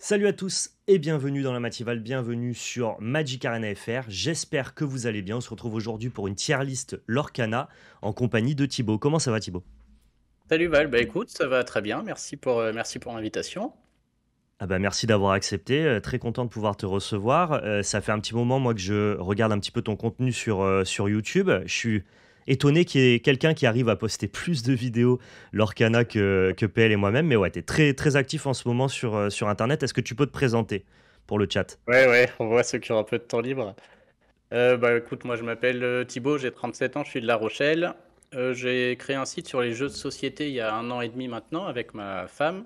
Salut à tous et bienvenue dans la Matinale, bienvenue sur Magic Arena FR. J'espère que vous allez bien. On se retrouve aujourd'hui pour une tier list Lorcana en compagnie de Thibaut. Comment ça va Thibaut? Salut Val, bah écoute, ça va très bien, merci pour l'invitation. Ah bah merci d'avoir accepté, très content de pouvoir te recevoir. Ça fait un petit moment moi que je regarde un petit peu ton contenu sur YouTube. Je suis étonné qu'il y ait quelqu'un qui arrive à poster plus de vidéos Lorcana que PL et moi-même. Mais ouais, tu es très, très actif en ce moment sur Internet. Est-ce que tu peux te présenter pour le chat? Ouais, on voit ceux qui ont un peu de temps libre. Bah écoute, moi je m'appelle Thibaut, j'ai 37 ans, je suis de La Rochelle. J'ai créé un site sur les jeux de société il y a 1 an et demi maintenant avec ma femme.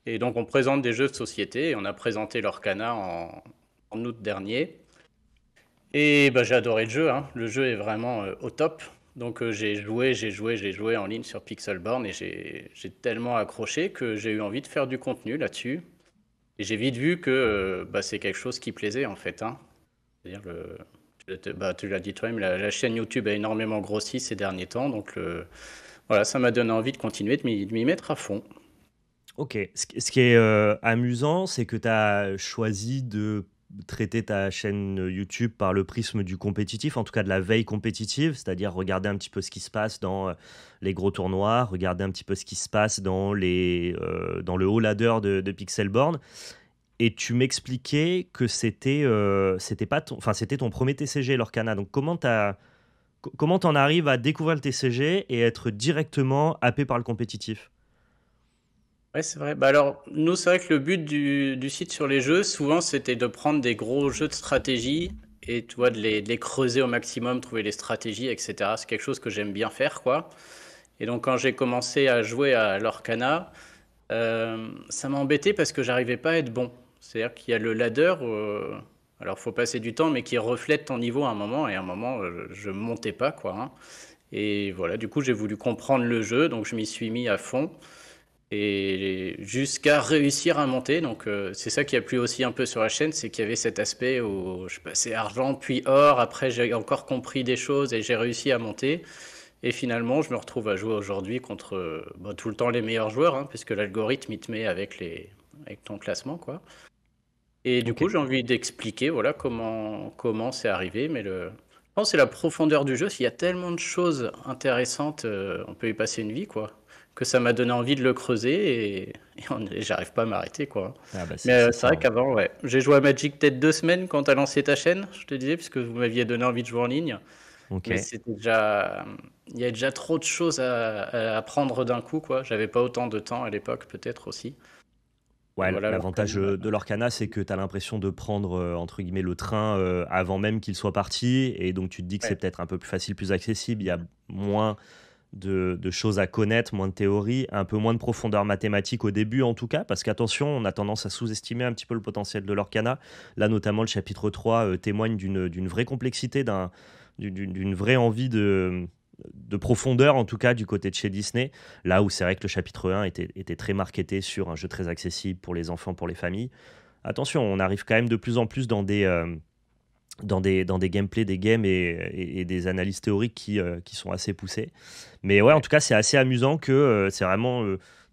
Et donc on présente des jeux de société et on a présenté l'Orcana en août dernier. Et bah j'ai adoré le jeu, hein. Le jeu est vraiment au top. Donc j'ai joué en ligne sur Pixelborn et j'ai tellement accroché que j'ai eu envie de faire du contenu là-dessus. Et j'ai vite vu que bah, c'est quelque chose qui plaisait en fait, hein. C'est-à-dire bah, tu l'as dit toi-même, la chaîne YouTube a énormément grossi ces derniers temps, donc voilà, ça m'a donné envie de continuer de m'y mettre à fond. OK. Ce qui est, amusant, c'est que tu as choisi de traiter ta chaîne, YouTube par le prisme du compétitif, en tout cas de la veille compétitive, c'est-à-dire regarder un petit peu ce qui se passe dans, les gros tournois, regarder un petit peu ce qui se passe dans le haut ladder de Pixelborn et tu m'expliquais que c'était pas ton enfin, c'était ton premier TCG Lorcana, donc comment tu en arrives à découvrir le TCG et être directement happé par le compétitif? Ouais, c'est vrai. Bah alors, nous, c'est vrai que le but du site sur les jeux, souvent, c'était de prendre des gros jeux de stratégie et tu vois, de les creuser au maximum, trouver les stratégies, etc. C'est quelque chose que j'aime bien faire, quoi. Et donc, quand j'ai commencé à jouer à l'Orcana, ça m'a embêté parce que j'arrivais pas à être bon. C'est-à-dire qu'il y a le ladder, alors faut passer du temps, mais qui reflète ton niveau à un moment, et à un moment, je montais pas, quoi, hein. Et voilà, du coup, j'ai voulu comprendre le jeu, donc je m'y suis mis à fond, et jusqu'à réussir à monter. Donc c'est ça qui a plu aussi un peu sur la chaîne, c'est qu'il y avait cet aspect où je passais argent, puis or, après j'ai encore compris des choses et j'ai réussi à monter. Et finalement, je me retrouve à jouer aujourd'hui contre bah, tout le temps les meilleurs joueurs, hein, puisque l'algorithme il te met avec ton classement, quoi. Et du coup, OK. j'ai envie d'expliquer voilà comment c'est arrivé, mais je pense que c'est la profondeur du jeu. S'il y a tellement de choses intéressantes, on peut y passer une vie, quoi. Que ça m'a donné envie de le creuser et j'arrive pas à m'arrêter, quoi. Ah bah, Mais c'est c'est ça, vrai hein. qu'avant, ouais, j'ai joué à Magic peut-être 2 semaines quand tu as lancé ta chaîne, je te disais, puisque vous m'aviez donné envie de jouer en ligne. Mais OK. c'était déjà, il y a déjà trop de choses à apprendre d'un coup, quoi. J'avais pas autant de temps à l'époque, peut-être aussi. Et Ouais, voilà, l'avantage, l'Arcana. de l'Orcana, c'est que tu as l'impression de prendre, entre guillemets «le train», avant même qu'il soit parti et donc tu te dis que c'est Ouais, peut-être un peu plus facile, plus accessible. Il y a moins de choses à connaître, moins de théorie, un peu moins de profondeur mathématique au début en tout cas, parce qu'attention, on a tendance à sous-estimer un petit peu le potentiel de l'Orcana. Là, notamment, le chapitre 3 témoigne d'une vraie complexité, d'une vraie envie de profondeur, en tout cas, du côté de chez Disney. Là où c'est vrai que le chapitre 1 était très marketé sur un jeu très accessible pour les enfants, pour les familles. Attention, on arrive quand même de plus en plus dans des gameplays, des games et des analyses théoriques qui sont assez poussées. Mais ouais, en ouais. tout cas, c'est assez amusant que c'est vraiment,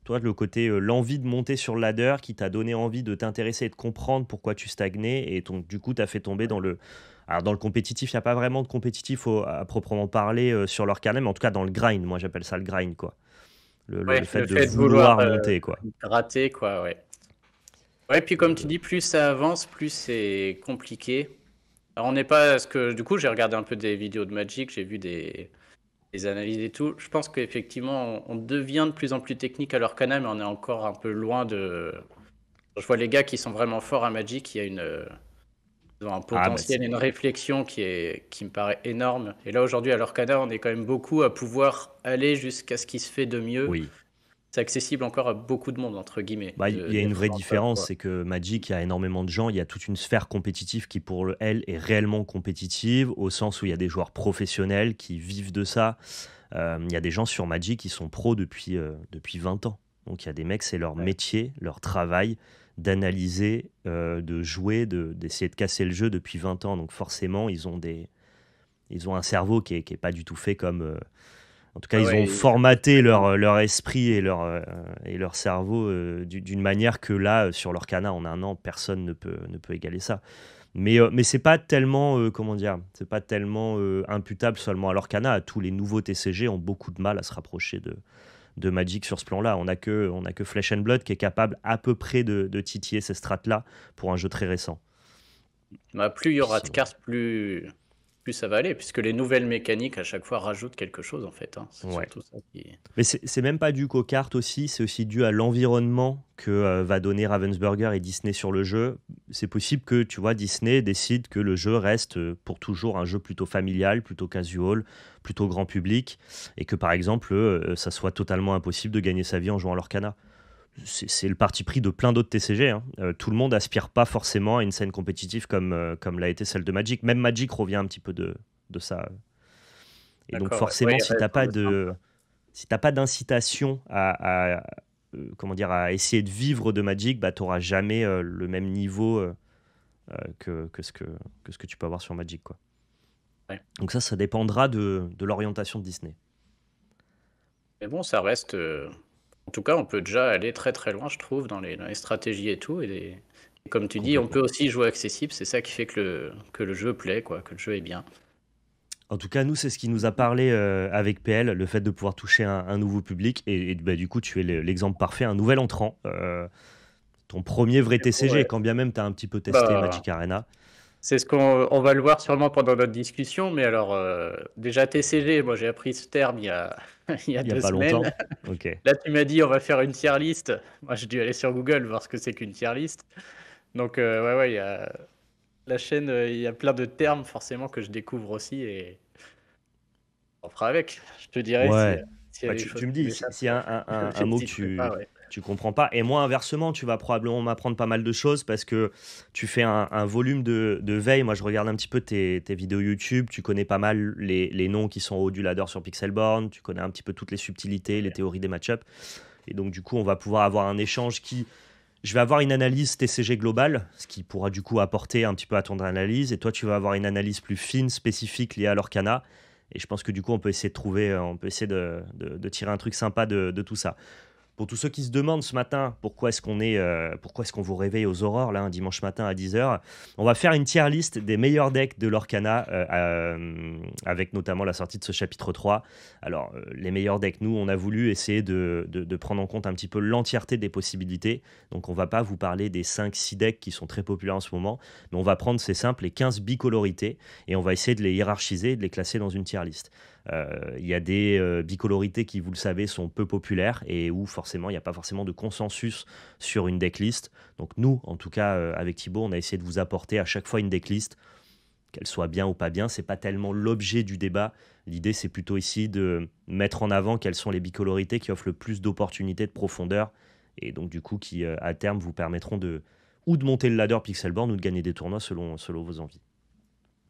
toi, le côté, l'envie de monter sur le ladder qui t'a donné envie de t'intéresser et de comprendre pourquoi tu stagnais. Et donc, du coup, t'as fait tomber dans le. Alors, dans le compétitif, il n'y a pas vraiment de compétitif à proprement parler sur leur carnet, mais en tout cas, dans le grind, moi, j'appelle ça le grind, quoi. Le Ouais, fait le de fait de vouloir vouloir monter, quoi. gratter, quoi, ouais. Ouais, puis comme tu Le- dis, plus ça avance, plus c'est compliqué. Alors on n'est pas à ce que... Du coup, j'ai regardé un peu des vidéos de Magic, j'ai vu des analyses et tout. Je pense qu'effectivement, on devient de plus en plus technique à leur canal, mais on est encore un peu loin de... Je vois les gars qui sont vraiment forts à Magic, il y a ils ont un Ah, bah, potentiel et une réflexion qui me paraît énorme. Et là, aujourd'hui, à leur canal, on est quand même beaucoup à pouvoir aller jusqu'à ce qui se fait de mieux. oui. C'est accessible encore à beaucoup de monde, entre guillemets, Bah, il y a une d'être vraie dans le top, différence, quoi. c'est que Magic, il y a énormément de gens, il y a toute une sphère compétitive qui, pour elle, est réellement compétitive, au sens où il y a des joueurs professionnels qui vivent de ça. Il y a des gens sur Magic qui sont pros depuis 20 ans. Donc il y a des mecs, c'est leur Ouais. métier, leur travail d'analyser, de jouer, d'essayer de casser le jeu depuis 20 ans. Donc forcément, ils ont un cerveau qui est pas du tout fait comme, En tout cas, Ouais, ils ont ouais, formaté leur esprit et leur cerveau d'une manière que là, sur l'Orcana, en un an, personne ne peut égaler ça. Mais c'est pas tellement, comment dire, c'est pas tellement imputable seulement à l'Orcana. Tous les nouveaux TCG ont beaucoup de mal à se rapprocher de Magic sur ce plan-là. On a que Flesh and Blood qui est capable à peu près de titiller ces strates-là pour un jeu très récent. bah, plus il y Puis aura de sinon, cartes, plus ça va aller, puisque les nouvelles mécaniques à chaque fois rajoutent quelque chose en fait, hein. C'est ouais. surtout ça qui. Mais c'est même pas dû qu'aux cartes aussi, c'est aussi dû à l'environnement que va donner Ravensburger et Disney sur le jeu. C'est possible que, tu vois, Disney décide que le jeu reste pour toujours un jeu plutôt familial, plutôt casual, plutôt grand public, et que par exemple, ça soit totalement impossible de gagner sa vie en jouant à l'Orcana. C'est le parti pris de plein d'autres TCG, hein. Tout le monde aspire pas forcément à une scène compétitive comme l'a été celle de Magic. Même Magic revient un petit peu de ça. Et donc D'accord, ouais. Ouais, forcément, il reste dans le simple. si t'as pas d'incitation comment dire, à essayer de vivre de Magic, bah, tu n'auras jamais le même niveau que ce que tu peux avoir sur Magic, quoi. Ouais. Donc ça dépendra de l'orientation de Disney. Mais bon, ça reste. En tout cas, on peut déjà aller très très loin, je trouve, dans les stratégies et tout. Et comme tu dis, on peut Complètement. aussi jouer accessible. C'est ça qui fait que le jeu plaît, quoi, que le jeu est bien. En tout cas, nous, c'est ce qui nous a parlé avec PL, le fait de pouvoir toucher un nouveau public. Et bah, du coup, tu es l'exemple parfait, un nouvel entrant. Ton premier vrai Du coup, TCG, ouais. quand bien même tu as un petit peu testé Bah, Magic Arena, c'est ce qu'on va le voir sûrement pendant notre discussion. Mais alors, déjà TCG, moi j'ai appris ce terme il y a, il y a il n'y a deux pas semaines. longtemps. Ok. Là, tu m'as dit on va faire une tier list. Moi, j'ai dû aller sur Google voir ce que c'est qu'une tier list. Donc, ouais, il y a la chaîne, il y a plein de termes forcément que je découvre aussi et on fera avec. Je te dirai Ouais. s'il y a Bah, des choses tu me qui dis, m'échappent. s'il y a un mot que J'hésiterai pas, ouais. tu comprends pas. Et moi, inversement, tu vas probablement m'apprendre pas mal de choses parce que tu fais un volume de veille. Moi, je regarde un petit peu tes vidéos YouTube. Tu connais pas mal les noms qui sont au haut du ladder sur Pixelborn. Tu connais un petit peu toutes les subtilités, les théories des match-ups. Et donc, du coup, on va pouvoir avoir un échange qui. Je vais avoir une analyse TCG globale, ce qui pourra du coup apporter un petit peu à ton analyse. Et toi, tu vas avoir une analyse plus fine, spécifique liée à l'Orcana. Et je pense que du coup, on peut essayer de trouver, on peut essayer de tirer un truc sympa de tout ça. Pour tous ceux qui se demandent ce matin pourquoi est-ce qu'on vous réveille aux aurores là un dimanche matin à 10 h, on va faire une tier list des meilleurs decks de l'Orcana avec notamment la sortie de ce chapitre 3. Alors les meilleurs decks, nous on a voulu essayer de prendre en compte un petit peu l'entièreté des possibilités. Donc on va pas vous parler des 5-6 decks qui sont très populaires en ce moment, mais on va prendre ces simples les 15 bicolorités et on va essayer de les hiérarchiser et de les classer dans une tier list. Il y a des bicolorités qui, vous le savez, sont peu populaires et où forcément il n'y a pas forcément de consensus sur une decklist. Donc nous, en tout cas avec Thibaut, on a essayé de vous apporter à chaque fois une decklist, qu'elle soit bien ou pas bien. C'est pas tellement l'objet du débat. L'idée, c'est plutôt ici de mettre en avant quelles sont les bicolorités qui offrent le plus d'opportunités de profondeur et donc du coup qui à terme vous permettront ou de monter le ladder Pixelborn ou de gagner des tournois selon vos envies.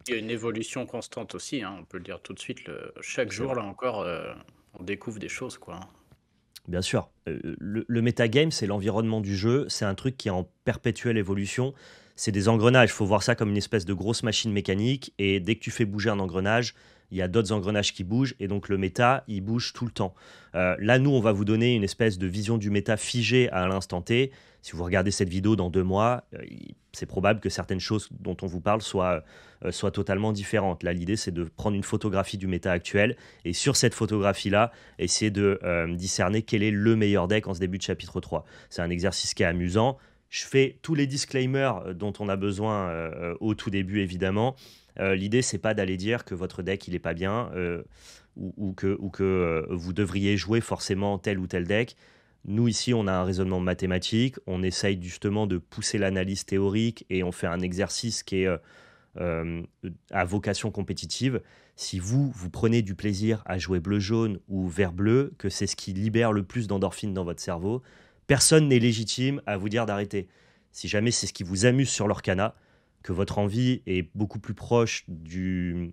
Il y a une évolution constante aussi, hein, on peut le dire tout de suite. Chaque C'est jour, vrai. là encore, on découvre des choses, quoi. Bien sûr, le metagame, c'est l'environnement du jeu, c'est un truc qui est en perpétuelle évolution. C'est des engrenages, il faut voir ça comme une espèce de grosse machine mécanique, et dès que tu fais bouger un engrenage, il y a d'autres engrenages qui bougent, et donc le méta, il bouge tout le temps. Là, nous, on va vous donner une espèce de vision du méta figée à l'instant T. Si vous regardez cette vidéo dans 2 mois, c'est probable que certaines choses dont on vous parle soient totalement différentes. Là, l'idée, c'est de prendre une photographie du méta actuel, et sur cette photographie-là, essayer de discerner quel est le meilleur deck en ce début de chapitre 3. C'est un exercice qui est amusant. Je fais tous les disclaimers dont on a besoin au tout début, évidemment. L'idée, c'est pas d'aller dire que votre deck, il est pas bien ou que vous devriez jouer forcément tel ou tel deck. Nous, ici, on a un raisonnement mathématique. On essaye justement de pousser l'analyse théorique et on fait un exercice qui est euh, à vocation compétitive. Si vous prenez du plaisir à jouer bleu-jaune ou vert-bleu, que c'est ce qui libère le plus d'endorphines dans votre cerveau, personne n'est légitime à vous dire d'arrêter. Si jamais c'est ce qui vous amuse sur l'Orcana, que votre envie est beaucoup plus proche du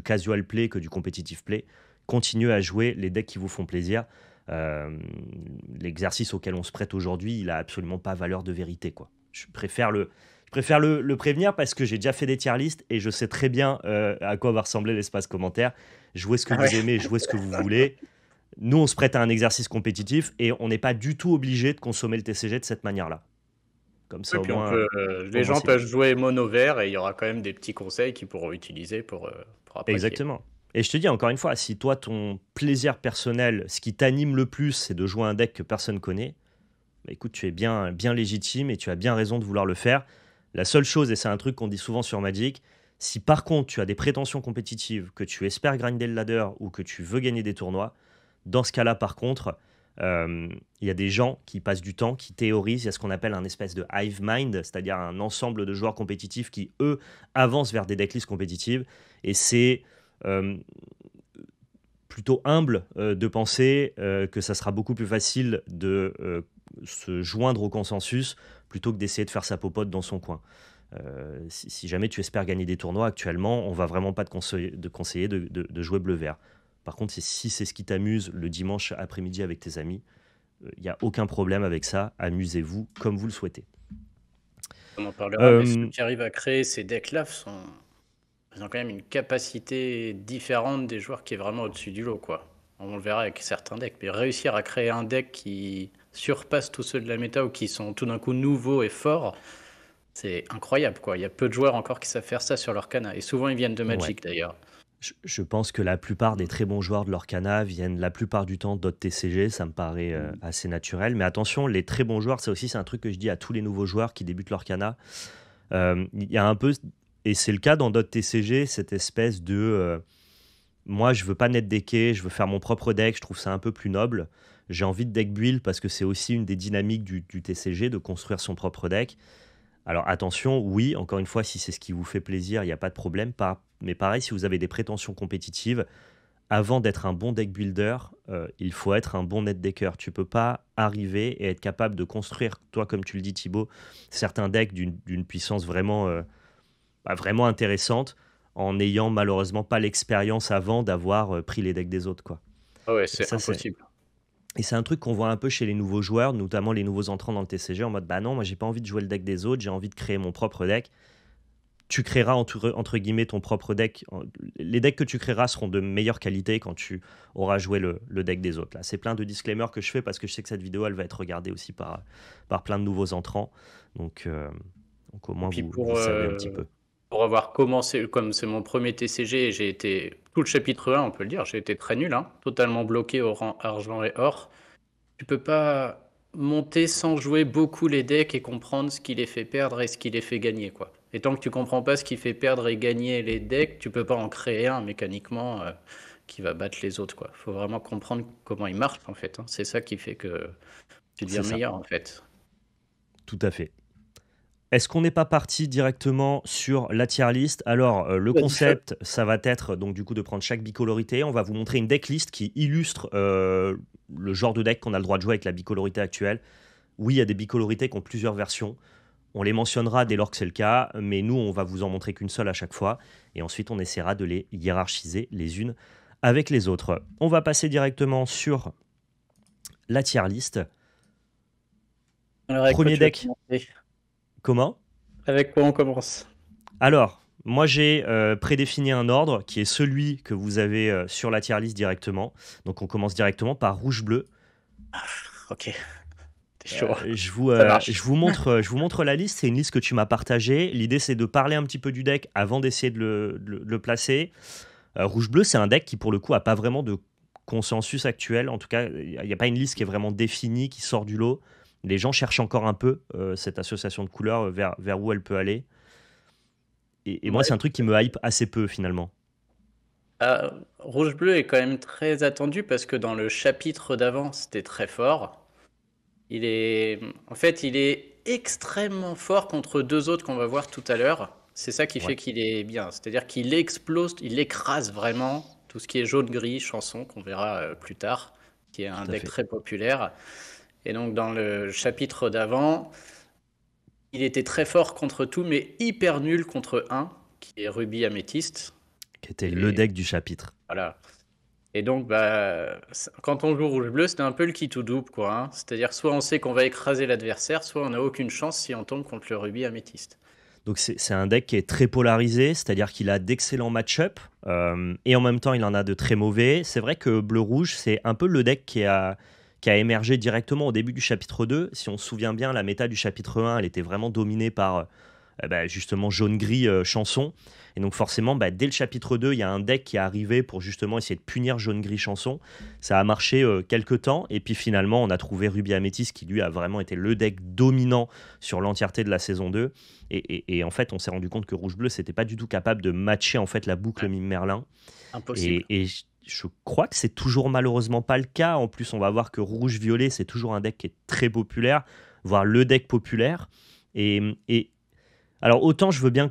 casual play que du competitive play, continuez à jouer les decks qui vous font plaisir. Euh, L'exercice auquel on se prête aujourd'hui, il a absolument pas valeur de vérité, quoi. Je préfère le prévenir parce que j'ai déjà fait des tier lists et je sais très bien à quoi va ressembler l'espace commentaire. Jouez ce que Ah ouais. vous aimez, jouez ce que vous voulez. Nous, on se prête à un exercice compétitif et on n'est pas du tout obligé de consommer le TCG de cette manière-là. Comme Et ça, puis on peut, au les moins gens c'est dit. peuvent jouer mono vert et il y aura quand même des petits conseils qu'ils pourront utiliser pour apprécier. Exactement. Et je te dis encore une fois, si toi, ton plaisir personnel, ce qui t'anime le plus, c'est de jouer un deck que personne connaît, bah écoute, tu es bien, bien légitime et tu as bien raison de vouloir le faire. La seule chose, et c'est un truc qu'on dit souvent sur Magic, si par contre tu as des prétentions compétitives, que tu espères grinder le ladder ou que tu veux gagner des tournois, dans ce cas-là, par contre, il y a des gens qui passent du temps, qui théorisent, il y a ce qu'on appelle un espèce de hive mind, c'est-à-dire un ensemble de joueurs compétitifs qui, eux, avancent vers des decklists compétitives. Et c'est euh, plutôt humble de penser que ça sera beaucoup plus facile de se joindre au consensus plutôt que d'essayer de faire sa popote dans son coin. Si jamais tu espères gagner des tournois actuellement, on va vraiment pas te conseiller de jouer bleu-vert. Par contre, si c'est ce qui t'amuse le dimanche après-midi avec tes amis, il n'y a aucun problème avec ça. Amusez-vous comme vous le souhaitez. On en parlera, mais ceux Euh, qui arrivent à créer ces decks-là ils ont quand même une capacité différente des joueurs qui est vraiment au-dessus du lot, quoi. On le verra avec certains decks. Mais réussir à créer un deck qui surpasse tous ceux de la méta ou qui sont tout d'un coup nouveaux et forts, c'est incroyable, quoi. Il y a peu de joueurs encore qui savent faire ça sur leur cana. Et souvent, ils viennent de ouais. Magic, d'ailleurs. Je pense que la plupart des très bons joueurs de l'Orcana viennent la plupart du temps d'autres TCG, ça me paraît assez naturel. Mais attention, les très bons joueurs, ça aussi c'est un truc que je dis à tous les nouveaux joueurs qui débutent l'Orcana. Il y a un peu, et c'est le cas dans d'autres TCG, cette espèce de moi je veux pas net decker, je veux faire mon propre deck, je trouve ça un peu plus noble. J'ai envie de deck build parce que c'est aussi une des dynamiques du TCG de construire son propre deck. Alors attention, oui, encore une fois, si c'est ce qui vous fait plaisir, il n'y a pas de problème. Mais pareil, si vous avez des prétentions compétitives, avant d'être un bon deck builder, il faut être un bon net decker. Tu peux pas arriver et être capable de construire, toi comme tu le dis Thibaut, certains decks d'une puissance vraiment, vraiment intéressante en n'ayant malheureusement pas l'expérience avant d'avoir pris les decks des autres, quoi. Ah ouais, Et c'est ça, c'est impossible. et c'est un truc qu'on voit un peu chez les nouveaux joueurs, notamment les nouveaux entrants dans le TCG, en mode bah non, moi j'ai pas envie de jouer le deck des autres, j'ai envie de créer mon propre deck. Tu créeras entre guillemets ton propre deck. Les decks que tu créeras seront de meilleure qualité quand tu auras joué le deck des autres. Là, c'est plein de disclaimers que je fais parce que je sais que cette vidéo elle va être regardée aussi par plein de nouveaux entrants. Donc, donc au Et moins puis vous savez un petit peu. pour avoir commencé, comme c'est mon premier TCG, j'ai été tout le chapitre 1, on peut le dire, j'ai été très nul, hein, totalement bloqué au rang argent et or. Tu peux pas monter sans jouer beaucoup les decks et comprendre ce qui les fait perdre et ce qui les fait gagner, quoi. Et tant que tu comprends pas ce qui fait perdre et gagner les decks, tu peux pas en créer un mécaniquement qui va battre les autres, quoi. Faut vraiment comprendre comment ils marchent, en fait, hein. C'est ça qui fait que tu C'est deviens ça, meilleur, en fait. tout à fait. Est-ce qu'on n'est pas parti directement sur la tier list? Alors, le Vas-y, feu. concept, ça va être donc du coup de prendre chaque bicolorité. On va vous montrer une decklist qui illustre le genre de deck qu'on a le droit de jouer avec la bicolorité actuelle. Oui, il y a des bicolorités qui ont plusieurs versions. On les mentionnera dès lors que c'est le cas, mais nous, on va vous en montrer qu'une seule à chaque fois. Et ensuite, on essaiera de les hiérarchiser les unes avec les autres. On va passer directement sur la tier list. Alors, avec quoi Premier tu vas deck, commencer? comment? Avec quoi on commence? Alors, moi j'ai prédéfini un ordre qui est celui que vous avez sur la tier list directement. Donc on commence directement par rouge-bleu. Ok, t'es chaud. Ça Je marche. vous montre, je vous montre la liste. C'est une liste que tu m'as partagée. L'idée c'est de parler un petit peu du deck avant d'essayer de le placer. Rouge-bleu, c'est un deck qui pour le coup a pas vraiment de consensus actuel. En tout cas, il n'y a pas une liste qui est vraiment définie, qui sort du lot. Les gens cherchent encore un peu cette association de couleurs vers où elle peut aller. Et moi, Ouais. c'est un truc qui me hype assez peu finalement. Rouge-Bleu est quand même très attendu parce que dans le chapitre d'avant, c'était très fort. En fait, il est extrêmement fort contre deux autres qu'on va voir tout à l'heure. C'est ça qui fait Ouais, qu'il est bien. C'est-à-dire qu'il explose, il écrase vraiment tout ce qui est jaune-gris, chanson, qu'on verra plus tard, qui est un tout à deck fait. très populaire. Et donc, dans le chapitre d'avant, il était très fort contre tout, mais hyper nul contre un, qui est Ruby Améthyste. Qui était le Et deck du chapitre. voilà. Et donc, bah, quand on joue rouge-bleu, c'est un peu le qui tout double, quoi, hein. C'est-à-dire, soit on sait qu'on va écraser l'adversaire, soit on n'a aucune chance si on tombe contre le rubis améthyste. Donc c'est un deck qui est très polarisé, c'est-à-dire qu'il a d'excellents match-up et en même temps il en a de très mauvais. C'est vrai que bleu-rouge, c'est un peu le deck qui a émergé directement au début du chapitre 2. Si on se souvient bien, la méta du chapitre 1, elle était vraiment dominée par justement jaune-gris chanson. Et donc forcément, dès le chapitre 2, il y a un deck qui est arrivé pour justement essayer de punir jaune-gris chanson. Ça a marché quelques temps, et puis finalement, on a trouvé Ruby Améthyste qui lui a vraiment été le deck dominant sur l'entièreté de la saison 2. Et en fait, on s'est rendu compte que Rouge-Bleu, c'était pas du tout capable de matcher en fait la boucle Ouais, Mime Merlin. impossible. Et je crois que c'est toujours malheureusement pas le cas. En plus, on va voir que Rouge-Violet, c'est toujours un deck qui est très populaire, voire le deck populaire. Et alors, autant je veux bien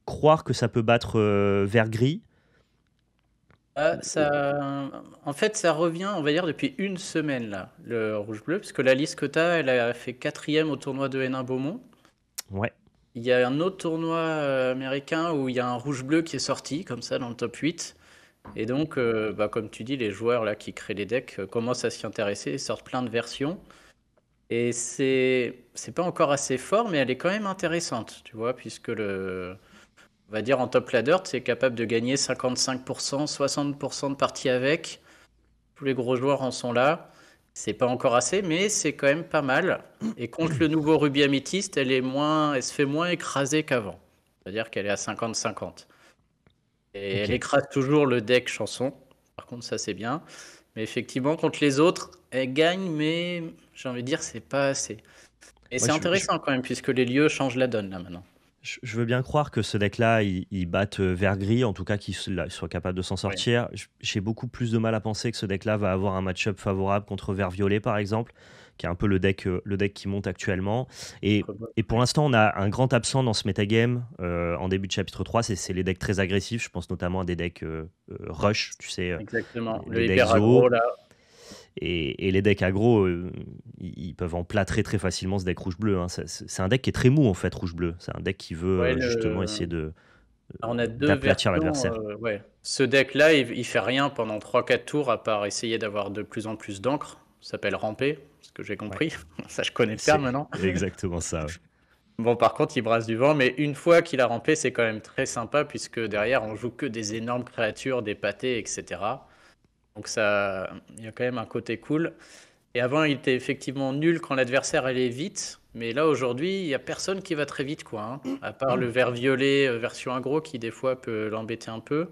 croire que ça peut battre vert-gris. En fait, ça revient, on va dire, depuis une semaine, là, le rouge-bleu, parce que la liste que tu as, elle a fait quatrième au tournoi de Hénin Beaumont. Ouais, Il y a un autre tournoi américain où il y a un rouge-bleu qui est sorti, comme ça, dans le top 8. Et donc, comme tu dis, les joueurs là, qui créent les decks commencent à s'y intéresser et sortent plein de versions. Et c'est pas encore assez fort, mais elle est quand même intéressante, tu vois, puisque on va dire en top ladder, tu es capable de gagner 55%, 60% de parties avec. Tous les gros joueurs en sont là. C'est pas encore assez, mais c'est quand même pas mal. Et contre le nouveau Ruby Amethyst, elle se fait moins écraser qu'avant. C'est-à-dire qu'elle est à 50-50. Et elle ok. écrase toujours le deck chanson. Par contre, ça c'est bien. Mais effectivement, contre les autres, elle gagne, mais j'ai envie de dire, c'est pas assez. Et Moi, c'est intéressant quand même, puisque les lieux changent la donne là maintenant. je veux bien croire que ce deck-là, il batte vert-gris, en tout cas qu'il soit capable de s'en Oui. sortir. J'ai beaucoup plus de mal à penser que ce deck-là va avoir un match-up favorable contre vert-violet, par exemple, qui est un peu le deck qui monte actuellement. Et pour l'instant, on a un grand absent dans ce metagame en début de chapitre 3, c'est les decks très agressifs. Je pense notamment à des decks rush, tu sais, Exactement. Le les decks hyper aggro Zo. là. Et les decks aggro, ils peuvent emplâtrer très facilement ce deck rouge-bleu, hein. C'est un deck qui est très mou en fait, rouge-bleu. C'est un deck qui veut Ouais, justement essayer alors, on a deux d'aplatir versions. l'adversaire. Ouais. Ce deck-là, il fait rien pendant 3-4 tours à part essayer d'avoir de plus en plus d'encre. Ça s'appelle ramper, ce que j'ai Ouais, compris. Ça, je connais le c'est terme maintenant. exactement ça. Ouais. Bon, par contre, il brasse du vent, mais une fois qu'il a rampé, c'est quand même très sympa puisque derrière, on joue que des énormes créatures, des pâtés, etc. Donc ça, il y a quand même un côté cool. Et avant, il était effectivement nul quand l'adversaire allait vite. Mais là, aujourd'hui, il n'y a personne qui va très vite, quoi, hein. À part le vert violet version aggro qui, des fois, peut l'embêter un peu.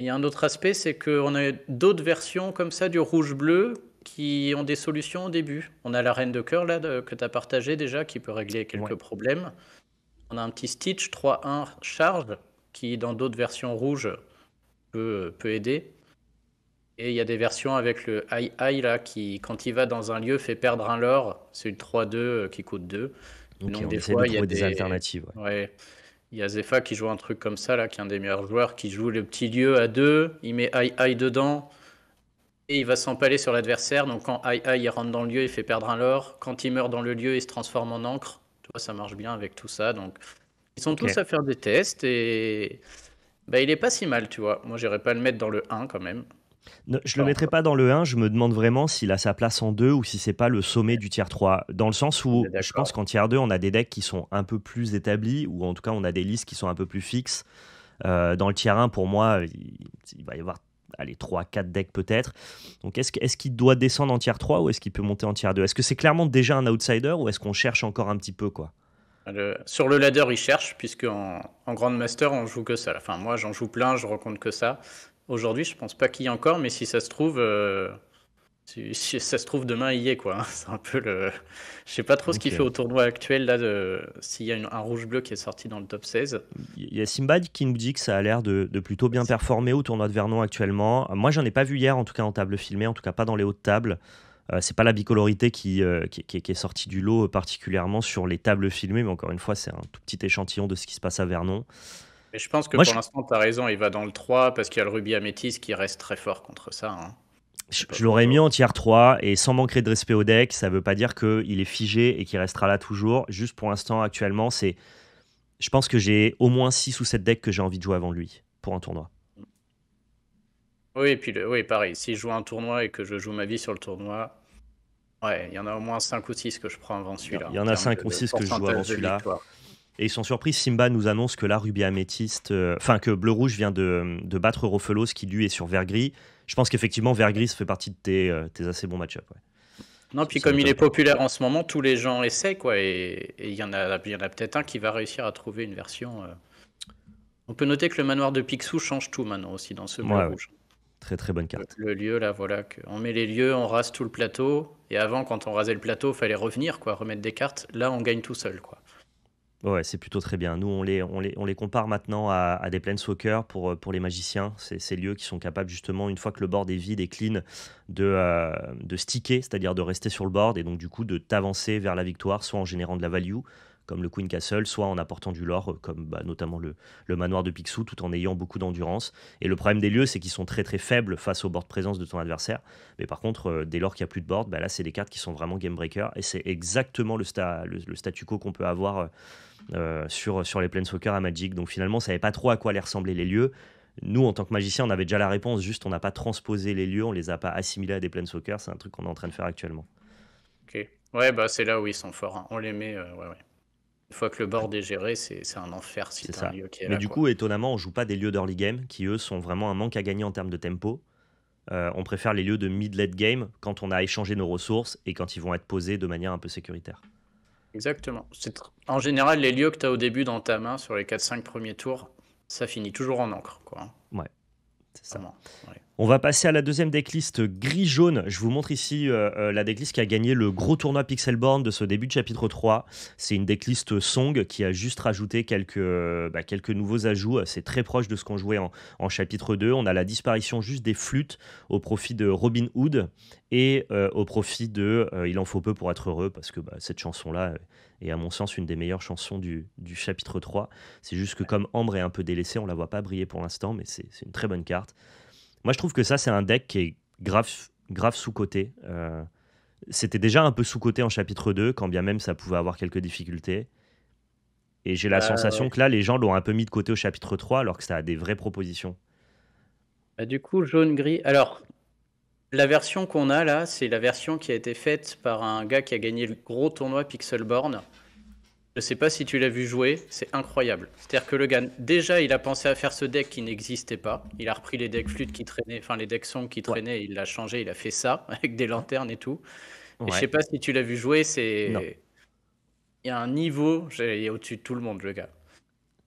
Il y a un autre aspect, c'est qu'on a d'autres versions comme ça du rouge-bleu qui ont des solutions au début. On a la reine de cœur là que tu as partagé déjà qui peut régler quelques Ouais. problèmes. On a un petit Stitch 3-1 charge qui dans d'autres versions rouges peut aider. Et il y a des versions avec le Ai là qui quand il va dans un lieu fait perdre un lore. C'est une 3-2 qui coûte 2. Et Ok, donc on des essaie de fois il y a trouver des des... alternatives. Ouais. Ouais, il y a Zefa qui joue un truc comme ça, là, qui est un des meilleurs joueurs, qui joue le petit lieu à 2, il met Ai dedans, et il va s'empaler sur l'adversaire. Donc quand Ai il rentre dans le lieu, il fait perdre un lore. Quand il meurt dans le lieu, il se transforme en encre. Tu vois, ça marche bien avec tout ça. Donc ils sont Ok. tous à faire des tests, et bah, il est pas si mal, tu vois. Moi, j'irais pas le mettre dans le 1 quand même. Je le Pas mettrai encore. pas dans le 1, je me demande vraiment s'il a sa place en 2 ou si c'est pas le sommet du tier 3. Dans le sens On est où je pense d'accord. qu'en tier 2, on a des decks qui sont un peu plus établis, ou en tout cas on a des listes qui sont un peu plus fixes. Dans le tier 1, pour moi, il va y avoir allez, 3-4 decks peut-être. Donc est-ce qu'il doit descendre en tier 3 ou est-ce qu'il peut monter en tier 2? Est-ce que c'est clairement déjà un outsider ou est-ce qu'on cherche encore un petit peu quoi? Sur le ladder, il cherche, puisque en Grandmaster, on joue que ça. Enfin, moi, j'en joue plein, je rencontre que ça. Aujourd'hui, je pense pas qu'il y ait encore, mais si ça se trouve, si ça se trouve demain, il y est, quoi, hein. C'est un peu le. Je sais pas trop ce qu'il fait Ok. au tournoi actuel, là, s'il y a un rouge-bleu qui est sorti dans le top 16. Il y a Simbad qui nous dit que ça a l'air de plutôt bien performer au tournoi de Vernon actuellement. Moi, j'en ai pas vu hier, en tout cas en table filmée, en tout cas pas dans les hautes tables. C'est pas la bicolorité qui est sortie du lot particulièrement sur les tables filmées, mais encore une fois, c'est un tout petit échantillon de ce qui se passe à Vernon. Mais je pense que Moi, pour l'instant, tu as raison, il va dans le 3 parce qu'il y a le rubis améthyste qui reste très fort contre ça, hein. C'est pas je l'aurais pour. mis en tier 3 et sans manquer de respect au deck, ça veut pas dire qu'il est figé et qu'il restera là toujours. Juste pour l'instant, actuellement, je pense que j'ai au moins 6 ou 7 decks que j'ai envie de jouer avant lui pour un tournoi. Oui, et puis oui, pareil, si je joue un tournoi et que je joue ma vie sur le tournoi, ouais, il y en a au moins 5 ou 6 que je prends avant Il celui-là y en en a termes 5 ou de 6 que je joue avant pourcentage de celui-là. victoire. Et ils sont surpris, Simba nous annonce que là, Ruby Améthyste, enfin que Bleu-Rouge vient de battre Rofelos qui lui est sur Vert-Gris. Je pense qu'effectivement, Vert-Gris fait partie de tes assez bons match-up. Ouais. Non, puis Ça comme il m'étonne est pas. populaire en ce moment, tous les gens essaient, quoi. Et il y en a peut-être un qui va réussir à trouver une version. On peut noter que le manoir de Picsou change tout maintenant aussi dans ce bleu Ouais, ouais. rouge. Très très bonne Le, carte. le lieu, là, voilà. On met les lieux, on rase tout le plateau. Et avant, quand on rasait le plateau, il fallait revenir, quoi, remettre des cartes. Là, on gagne tout seul, quoi. Ouais, c'est plutôt très bien. Nous, on les compare maintenant à des planeswalkers pour les magiciens. C'est ces lieux qui sont capables, justement, une fois que le board est vide et clean, de sticker, c'est-à-dire de rester sur le board et donc, du coup, de t'avancer vers la victoire, soit en générant de la value, comme le Queen Castle, soit en apportant du lore, comme notamment le manoir de Picsou, tout en ayant beaucoup d'endurance. Et le problème des lieux, c'est qu'ils sont très très faibles face au board présence de ton adversaire. Mais par contre, dès lors qu'il n'y a plus de board, là, c'est des cartes qui sont vraiment game breaker. Et c'est exactement le statu quo qu'on peut avoir sur les Planeswalkers à Magic. Donc finalement, on savait pas trop à quoi allaient ressembler les lieux. Nous, en tant que magicien, on avait déjà la réponse, juste on n'a pas transposé les lieux, on les a pas assimilés à des Planeswalkers. C'est un truc qu'on est en train de faire actuellement. Ok. Ouais, bah c'est là où ils sont forts, hein. On les met, ouais, ouais. Une fois que le board est géré, c'est un enfer si C'est t'as un ça. lieu qui est Mais là, du quoi. coup, étonnamment, on joue pas des lieux d'early game qui, eux, sont vraiment un manque à gagner en termes de tempo. On préfère les lieux de mid-late game quand on a échangé nos ressources et quand ils vont être posés de manière un peu sécuritaire. Exactement. En général, les lieux que tu as au début dans ta main sur les 4-5 premiers tours, ça finit toujours en encre, quoi, hein. Ouais, c'est ça. Vraiment. Ouais. On va passer à la deuxième decklist gris-jaune. Je vous montre ici la decklist qui a gagné le gros tournoi Pixelborn de ce début de chapitre 3. C'est une decklist Song qui a juste rajouté quelques nouveaux ajouts. C'est très proche de ce qu'on jouait en chapitre 2. On a la disparition juste des flûtes au profit de Robin Hood et au profit de Il en faut peu pour être heureux, parce que cette chanson-là est à mon sens une des meilleures chansons du chapitre 3. C'est juste que comme Ambre est un peu délaissée, on la voit pas briller pour l'instant, mais c'est une très bonne carte. Moi, je trouve que ça, c'est un deck qui est grave sous-coté. C'était déjà un peu sous-coté en chapitre 2, quand bien même ça pouvait avoir quelques difficultés. Et j'ai la Ouais. sensation que là, les gens l'ont un peu mis de côté au chapitre 3, alors que ça a des vraies propositions. Bah, du coup, jaune-gris. Alors, la version qu'on a là, c'est la version qui a été faite par un gars qui a gagné le gros tournoi Pixelborn. Je sais pas si tu l'as vu jouer, c'est incroyable. C'est-à-dire que le gars, déjà, il a pensé à faire ce deck qui n'existait pas. Il a repris les decks flûtes qui traînaient, enfin les decks song qui Ouais, traînaient, il l'a changé, il a fait ça avec des lanternes et tout. Et je sais ouais, pas si tu l'as vu jouer, non. il y a un niveau, il est au-dessus de tout le monde, le gars.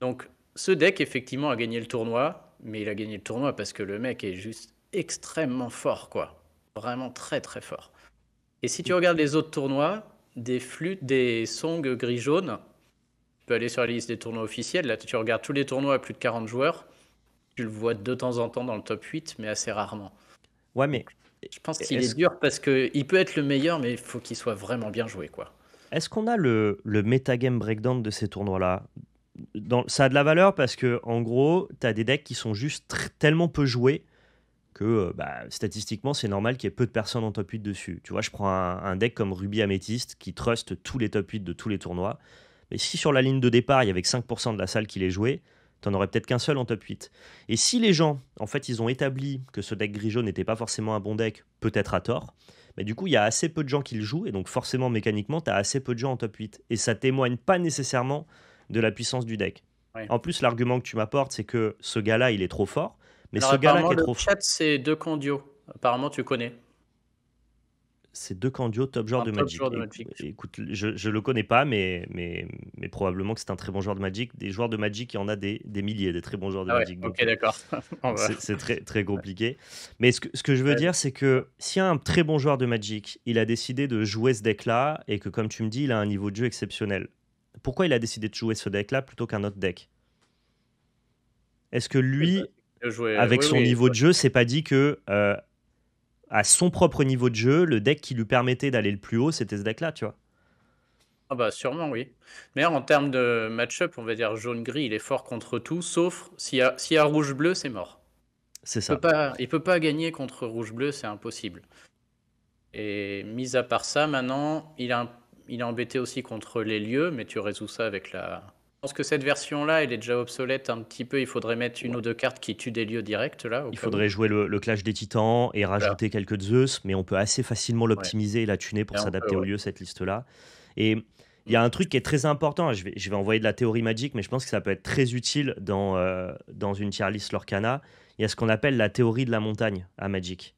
Donc, ce deck, effectivement, a gagné le tournoi, mais il a gagné le tournoi parce que le mec est juste extrêmement fort, quoi. Vraiment très, très fort. Et si tu regardes les autres tournois, des flûtes, des songs gris-jaune, tu peux aller sur la liste des tournois officiels. Là, tu regardes tous les tournois à plus de 40 joueurs. Tu le vois de temps en temps dans le top 8, mais assez rarement. Ouais, Donc, mais je pense qu'il est est-ce dur parce qu'il peut être le meilleur, mais il faut qu'il soit vraiment bien joué, quoi. est-ce qu'on a le metagame breakdown de ces tournois-là? Ça a de la valeur parce que, en gros, tu as des decks qui sont juste tellement peu joués que statistiquement, c'est normal qu'il y ait peu de personnes en top 8 dessus. Tu vois, je prends un deck comme Ruby Amethyst qui trust tous les top 8 de tous les tournois. Mais si sur la ligne de départ, il y avait que 5% de la salle qui les jouait, t'en aurais peut-être qu'un seul en top 8. Et si les gens, en fait, ils ont établi que ce deck gris-jaune n'était pas forcément un bon deck, peut-être à tort, mais du coup, il y a assez peu de gens qui le jouent, et donc forcément, mécaniquement, tu as assez peu de gens en top 8. Et ça témoigne pas nécessairement de la puissance du deck. Ouais. En plus, l'argument que tu m'apportes, c'est que ce gars-là, il est trop fort. Mais Alors, ce gars-là apparemment, qui est le trop fort, chat, c'est deux Candio. Apparemment, tu connais. c'est deux Candio, top joueur Un de top Magic. joueur de Magic. Écoute, je le connais pas, mais probablement que c'est un très bon joueur de Magic. Des joueurs de Magic, il y en a des milliers, des très bons joueurs de Ah ouais, Magic. Donc ok, d'accord. On va. c'est très, très compliqué. Mais ce que je veux Ouais. dire, c'est que s'il y a un très bon joueur de Magic, il a décidé de jouer ce deck-là, et que, comme tu me dis, il a un niveau de jeu exceptionnel. Pourquoi il a décidé de jouer ce deck-là plutôt qu'un autre deck? Est-ce que Oui, bah, lui, c'est que jouer. avec Oui, son oui. niveau de jeu, s'est pas dit que à son propre niveau de jeu, le deck qui lui permettait d'aller le plus haut, c'était ce deck-là, tu vois? Ah bah sûrement, oui. Mais en termes de match-up, on va dire jaune-gris, il est fort contre tout, sauf s'il y a rouge-bleu, c'est mort. C'est ça. Il peut pas gagner contre rouge-bleu, c'est impossible. Et mis à part ça, maintenant, il est embêté aussi contre les lieux, mais tu résous ça avec la. Je pense que cette version-là, elle est déjà obsolète un petit peu. Il faudrait mettre une Ouais. ou deux cartes qui tuent des lieux directs, là, au Il cas où. faudrait jouer le Clash des Titans et Voilà. rajouter quelques Zeus, mais on peut assez facilement Ouais. l'optimiser et la tuner pour Et on peut, s'adapter au ouais. lieu, cette liste-là. Et Il y a un truc qui est très important, je vais envoyer de la théorie Magic, mais je pense que ça peut être très utile dans une tier list Lorcana. Il y a ce qu'on appelle la théorie de la montagne à Magic.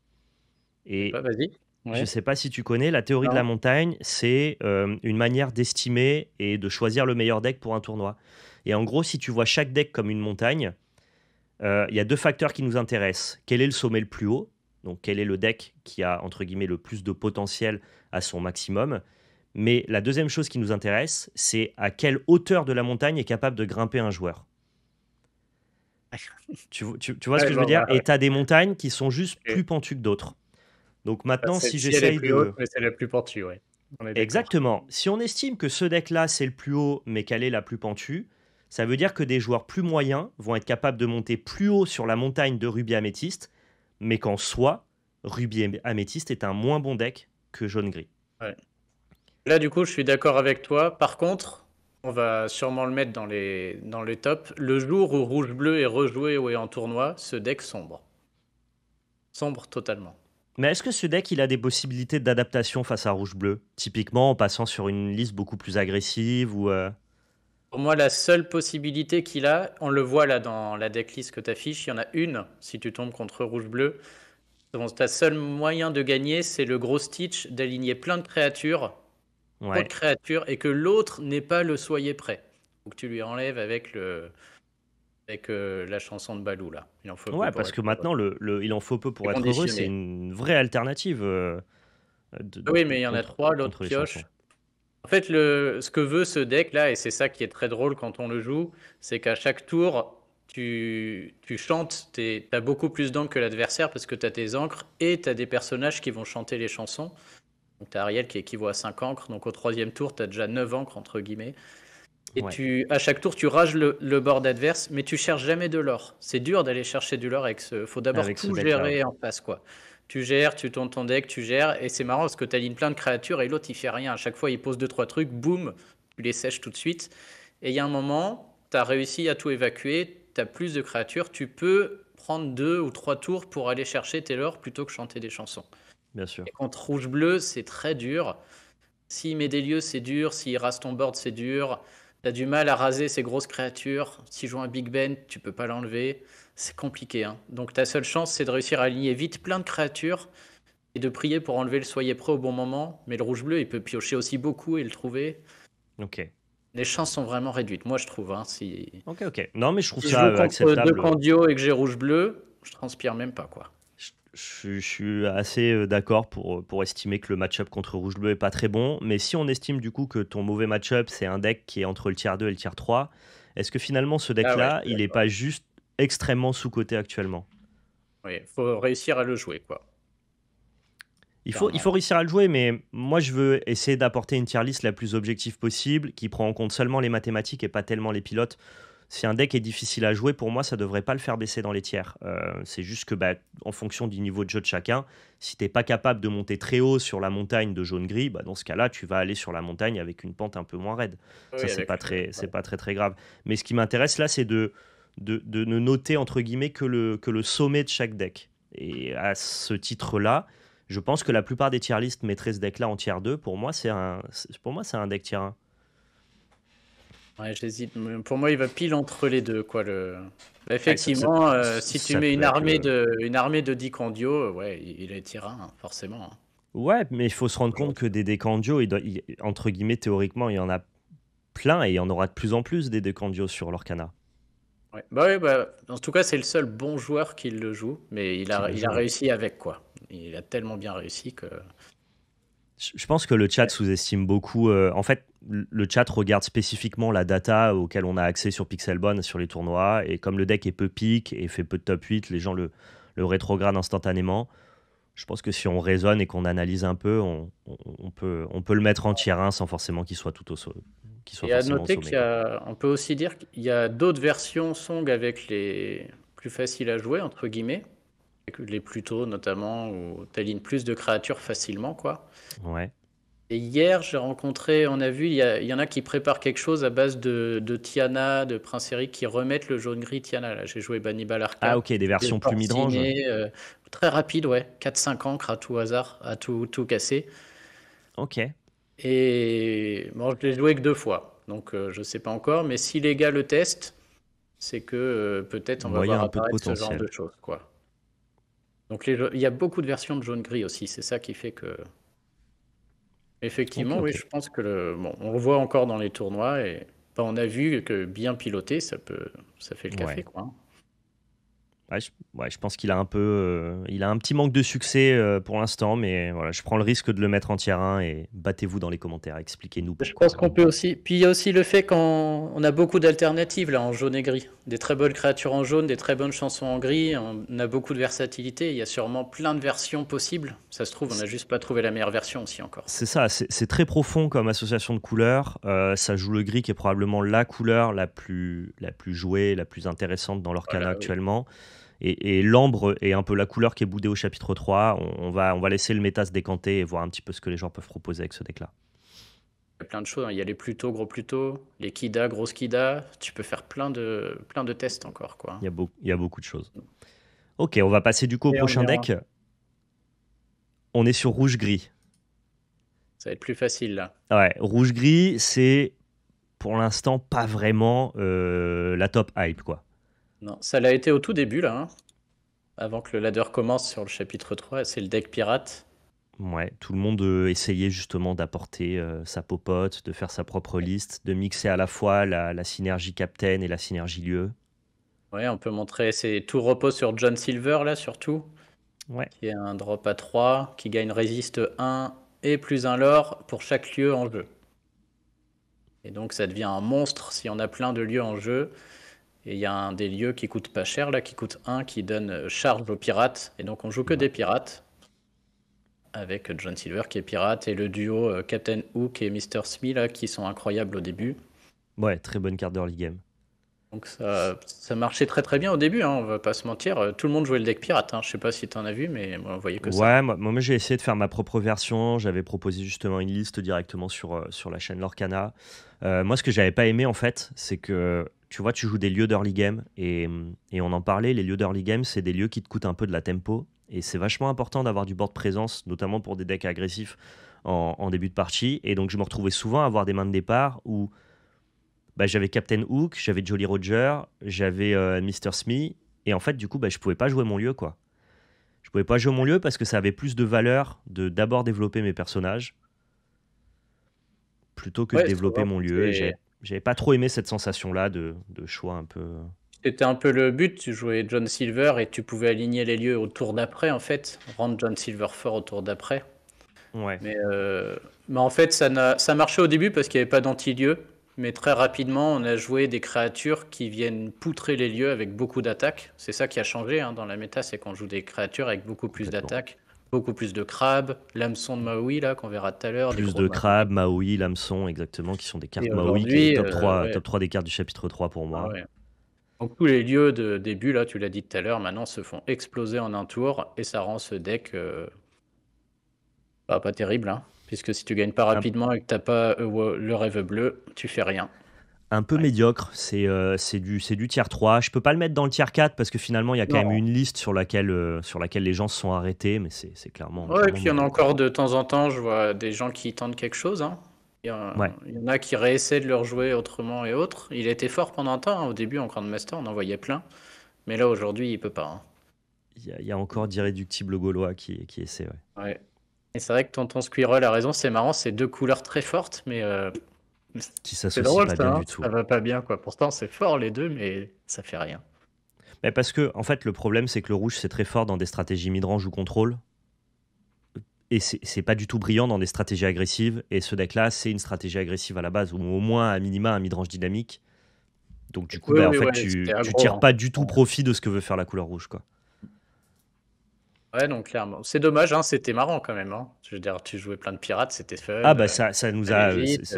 Je sais pas, Et vas-y. je ne Ouais. sais pas si tu connais, la théorie de la Non. montagne, c'est une manière d'estimer et de choisir le meilleur deck pour un tournoi. Et en gros, si tu vois chaque deck comme une montagne, il y a deux facteurs qui nous intéressent. Quel est le sommet le plus haut? Donc, quel est le deck qui a, entre guillemets, le plus de potentiel à son maximum? Mais la deuxième chose qui nous intéresse, c'est à quelle hauteur de la montagne est capable de grimper un joueur. Tu vois ce Ouais, que je veux bon, dire? bah, Et tu as des montagnes qui sont juste ok. plus pentues que d'autres. Donc Bah, maintenant, si celle-ci, elle est j'essaye plus haute, de... mais c'est la plus pentue, ouais. On est d'accord. Exactement. Si on estime que ce deck-là, c'est le plus haut, mais qu'elle est la plus pentue, ça veut dire que des joueurs plus moyens vont être capables de monter plus haut sur la montagne de Ruby Améthyste, mais qu'en soi, Ruby Améthyste est un moins bon deck que Jaune-Gris. Ouais. Là, du coup, je suis d'accord avec toi. Par contre, on va sûrement le mettre dans les tops. Le jour où rouge-bleu est rejoué ou est en tournoi, ce deck sombre. Sombre totalement. Mais est-ce que ce deck, il a des possibilités d'adaptation face à Rouge-Bleu? Typiquement en passant sur une liste beaucoup plus agressive ou... Pour moi, la seule possibilité qu'il a, on le voit là dans la decklist que tu affiches, il y en a une si tu tombes contre rouge-bleu. Donc, ta seul moyen de gagner, c'est le gros Stitch d'aligner plein de créatures, trop de Ouais. créatures, et que l'autre n'ait pas le soyez prêt. Faut que tu lui enlèves avec la chanson de Balou là. Il en faut peu Ouais, pour parce être que heureux. maintenant, il en faut peu C'est pour être heureux, c'est conditionné. une vraie alternative Ah oui, mais il y en a contre, trois, l'autre contre les chansons. pioche. En fait, ce que veut ce deck là, et c'est ça qui est très drôle quand on le joue, c'est qu'à chaque tour, tu chantes, t'as beaucoup plus d'encre que l'adversaire parce que t'as tes encres et t'as des personnages qui vont chanter les chansons. Donc t'as Ariel qui équivaut à 5 encres, donc au troisième tour, t'as déjà 9 encres entre guillemets. Et Ouais, à chaque tour, tu rages le board adverse, mais tu cherches jamais de l'or. C'est dur d'aller chercher du l'or avec ce. Faut d'abord avec ce tout deck-là. gérer en face, quoi. Tu gères, tu tournes ton deck, tu gères, et c'est marrant parce que tu alignes plein de créatures et l'autre il fait rien. À chaque fois, il pose deux trois trucs, boum, tu les sèches tout de suite. Et il y a un moment, tu as réussi à tout évacuer, tu as plus de créatures, tu peux prendre 2 ou 3 tours pour aller chercher tes lores plutôt que chanter des chansons. Bien sûr. Et contre rouge-bleu, c'est très dur. S'il met des lieux, c'est dur. S'il rase ton board, c'est dur. T'as du mal à raser ces grosses créatures. S'il joue un Big Ben, tu peux pas l'enlever. C'est compliqué, hein. Donc ta seule chance, c'est de réussir à aligner vite plein de créatures et de prier pour enlever le soyez prêt au bon moment. Mais le rouge-bleu, il peut piocher aussi beaucoup et le trouver. Ok. Les chances sont vraiment réduites, moi je trouve, hein. Ok, ok. Non, mais je trouve Si je ça joue contre deux acceptable. Candio et que j'ai rouge-bleu, je transpire même pas, quoi. Je suis assez d'accord pour estimer que le match-up contre Rouge-Bleu est pas très bon. Mais si on estime du coup que ton mauvais match-up, c'est un deck qui est entre le tier 2 et le tier 3, est-ce que finalement ce Ah ouais, je deck-là, suis il est d'accord. pas juste extrêmement sous-coté actuellement? Oui, faut réussir à le jouer, quoi. Il faut Clairement. réussir à le jouer, mais moi je veux essayer d'apporter une tier list la plus objective possible, qui prend en compte seulement les mathématiques et pas tellement les pilotes. Si un deck est difficile à jouer, pour moi, ça devrait pas le faire baisser dans les tiers. C'est juste que, bah, en fonction du niveau de jeu de chacun, si t'es pas capable de monter très haut sur la montagne de jaune-gris, bah, dans ce cas-là, tu vas aller sur la montagne avec une pente un peu moins raide. Ça, Oui, avec c'est pas très très grave. Mais ce qui m'intéresse là, c'est de ne noter entre guillemets que le sommet de chaque deck. Et à ce titre-là, je pense que la plupart des tier lists mettraient ce deck-là en tier 2. Pour moi, c'est un deck tier 1. ouais, j'hésite. Mais pour moi, il va pile entre les deux, quoi. Bah, Ouais, effectivement, si tu ça mets peut être le. une arrêt de 10 Candio, ouais, il est tir 1, forcément, hein. Ouais, mais il faut se rendre compte que Aujourd'hui. des decks en duo, entre guillemets, théoriquement, il y en a plein et il y en aura de plus en plus des decks en duo sur l'Orcana Ouais, bah, en tout cas, c'est le seul bon joueur qui le joue, mais qui le il a joue. Ouais. réussi avec, quoi. Il a tellement bien réussi que. Je pense que le chat Ouais, sous-estime beaucoup. En fait, le chat regarde spécifiquement la data auquel on a accès sur Pixelbone sur les tournois. Et comme le deck est peu pique et fait peu de top 8, les gens le rétrogradent instantanément. Je pense que si on raisonne et qu'on analyse un peu, on peut le mettre en tier 1 sans forcément qu'il soit et à forcément au noter sommet, qu'il y quoi. a, on peut aussi dire qu'il y a d'autres versions Song avec les plus faciles à jouer, entre guillemets, avec les plus tôt notamment, où tu alignes plus de créatures facilement, quoi. Ouais. Et hier, j'ai rencontré, on a vu, il y en a qui préparent quelque chose à base de Tiana, de Prince Eric, qui remettent le jaune-gris Tiana. Là, j'ai joué Bannibal Ah, Arca, ok, des des versions plus midrange. porcinés, très rapide, ouais, 4-5 encres à tout hasard, à tout casser. Ok. Et bon, je l'ai joué que 2 fois, donc je sais pas encore. Mais si les gars le testent, c'est que peut-être on va Moi, il y a voir un peu de apparaître ce genre potentiel. de choses, quoi. Donc il y a beaucoup de versions de jaune-gris aussi. C'est ça qui fait que, Ok, effectivement, oui, ok. je pense que bon, on le voit encore dans les tournois et bah, on a vu que bien piloté, ça fait le café, Ouais. quoi, hein. Ouais, je pense qu'il a un peu, il a un petit manque de succès pour l'instant, mais voilà, je prends le risque de le mettre en tier 1 et battez-vous dans les commentaires, expliquez-nous Je pense pourquoi. qu'on peut aussi. Puis il y a aussi le fait qu'on a beaucoup d'alternatives là en jaune et gris. Des très bonnes créatures en jaune, des très bonnes chansons en gris. On a beaucoup de versatilité. Il y a sûrement plein de versions possibles. Ça se trouve, on n'a juste pas trouvé la meilleure version aussi encore. C'est ça, c'est très profond comme association de couleurs. Ça joue le gris qui est probablement la couleur la plus jouée, la plus intéressante dans l'Orcana Voilà, oui. actuellement. Et l'ambre est un peu la couleur qui est boudée au chapitre 3. On va laisser le méta se décanter et voir un petit peu ce que les gens peuvent proposer avec ce deck-là. Il y a plein de choses, hein. Il y a les Pluto, gros Pluto, les Kida, grosses Kida. Tu peux faire plein de tests encore, quoi. Il y a beaucoup de choses. Ok, on va passer du coup au Et on prochain verra. deck. On est sur rouge-gris. Ça va être plus facile là. Ouais, rouge-gris, c'est pour l'instant pas vraiment la top hype, quoi. Non, ça l'a été au tout début là, hein. Avant que le ladder commence sur le chapitre 3, c'est le deck pirate. Ouais, tout le monde essayait justement d'apporter sa popote, de faire sa propre liste, de mixer à la fois la synergie Captain et la synergie lieu. Ouais, on peut montrer, tout repose sur John Silver là surtout, Ouais, qui est un drop à 3, qui gagne résiste 1 et plus un lore pour chaque lieu en jeu. Et donc ça devient un monstre si on a plein de lieux en jeu. Et il y a un des lieux qui coûte pas cher là, qui coûte 1, qui donne charge aux pirates. Et donc on joue que ouais. des pirates, avec John Silver qui est pirate, et le duo Captain Hook et Mr. Smee là, qui sont incroyables au début. Ouais, très bonne carte d'early game. Donc ça marchait très très bien au début, hein, on va pas se mentir. Tout le monde jouait le deck pirate, hein. Je sais pas si t'en as vu, mais moi, on voyait que ça, Ouais, hein. moi j'ai essayé de faire ma propre version. J'avais proposé justement une liste directement sur la chaîne Lorcana. Moi, ce que j'avais pas aimé en fait, c'est que tu vois, tu joues des lieux d'early game et on en parlait. Les lieux d'early game, c'est des lieux qui te coûtent un peu de la tempo et c'est vachement important d'avoir du board présence, notamment pour des decks agressifs en début de partie. Et donc, je me retrouvais souvent à avoir des mains de départ où bah, j'avais Captain Hook, j'avais Jolly Roger, j'avais Mr. Smee et en fait, du coup, bah, je pouvais pas jouer mon lieu quoi. Je pouvais pas jouer mon lieu parce que ça avait plus de valeur de d'abord développer mes personnages plutôt que de Ouais, développer souvent, mon lieu. Et j'avais pas trop aimé cette sensation-là de choix un peu. c'était un peu le but. Tu jouais John Silver et tu pouvais aligner les lieux au tour d'après, en fait. Rendre John Silver fort au tour d'après. Ouais, Mais, euh, mais en fait, ça marchait au début parce qu'il n'y avait pas d'anti-lieu. Mais très rapidement, on a joué des créatures qui viennent poutrer les lieux avec beaucoup d'attaques. C'est ça qui a changé, hein, dans la méta, c'est qu'on joue des créatures avec beaucoup plus complètement. d'attaques, beaucoup plus de crabes, l'hameçon de Maui, là, qu'on verra tout à l'heure, des Plus gros de Maui. crabes, Maui, l'hameçon, exactement, qui sont des cartes Et Maui, qui est aujourd'hui, top ouais, 3 des cartes du chapitre 3 pour ah moi. ouais. Donc tous les lieux de début, là, tu l'as dit tout à l'heure, maintenant se font exploser en un tour et ça rend ce deck pas terrible, hein, puisque si tu gagnes pas Un, rapidement et que t'as pas le rêve bleu, tu fais rien. un peu Ouais. médiocre, c'est du tier 3. Je peux pas le mettre dans le tier 4 parce que finalement, il y a quand même Non. une liste sur laquelle les gens se sont arrêtés, mais c'est clairement, Ouais, et clairement puis il y en a médiocre. encore de temps en temps, je vois des gens qui tentent quelque chose, hein. Ouais. Il y en a qui réessaient de leur jouer autrement et autres. Il était fort pendant un temps, hein. Au début en Grandmaster, on en voyait plein. Mais là aujourd'hui, il peut pas, hein. Il y a encore d'irréductibles gaulois qui essaient, ouais. Ouais. Et c'est vrai que Tonton Squirrel a raison, c'est marrant, c'est deux couleurs très fortes, mais Qui c'est s'associent drôle pas ça, bien hein. du tout. Ça va pas bien quoi. Pourtant c'est fort les deux, mais ça fait rien. Mais parce que, en fait, le problème, c'est que le rouge, c'est très fort dans des stratégies mid-range ou contrôle. Et c'est pas du tout brillant dans des stratégies agressives. Et ce deck-là, c'est une stratégie agressive à la base, ou au moins, à minima, un mid-range dynamique. Donc, du coup, Oui, bah, en oui, fait, ouais, c'était tu aggro, tires hein. pas du tout profit de ce que veut faire la couleur rouge, quoi. Ouais, donc clairement. C'est dommage, hein, c'était marrant quand même, hein. Je veux dire, tu jouais plein de pirates, c'était fun, Ah, bah, ça nous allait a. vite.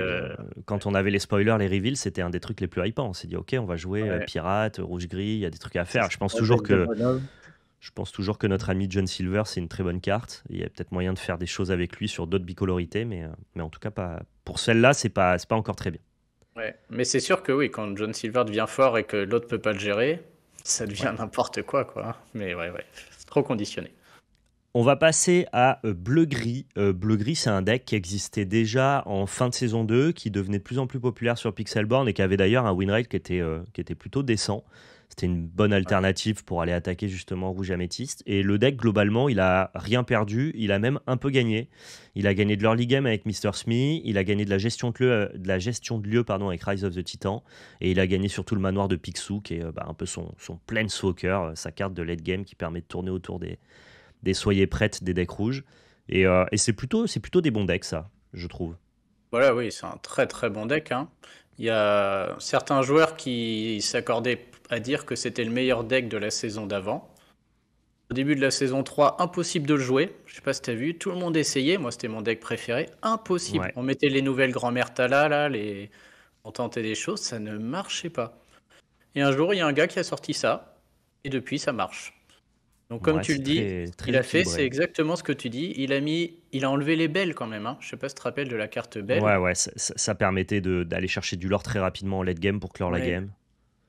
Quand on avait les spoilers, les reveals, c'était un des trucs les plus hypants. On s'est dit, OK, on va jouer Ouais, pirate, rouge-gris, il y a des trucs à c'est faire. ça. Ouais, deck de bonhomme. Je pense toujours que notre ami John Silver, c'est une très bonne carte. Il y a peut-être moyen de faire des choses avec lui sur d'autres bicolorités, mais en tout cas, pas, pour celle-là, c'est pas encore très bien. Ouais. Mais c'est sûr que oui, quand John Silver devient fort et que l'autre peut pas le gérer, ça Ouais. devient n'importe quoi, quoi, hein. Mais ouais, ouais, c'est trop conditionné. On va passer à bleu-gris. Bleu-gris, c'est un deck qui existait déjà en fin de saison 2, qui devenait de plus en plus populaire sur Pixelborn et qui avait d'ailleurs un win rate qui était plutôt décent. C'était une bonne Ouais. alternative pour aller attaquer justement rouge améthyste. Et le deck, globalement, il a rien perdu. Il a même un peu gagné. Il a gagné de l'early game avec Mr. Smee. Il a gagné de la gestion de lieu pardon, avec Rise of the Titan. Et il a gagné surtout le manoir de Picsou, qui est un peu son Planeswalker, sa carte de late game qui permet de tourner autour des soyez prêtes des decks rouges. Et c'est plutôt des bons decks, ça, je trouve. Voilà, oui, c'est un très très bon deck, hein. Il y a certains joueurs qui s'accordaient à dire que c'était le meilleur deck de la saison d'avant. Au début de la saison 3, impossible de le jouer. Je sais pas si t'as vu, tout le monde essayait. Moi, c'était mon deck préféré. Impossible. Ouais, On mettait les nouvelles grand-mères Tala, là, on tentait des choses, ça ne marchait pas. Et un jour, il y a un gars qui a sorti ça, et depuis, ça marche. Donc, comme ouais, tu le c'est dis, très, ce très qu'il a fait, c'est équilibré. exactement ce que tu dis. Il a enlevé les belles quand même, hein. Je sais pas si tu te rappelles de la carte belle. Ouais, ouais, ça permettait d'aller chercher du lore très rapidement en late game pour clore la Ouais. game.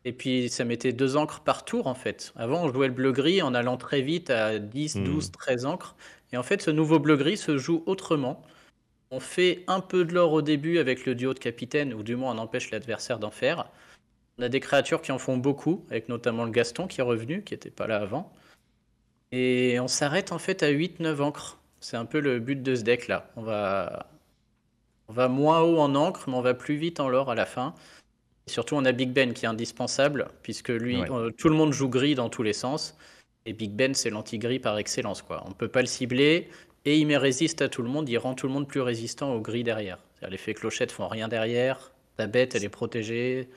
Et puis, ça mettait 2 encres par tour, en fait. Avant, on jouait le bleu-gris en allant très vite à 10, Hmm. 12, 13 encres. Et en fait, ce nouveau bleu-gris se joue autrement. On fait un peu de l'or au début avec le duo de capitaine, ou du moins on empêche l'adversaire d'en faire. On a des créatures qui en font beaucoup, avec notamment le Gaston qui est revenu, qui n'était pas là avant. Et on s'arrête en fait à 8-9 encres. C'est un peu le but de ce deck-là. On va moins haut en encre, mais on va plus vite en l'or à la fin. Et surtout, on a Big Ben qui est indispensable, puisque lui, Ouais. tout le monde joue gris dans tous les sens. Et Big Ben, c'est l'anti-gris par excellence, quoi. On ne peut pas le cibler, et il met résiste à tout le monde, il rend tout le monde plus résistant au gris derrière. C'est-à-dire, l'effet clochette font rien derrière, ta bête, elle est protégée.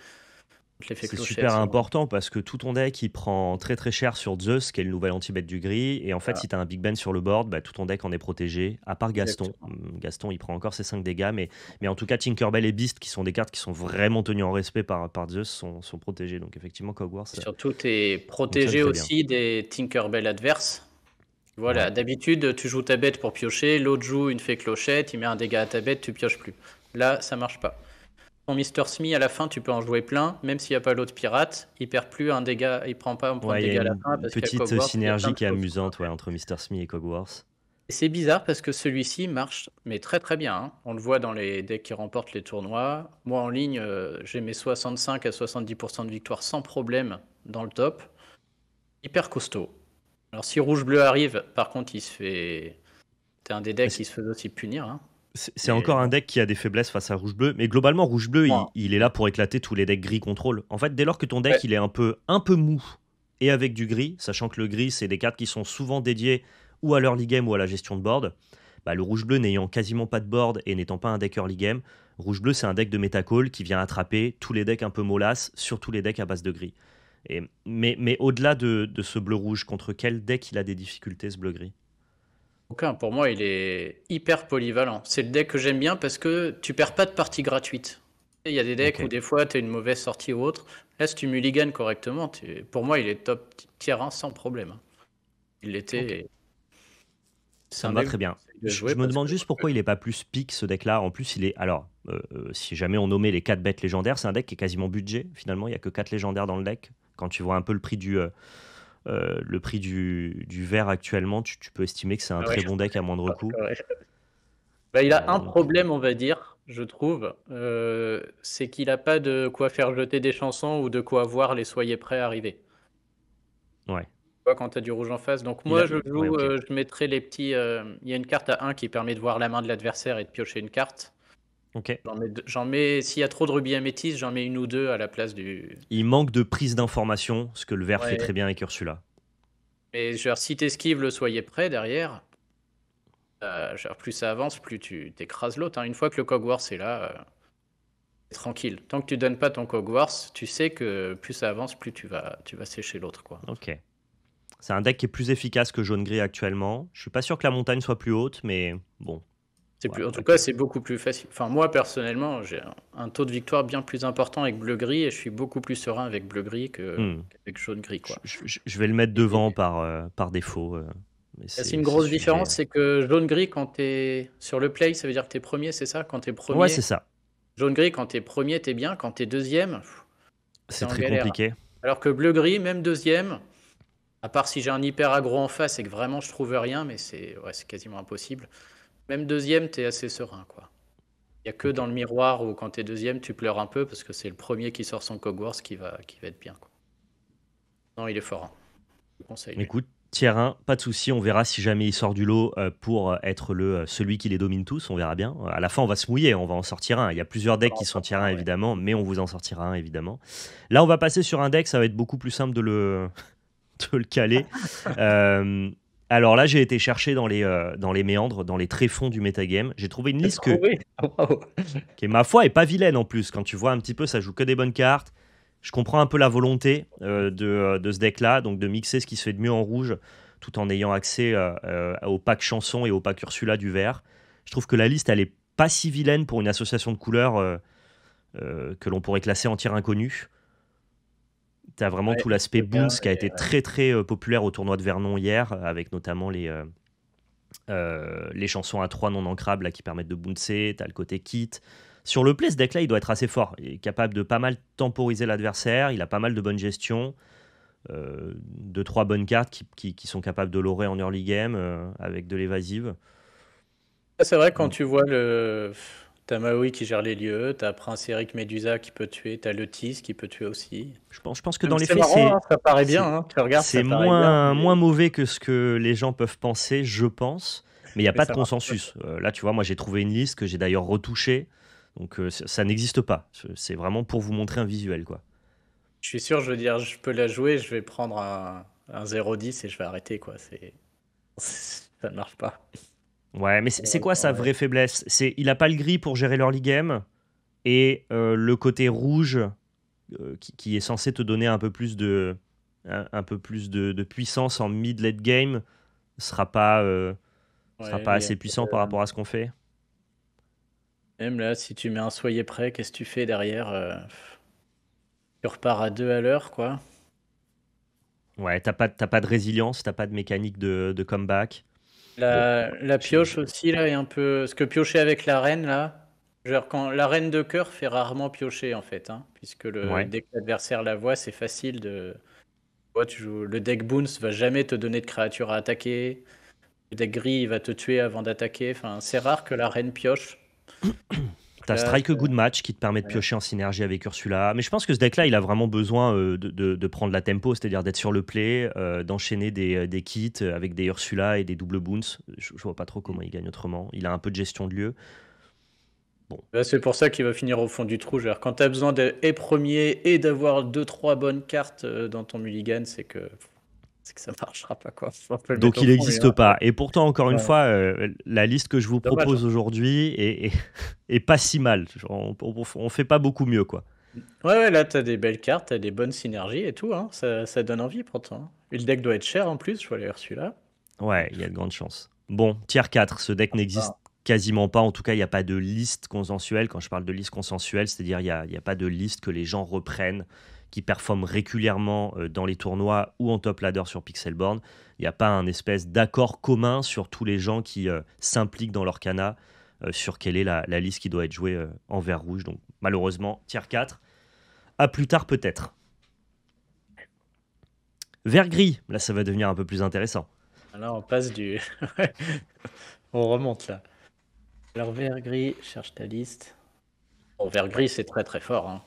L'effet C'est clochette super sont... important parce que tout ton deck il prend très très cher sur Zeus, qui est le nouvel anti-bet du gris. Et en fait, Voilà, si tu as un Big Ben sur le board, tout ton deck en est protégé, à part Gaston. exactement. Gaston, il prend encore ses 5 dégâts, mais en tout cas, Tinkerbell et Beast, qui sont des cartes qui sont vraiment tenues en respect par Zeus, sont protégées. Donc, effectivement, Cogwars Et surtout, tu es fonctionne protégé très bien. aussi des Tinkerbell adverses. Voilà, Ouais. d'habitude, tu joues ta bête pour piocher, l'autre joue une fée clochette, il met un dégât à ta bête, tu pioches plus. Là, ça marche pas. Ton Mister Smee, à la fin, tu peux en jouer plein, même s'il n'y a pas l'autre pirate, il perd plus un dégât, il prend pas un point de Ouais, il y a dégât à la une fin parce qu'à petite Hogwarts, il y a plein synergie de qui est choses qu'on peut amusante, ouais, faire. entre Mr. Smee et Cogwars. Et c'est bizarre parce que celui-ci marche, mais très très bien, hein. On le voit dans les decks qui remportent les tournois. Moi en ligne, j'ai mes 65 à 70% de victoire sans problème dans le top. Hyper costaud. Alors si rouge-bleu arrive, par contre, il se fait. C'est un des Mais decks qui se fait aussi punir, hein. c'est Mais encore un bon, deck qui a des faiblesses face à rouge-bleu, mais globalement, rouge-bleu, il, moi. il est là pour éclater tous les decks gris contrôle. En fait, dès lors que ton Ouais, deck il est un peu mou et avec du gris, sachant que le gris, c'est des cartes qui sont souvent dédiées ou à l'early game ou à la gestion de board, le rouge-bleu n'ayant quasiment pas de board et n'étant pas un deck early game, rouge-bleu, c'est un deck de Metacall qui vient attraper tous les decks un peu molasses, surtout les decks à base de gris. Mais au-delà de ce bleu-rouge, contre quel deck il a des difficultés, ce bleu-gris? aucun. Pour moi, il est hyper polyvalent. C'est le deck que j'aime bien parce que tu perds pas de partie gratuite. Il y a des decks où Ok, des fois tu as une mauvaise sortie ou autre. Là, si tu mulliganes correctement, pour moi, il est top tier 1 sans problème, hein. Il ok. l'était. C'est Ça un me va deck très que bien. j'essaie de Je, jouer je me parce demande que juste pourquoi il est pas plus pique ce deck-là. En plus, il est. Alors, si jamais on nommait les 4 bêtes légendaires, c'est un deck qui est quasiment budget. Finalement, il n'y a que 4 légendaires dans le deck. Quand tu vois un peu le prix du vert actuellement, tu peux estimer que c'est un ah ouais, très bon deck à moindre coût. ouais. Bah, il a un Donc, problème, on va dire, je trouve. C'est qu'il a pas de quoi faire jeter des chansons ou de quoi voir les soyez prêts arriver. ouais. Vois, quand tu as du rouge en face. Donc Il moi, a. je Ouais, joue, ok. je mettrai les petits. Il y a une carte à 1 qui permet de voir la main de l'adversaire et de piocher une carte. Ok. S'il y a trop de rubis améthyste, j'en mets une ou deux à la place du. Il manque de prise d'information, ce que le vert fait Ouais. très bien avec Ursula. Et genre, si t'esquives le soyez prêt derrière, genre, plus ça avance, plus tu t'écrases l'autre, hein. Une fois que le Cogwars est là, c'est tranquille. Tant que tu donnes pas ton Cogwars, tu sais que plus ça avance, plus tu vas sécher l'autre, quoi. Ok. C'est un deck qui est plus efficace que jaune-gris actuellement. Je suis pas sûr que la montagne soit plus haute, mais bon. Ouais, En tout cas, ok. c'est beaucoup plus facile. Enfin, moi, personnellement, j'ai un taux de victoire bien plus important avec bleu-gris et je suis beaucoup plus serein avec bleu-gris Hmm. qu'avec jaune-gris, Je, quoi. je- je vais le mettre Et devant par défaut. Mais c'est une c'est grosse sujet. différence, c'est que jaune-gris, quand t'es sur le play, ça veut dire que t'es premier, c'est ça? Quand t'es Ouais, c'est premier, ça. jaune-gris, quand t'es premier, t'es bien. Quand t'es deuxième, t'es C'est en très galère. compliqué. Alors que bleu-gris, même deuxième, À part si j'ai un hyper aggro en face et que vraiment je trouve rien, mais c'est quasiment impossible. Même deuxième, t'es assez serein, quoi. Il n'y a que Ok. dans le miroir où quand t'es deuxième, tu pleures un peu parce que c'est le premier qui sort son Hogwarts qui va être bien, quoi. Non, il est fort, hein. Je le conseille, lui. Écoute, tier 1, pas de souci, on verra si jamais il sort du lot pour être celui qui les domine tous, on verra bien. À la fin, on va se mouiller, on va en sortir un. Il y a plusieurs decks Voilà, qui on sont sort tier un, 1 ouais. évidemment, mais on vous en sortira un évidemment. Là, on va passer sur un deck, ça va être beaucoup plus simple de le caler. Euh, alors là, j'ai été chercher dans les méandres, dans les tréfonds du metagame. J'ai trouvé une T'as liste trouvé? Waouh. qui est, ma foi, est pas vilaine en plus. Quand tu vois un petit peu, ça joue que des bonnes cartes. Je comprends un peu la volonté de ce deck-là, donc de mixer ce qui se fait de mieux en rouge, tout en ayant accès au pack chanson et au pack Ursula du vert. Je trouve que la liste, elle est pas si vilaine pour une association de couleurs que l'on pourrait classer en tir inconnu. T'as vraiment Ouais, tout je l'aspect veux bien, Boons qui a été très très populaire au tournoi de Vernon hier, avec notamment les chansons à 3 non ancrables là, qui permettent de bouncer. T'as le côté kit. Sur le play, ce deck-là, il doit être assez fort. Il est capable de pas mal temporiser l'adversaire. Il a pas mal de bonne gestion. 2-3 bonnes cartes qui sont capables de l'aurer en early game avec de l'évasive. C'est vrai, quand Donc, tu vois le. T'as Maui qui gère les lieux, t'as Prince Eric Medusa qui peut tuer, t'as Letis qui peut tuer aussi. je pense que dans les C'est faits, marrant, hein, ça paraît bien, c'est, hein. Tu regardes, c'est ça paraît bien, moins mauvais que ce que les gens peuvent penser, je pense. Mais il n'y a mais pas de ça marche pas. consensus. Là, tu vois, moi, j'ai trouvé une liste que j'ai d'ailleurs retouchée. Donc, ça n'existe pas. C'est vraiment pour vous montrer un visuel, quoi. Je suis sûr, je veux dire, je peux la jouer, je vais prendre un 0,10 et je vais arrêter, quoi. Ça ne marche pas. Ouais, mais c'est quoi sa Ouais. vraie faiblesse? Il a pas le gris pour gérer l'early game et le côté rouge qui est censé te donner un peu plus de puissance en mid-late game sera Ouais, pas lui, un assez peu puissant par rapport à ce qu'on fait. même là, si tu mets un soyez prêt, qu'est-ce que tu fais derrière? Tu repars à 2 à l'heure, quoi. Ouais, t'as pas de résilience, t'as pas de mécanique de comeback. Bon, La pioche aussi, là, est un peu. Ce que piocher avec la reine, là. Genre, quand la reine de cœur fait rarement piocher, en fait, hein, puisque ouais. dès que l'adversaire la voit, c'est facile de. Tu vois, le deck Bounce va jamais te donner de créature à attaquer. Le deck gris, il va te tuer avant d'attaquer. Enfin, c'est rare que la reine pioche. Donc T'as là, Strike a Good Match qui te permet de ouais. piocher en synergie avec Ursula. Mais je pense que ce deck-là, il a vraiment besoin de prendre la tempo, c'est-à-dire d'être sur le play, d'enchaîner des kits avec des Ursula et des double boons. Je vois pas trop comment il gagne autrement. Il a un peu de gestion de lieu. Bon, Là, c'est pour ça qu'il va finir au fond du trou. Genre, quand tu as besoin d'être premier et d'avoir deux trois bonnes cartes dans ton mulligan, c'est que ça marchera pas, quoi. On peut le mettre donc au il fond, lui, n'existe hein. pas. Et pourtant, encore une Ouais. fois, la liste que je vous Dommage, hein. propose aujourd'hui est pas si mal. On fait pas beaucoup mieux, quoi. Ouais, ouais, là, t'as des belles cartes, t'as des bonnes synergies et tout, hein. Ça donne envie pourtant, hein. Et le deck doit être cher en plus, je vois aller celui-là. Ouais, il y a de grandes chances. Bon, tier 4, ce deck n'existe quasiment pas. En tout cas, il n'y a pas de liste consensuelle. Quand je parle de liste consensuelle, c'est-à-dire il y a pas de liste que les gens reprennent, qui performent régulièrement dans les tournois ou en top ladder sur Pixelborn. Il n'y a pas un espèce d'accord commun sur tous les gens qui s'impliquent dans leur cana sur quelle est la liste qui doit être jouée en vert rouge. Donc malheureusement, tier 4. À plus tard peut-être. Vert gris, là ça va devenir un peu plus intéressant. Là, on passe du. On remonte là. Alors, vert gris, cherche ta liste. Bon, vert Ouais. gris, c'est très très fort, hein.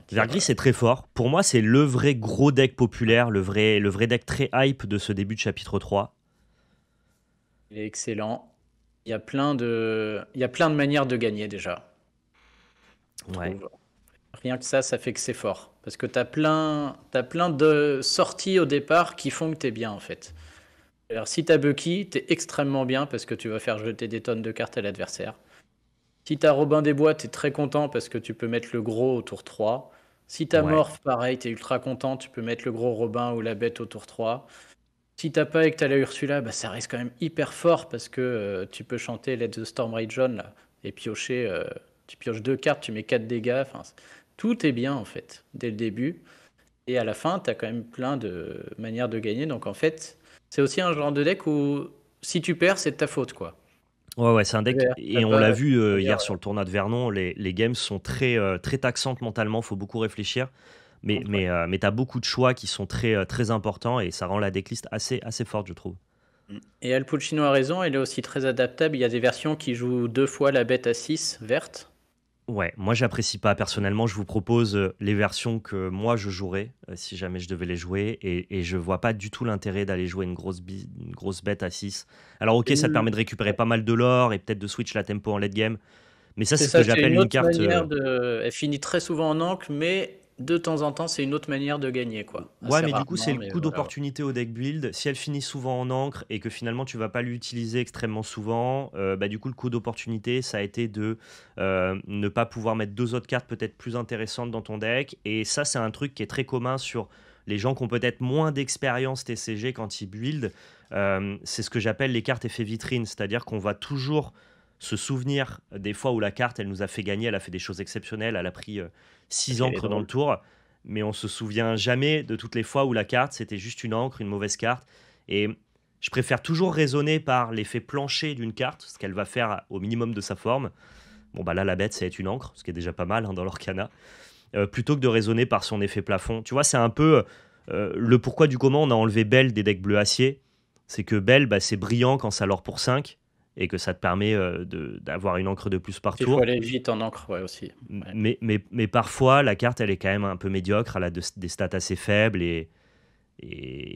Se Vert mentir, gris, c'est très fort. Pour moi, c'est le vrai gros deck populaire, le vrai deck très hype de ce début de chapitre 3. il est excellent. Il y a plein de manières de gagner déjà, je Ouais, trouve. Rien que ça fait que c'est fort. Parce que t'as plein de sorties au départ qui font que t'es bien en fait. Alors, si t'as Bucky, t'es extrêmement bien parce que tu vas faire jeter des tonnes de cartes à l'adversaire. Si t'as Robin des Bois, t'es très content parce que tu peux mettre le gros au tour 3. Si t'as ouais, Morph, pareil, t'es ultra content, tu peux mettre le gros Robin ou la bête au tour 3. Si t'as pas et que t'as la Ursula, bah, ça reste quand même hyper fort parce que tu peux chanter Let the Storm Rage On là, et piocher. Tu pioches deux cartes, tu mets 4 dégâts. Enfin, tout est bien en fait, dès le début. Et à la fin, t'as quand même plein de manières de gagner. Donc en fait, c'est aussi un genre de deck où si tu perds, c'est de ta faute, quoi. ouais, c'est un deck, T'as et on l'a pas, vu faut dire, hier sur le tournoi de Vernon, les games sont très taxantes mentalement, faut beaucoup réfléchir. Ouais. Mais tu as beaucoup de choix qui sont très importants et ça rend la decklist assez forte, je trouve. Et Al Pacino a raison, elle est aussi très adaptable. Il y a des versions qui jouent 2 fois la bête à 6 verte. Ouais, moi j'apprécie pas personnellement. Je vous propose les versions que moi je jouerais si jamais je devais les jouer et je vois pas du tout l'intérêt d'aller jouer une grosse bête à 6. Alors ok, ça te Une- permet de récupérer pas mal de l'or et peut-être de switch la tempo en late game, mais ça C'est c'est ce que ça, c'est j'appelle une une autre carte. manière de. Elle finit très souvent en encre, mais de temps en temps, c'est une autre manière de gagner, quoi. Ouais, Assez mais du coup, c'est rarement, le mais coup voilà. d'opportunité au deck build. Si elle finit souvent en encre et que finalement tu vas pas l'utiliser extrêmement souvent, bah du coup, le coup d'opportunité, ça a été de ne pas pouvoir mettre deux autres cartes peut-être plus intéressantes dans ton deck. Et ça, c'est un truc qui est très commun sur les gens qui ont peut-être moins d'expérience TCG quand ils build. C'est ce que j'appelle les cartes effet vitrine, c'est-à-dire qu'on va toujours se souvenir des fois où la carte, elle nous a fait gagner, elle a fait des choses exceptionnelles, elle a pris Ok, 6 elle est encres dans le drôle. tour, mais on se souvient jamais de toutes les fois où la carte c'était juste une encre, une mauvaise carte. Et je préfère toujours raisonner par l'effet plancher d'une carte, ce qu'elle va faire au minimum de sa forme. Bon bah là la bête c'est être une encre, ce qui est déjà pas mal dans l'Orcana, plutôt que de raisonner par son effet plafond. Tu vois, c'est un peu le pourquoi du comment on a enlevé Belle des decks bleu acier. C'est que Belle, bah, c'est brillant quand ça l'or pour 5 et que ça te permet d'avoir une encre de plus par Il faut tour. aller vite en encre, ouais, aussi. Ouais. Mais parfois, la carte, elle est quand même un peu médiocre, elle a des stats assez faibles, et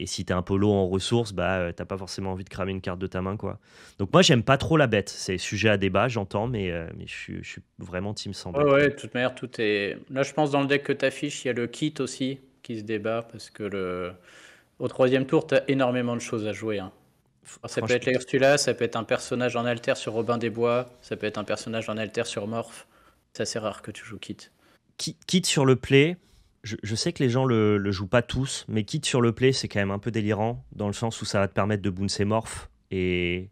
si t'es un peu low en ressources, bah, t'as pas forcément envie de cramer une carte de ta main, quoi. Donc moi, j'aime pas trop la bête. C'est sujet à débat, j'entends, mais je suis vraiment team sans Ouais, bête, ouais, quoi. de toute manière, tout est. Là, je pense dans le deck que tu affiches, il y a le kit aussi qui se débat parce que au troisième tour, tu as énormément de choses à jouer, hein. Alors, ça peut être Franchement, la Ursula, ça peut être un personnage en alter sur Robin des Bois, ça peut être un personnage en alter sur Morph. C'est assez rare que tu joues kit. quitte sur le play, je sais que les gens le jouent pas tous, mais quitte sur le play, c'est quand même un peu délirant, dans le sens où ça va te permettre de bouncer Morph, et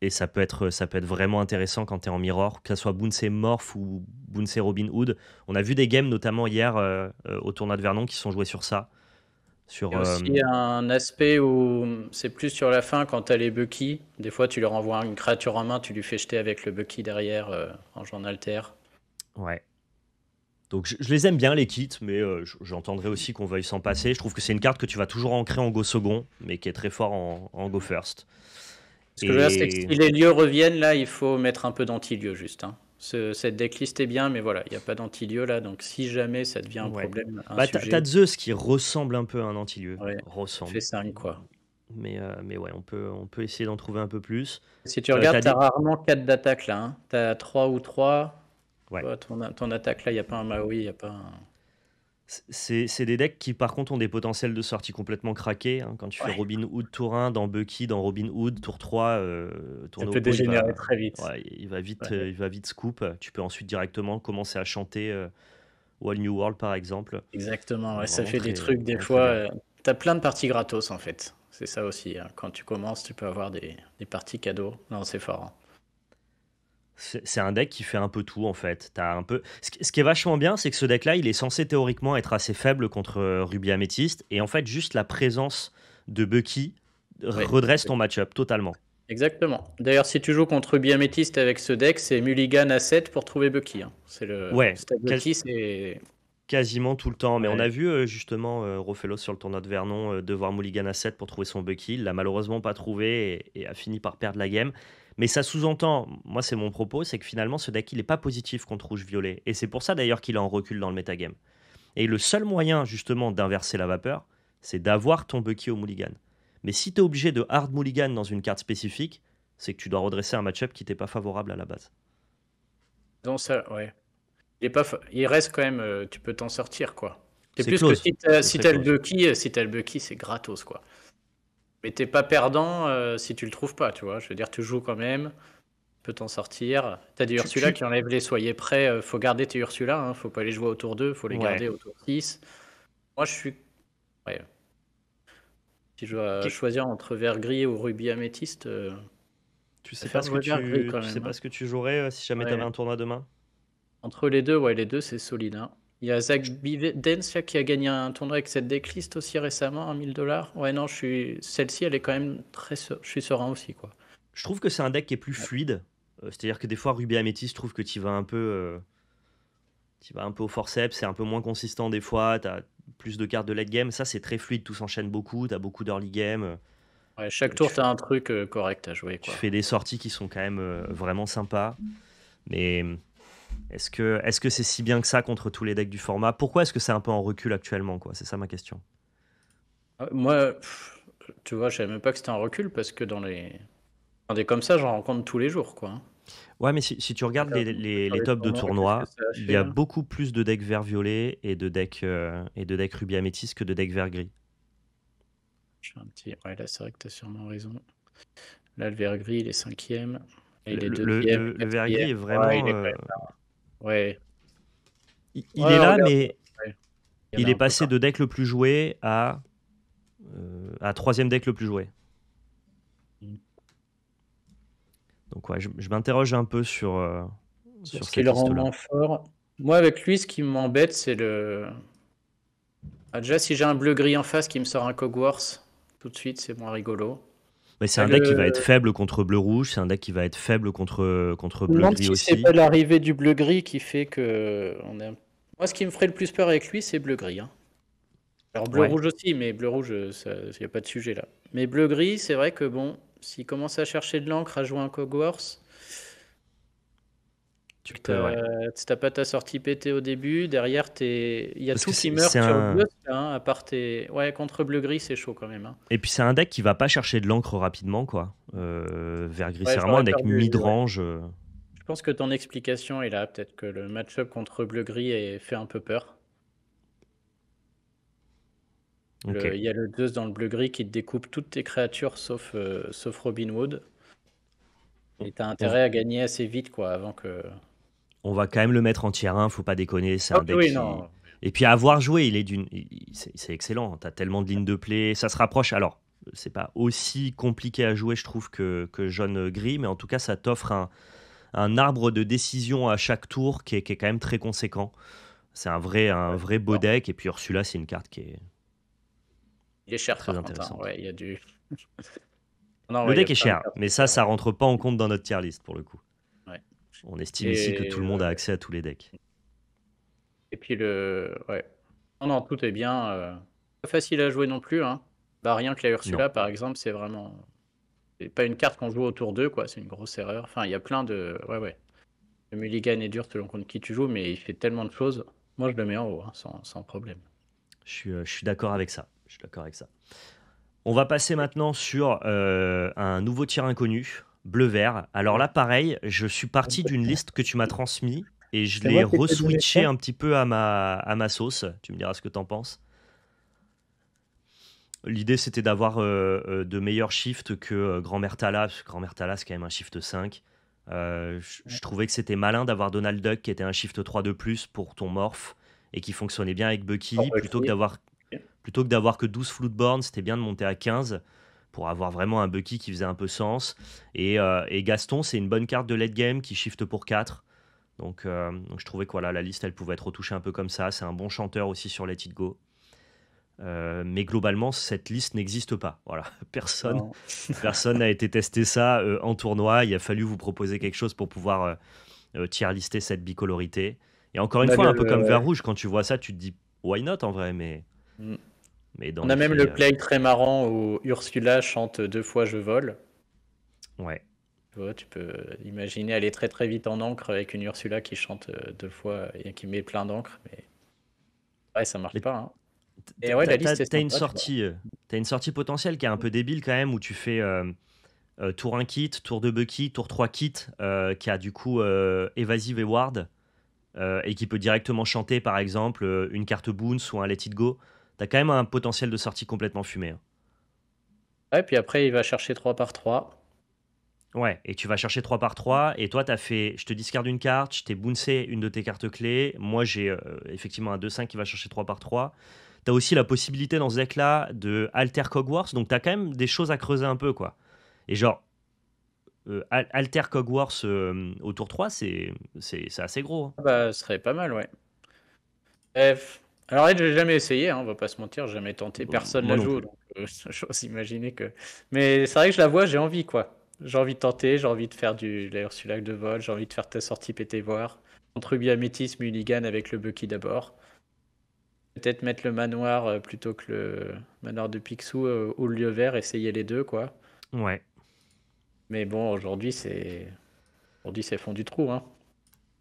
ça peut être vraiment intéressant quand tu es en mirror, que ce soit bouncer Morph ou bouncer Robin Hood. On a vu des games, notamment hier au tournoi de Vernon, qui sont joués sur ça. Il Sur, y a aussi un aspect où c'est plus sur la fin quand tu as les Bucky. Des fois, tu leur envoies une créature en main, tu lui fais jeter avec le Bucky derrière en jouant en alter. ouais. Donc je les aime bien les kits, mais j'entendrai aussi qu'on veuille s'en passer. Je trouve que c'est une carte que tu vas toujours ancrer en go second, mais qui est très fort en go first. Ce que je veux dire, c'est que Et si les lieux reviennent, là, il faut mettre un peu d'anti-lieu juste, hein. Cette decklist est bien, mais voilà, il n'y a pas d'anti-lieu là, donc si jamais ça devient un ouais. problème, un Bah, t'as sujet, Zeus qui ressemble un peu à un antilieu. ouais, ça fait Ressemble. 5 quoi. Mais ouais, on peut essayer d'en trouver un peu plus. Si tu T'as regardes, tu as des... rarement 4 d'attaque là, hein. Tu as 3 ou 3. Tu Ouais. vois, ton attaque là, il n'y a pas un Maui, il n'y a pas un. C'est des decks qui, par contre, ont des potentiels de sortie complètement craqués, hein. Quand tu fais Ouais, Robin Hood tour 1 dans Bucky, dans Robin Hood, tour 3, ça ton peut oppo, dégénérer très vite. ouais, Ouais, il va vite scoop. Tu peux ensuite directement commencer à chanter Wall New World, par exemple. exactement, ouais, ça fait des trucs des Vraiment très fois. bien. Tu as plein de parties gratos en fait. C'est ça aussi, hein. Quand tu commences, tu peux avoir des parties cadeaux. Non, c'est fort, hein. C'est un deck qui fait un peu tout en fait. T'as un peu... ce qui est vachement bien, c'est que ce deck-là, il est censé théoriquement être assez faible contre Ruby Améthyste. Et en fait, juste la présence de Bucky Ouais. redresse ton match-up totalement. Exactement. D'ailleurs, si tu joues contre Biamétiste avec ce deck, c'est Mulligan à 7 pour trouver Bucky, hein. C'est le Ouais, stat Bucky, c'est. quasiment tout le temps. Mais on Ouais. a vu justement Rofelos sur le tournoi de Vernon devoir mulligan à 7 pour trouver son Bucky. Il l'a malheureusement pas trouvé et a fini par perdre la game. Mais ça sous-entend, moi c'est mon propos, c'est que finalement ce deck il est pas positif contre rouge-violet. Et c'est pour ça d'ailleurs qu'il est en recul dans le metagame. Et le seul moyen justement d'inverser la vapeur, c'est d'avoir ton Bucky au mulligan. Mais si tu es obligé de hard mulligan dans une carte spécifique, c'est que tu dois redresser un match-up qui t'est pas favorable à la base. Donc ça, ouais. Il reste quand même, tu peux t'en sortir, quoi. C'est C'est plus que close, si t'as c'est si très t'as le close. Bucky, si t'as le Bucky, c'est gratos, quoi. Mais t'es pas perdant si tu le trouves pas, tu vois. Je veux dire, tu joues quand même, tu peux t'en sortir. T'as des Ursula Tu... qui enlèvent les soyez prêts. Faut garder tes Ursula, hein. Faut pas les jouer au tour 2, faut les Ouais. garder au tour 6. Moi, je suis. Ouais. Si je dois Ok. choisir entre vert gris ou rubis améthyste, je préfère jouer vert gris quand Tu sais même, pas hein. ce que tu jouerais si jamais t'avais Ouais. un tournoi demain? Entre les deux, ouais, les deux, c'est solide, hein. Il y a Zach Bivens là, qui a gagné un tournoi avec cette decklist aussi récemment, 1 000 $. Ouais, non, celle-ci, elle est quand même je suis serein aussi, quoi. Je trouve que c'est un deck qui est plus Ouais. fluide. C'est-à-dire que des fois, Ruby Amethyst, je trouve que tu vas un peu au forceps, c'est un peu moins consistant des fois. T'as plus de cartes de late game. Ça, c'est très fluide, tout s'enchaîne beaucoup, tu as beaucoup d'early game. Ouais, chaque Tu, tour, t'as un truc correct à jouer, tu quoi. fais des sorties qui sont quand même vraiment sympas. Mais est-ce que c'est si bien que ça contre tous les decks du format? Pourquoi est-ce que c'est un peu en recul actuellement, quoi? C'est ça ma question. Moi, tu vois, je savais même pas que c'était un recul parce que dans des comme ça, j'en rencontre tous les jours, quoi. Ouais, mais si tu regardes Sur les les tops de tournois, qu'est-ce que tournois, ça a il y fait, a là? beaucoup plus de decks vert violet et de decks rubis améthyste que de decks vert gris. Je fais un petit. Ouais, là, c'est vrai que t'as sûrement raison. Là, le vert gris, il est cinquième. Et il Le, est le, le- deuxième, le vert quatrième. gris est Ouais, vraiment. il est quand même là. Ouais. Il est Ouais, là, regarde. mais Ouais. Il y en il a est un peu passé partout. de deck le plus joué à troisième deck le plus joué. Donc ouais, je m'interroge un peu Sur sur ce qui cette le rend liste-là. moins fort. Moi, avec lui, ce qui m'embête, c'est le. Ah, déjà, si j'ai un bleu-gris en face qui me sort un Cogworth, tout de suite, c'est moins rigolo. Mais c'est Et un deck qui va être le... faible contre bleu-rouge, c'est un deck qui va être faible contre Je me demande bleu-gris si c'est pas aussi. l'arrivée du bleu-gris qui fait que. Moi, ce qui me ferait le plus peur avec lui, c'est bleu-gris, hein. Alors, Ouais, bleu-rouge aussi, mais bleu-rouge, il n'y a pas de sujet là. Mais bleu-gris, c'est vrai que bon, s'il commence à chercher de l'encre, à jouer un Cogworth, tu que peux, ouais. t'as pas ta sortie pétée au début, derrière, il y a Parce que tout qui c'est meurt sur le bleu, un. là, hein, à part tes. Ouais, contre bleu-gris, c'est chaud quand même, hein. Et puis c'est un deck qui va pas chercher de l'encre rapidement, quoi. Vert gris, c'est Ouais, vraiment un j'aurais deck perdu. Ouais. mid-range. Je pense que ton explication est là. Peut-être que le match-up contre bleu-gris fait un peu peur. Ok. Il y a le Zeus dans le bleu-gris qui te découpe toutes tes créatures sauf Robin Hood. On, Et t'as on v- intérêt à gagner assez vite, quoi, avant que. on va quand même le mettre en tier 1, faut pas déconner. C'est Ah un oui, deck oui, qui. non. Et puis à avoir joué, c'est excellent. T'as tellement de lignes de play. Ça se rapproche. Alors, c'est pas aussi compliqué à jouer, je trouve, que jaune-gris, mais en tout cas, ça t'offre un arbre de décision à chaque tour qui est quand même très conséquent. C'est un vrai beau Non. deck. Et puis Ursula, c'est une carte qui est Il est cher, très par contre, hein. intéressante. Ouais, il y a du. Non, Le ouais, il y a deck est plein de cher, cartes mais ça, chères, ça ouais. rentre pas en compte dans notre tier list pour le coup. Ouais. On estime ici que Et, tout le monde a accès à tous les decks. et puis le. Ouais. Non, non, tout est bien. Pas facile à jouer non plus, hein. Bah, rien que la Non. Ursula, par exemple, c'est vraiment. C'est pas une carte qu'on joue autour d'eux, quoi. C'est une grosse erreur. Enfin, il y a plein de. Ouais, ouais. Le mulligan est dur selon contre qui tu joues, mais il fait tellement de choses. Moi, je le mets en haut, hein, sans problème. Je suis d'accord avec ça. Je suis d'accord avec ça. On va passer maintenant sur un nouveau tir inconnu, bleu-vert. Alors là, pareil, je suis parti d'une liste que tu m'as transmise et je C'est l'ai moi qui t'ai donné reswitché ça? un petit peu à ma sauce. Tu me diras ce que t'en penses. L'idée, c'était d'avoir de meilleurs shifts que Grand-Mère Tala, parce que Grand-Mère Tala, c'est quand même un shift 5. Je trouvais que c'était malin d'avoir Donald Duck, qui était un shift 3 de plus pour ton morph, et qui fonctionnait bien avec Hors Bucky, de plutôt que qui? d'avoir plutôt que d'avoir que 12 Floodborn, c'était bien de monter à 15 pour avoir vraiment un Bucky qui faisait un peu sens. Et Gaston, c'est une bonne carte de late game qui shift pour 4. Donc je trouvais que voilà, la liste, elle pouvait être retouchée un peu comme ça. C'est un bon chanteur aussi sur Let It Go. Mais globalement, cette liste n'existe pas. Voilà, personne, Non. personne n'a été testé ça en tournoi. Il a fallu vous proposer quelque chose pour pouvoir tier lister cette bicolorité. Et encore On une a fois, un peu comme vert le. rouge, quand tu vois ça, tu te dis why not en vrai, Mm. mais dans On les a même faits, le play très marrant où Ursula chante deux fois Je vole. ouais. Tu vois, tu peux imaginer aller très très vite en encre avec une Ursula qui chante deux fois et qui met plein d'encre. Mais ouais, ça marche Mais pas, hein. Et ouais, la liste est t'as une sympa, tu vois. sortie, t'as une sortie potentielle qui est un peu débile quand même, où tu fais tour 1 kit, tour 2 Bucky, tour 3 kit, qui a du coup évasive et ward, et qui peut directement chanter par exemple une carte Boons ou un Let It Go. T'as quand même un potentiel de sortie complètement fumé, hein. Ouais, puis après, il va chercher 3 par 3. Ouais, et tu vas chercher 3 par 3, et toi, t'as fait, je te discarde une carte, je t'ai bouncé une de tes cartes clés, moi j'ai effectivement un 2-5 qui va chercher 3 par 3. T'as aussi la possibilité dans ce deck-là de Alter Cogworth, donc t'as quand même des choses à creuser un peu, quoi. Et genre, Alter Cogworth au tour 3, c'est assez gros, hein. Ah bah, ce serait pas mal, ouais. Bref. Alors elle, j'ai jamais essayé, hein, on va pas se mentir, j'ai jamais tenté. Personne Moi la non joue, plus. donc j'ose imaginer que. Mais c'est vrai que je la vois, j'ai envie, quoi. J'ai envie de tenter, j'ai envie de faire la Ursula de vol, j'ai envie de faire ta sortie pété voir. Contre Ruby Améthyst, Mulligan avec le Bucky d'abord. Peut-être mettre le manoir plutôt que le manoir de Picsou ou le lieu vert, essayer les deux, quoi. Ouais. Mais bon, aujourd'hui c'est fond du trou, hein.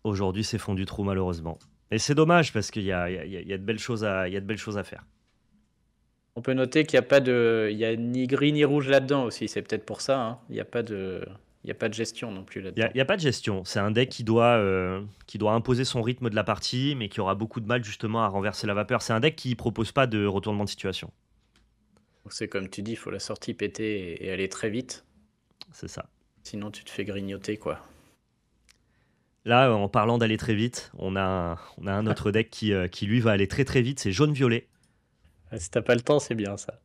Aujourd'hui, c'est fond du trou, malheureusement. Et c'est dommage parce qu'il y a de belles choses il y a de belles choses à faire. On peut noter qu'il n'y a pas il y a ni gris ni rouge là-dedans aussi. C'est peut-être pour ça, hein. Il y a pas de gestion non plus là-dedans. Il y a pas de gestion. C'est un deck qui doit imposer son rythme de la partie, mais qui aura beaucoup de mal justement à renverser la vapeur. C'est un deck qui propose pas de retournement de situation. Donc c'est comme tu dis, il faut la sortie péter et aller très vite. C'est ça. Sinon, tu te fais grignoter, quoi. Là, en parlant d'aller très vite, on a un autre deck qui lui va aller très très vite. C'est jaune-violet. Si t'as pas le temps, c'est bien ça.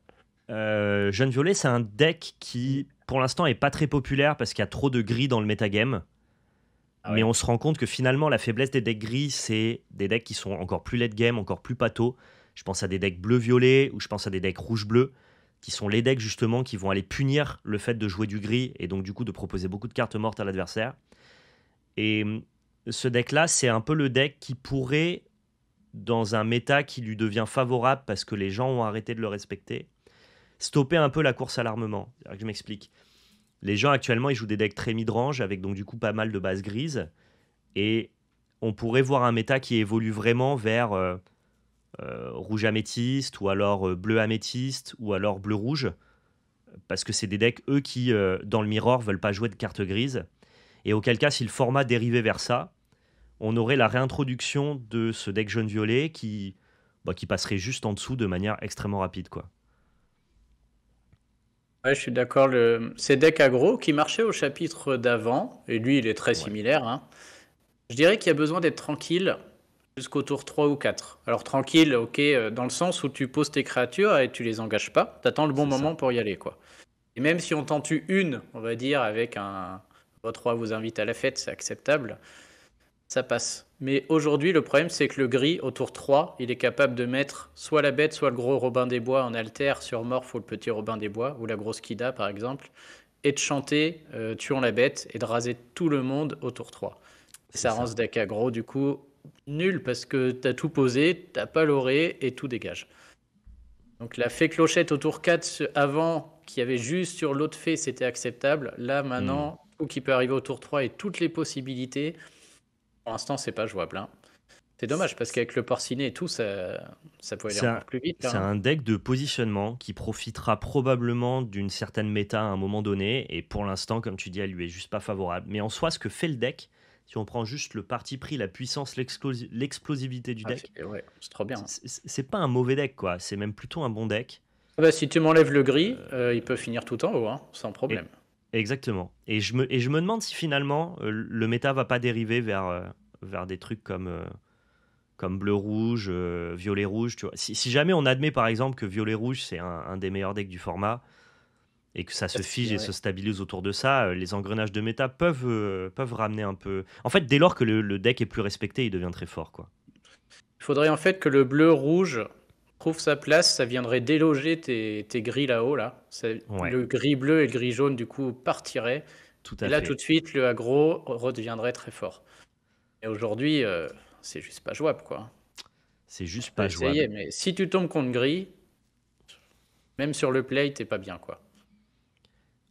Jaune-violet, c'est un deck qui, pour l'instant, est pas très populaire parce qu'il y a trop de gris dans le metagame. Ah Mais ouais. on se rend compte que finalement, la faiblesse des decks gris, c'est des decks qui sont encore plus late game, encore plus pato. Je pense à des decks bleu-violet ou je pense à des decks rouge-bleu, qui sont les decks justement qui vont aller punir le fait de jouer du gris et donc du coup de proposer beaucoup de cartes mortes à l'adversaire. Et ce deck-là, c'est un peu le deck qui pourrait, dans un méta qui lui devient favorable parce que les gens ont arrêté de le respecter, stopper un peu la course à l'armement. Je m'explique. Les gens actuellement, ils jouent des decks très mid-range avec donc du coup pas mal de bases grises. Et on pourrait voir un méta qui évolue vraiment vers rouge améthyste ou alors bleu améthyste ou alors bleu rouge. Parce que c'est des decks, eux, qui, dans le mirror, veulent pas jouer de cartes grises. Et auquel cas, si le format dérivait vers ça, on aurait la réintroduction de ce deck jaune-violet qui passerait juste en dessous de manière extrêmement rapide, quoi. Ouais, je suis d'accord. C'est deck aggro qui marchait au chapitre d'avant, et lui, il est très Ouais, similaire, hein. Je dirais qu'il y a besoin d'être tranquille jusqu'au tour 3 ou 4. Alors tranquille, ok, dans le sens où tu poses tes créatures et tu les engages pas, t'attends le bon c'est ça. moment pour y aller, quoi. Et même si on t'en tue une, on va dire, avec votre roi vous invite à la fête, c'est acceptable, ça passe. Mais aujourd'hui, le problème, c'est que le gris, au tour 3, il est capable de mettre soit la bête, soit le gros Robin des Bois en alter sur Morph ou le petit Robin des Bois, ou la grosse Kida, par exemple, et de chanter tuons la bête et de raser tout le monde au tour 3. C'est Ça rend ça. ce deck aggro, du coup, nul, parce que t'as tout posé, t'as pas l'oré, et tout dégage. Donc la fée clochette au tour 4, avant, qui avait juste sur l'autre fée, c'était acceptable. Là, Hmm. maintenant, tout qui peut arriver au tour 3 et toutes les possibilités, pour l'instant, c'est pas jouable, hein. C'est dommage, parce qu'avec le porcinet et tout, ça peut aller C'est un, encore plus vite, là, c'est hein. un deck de positionnement qui profitera probablement d'une certaine méta à un moment donné. Et pour l'instant, comme tu dis, elle lui est juste pas favorable. Mais en soi, ce que fait le deck, si on prend juste le parti pris, la puissance, l'explosivité du Ah, deck, ouais, c'est trop bien. c'est pas un mauvais deck, quoi. C'est même plutôt un bon deck. Ah bah, si tu m'enlèves le gris, Euh, il peut finir tout en haut, hein, sans problème. et, exactement. Et je me demande si finalement le méta va pas dériver vers des trucs comme bleu-rouge, violet-rouge. Tu vois. Si jamais on admet par exemple que violet-rouge c'est un des meilleurs decks du format et que ça se fige et Ouais. se stabilise autour de ça, les engrenages de méta peuvent ramener un peu. En fait, dès lors que le deck est plus respecté, il devient très fort, quoi. Il faudrait en fait que le bleu-rouge trouve sa place, ça viendrait déloger tes gris là-haut, là. Ouais, Le gris-bleu et le gris-jaune, du coup, partiraient. tout Et à là, tout fait. de suite, le aggro redeviendrait très fort. Et aujourd'hui, c'est juste pas jouable, quoi. C'est On juste peut pas essayer, jouable. mais si tu tombes contre gris, même sur le play, t'es pas bien, quoi.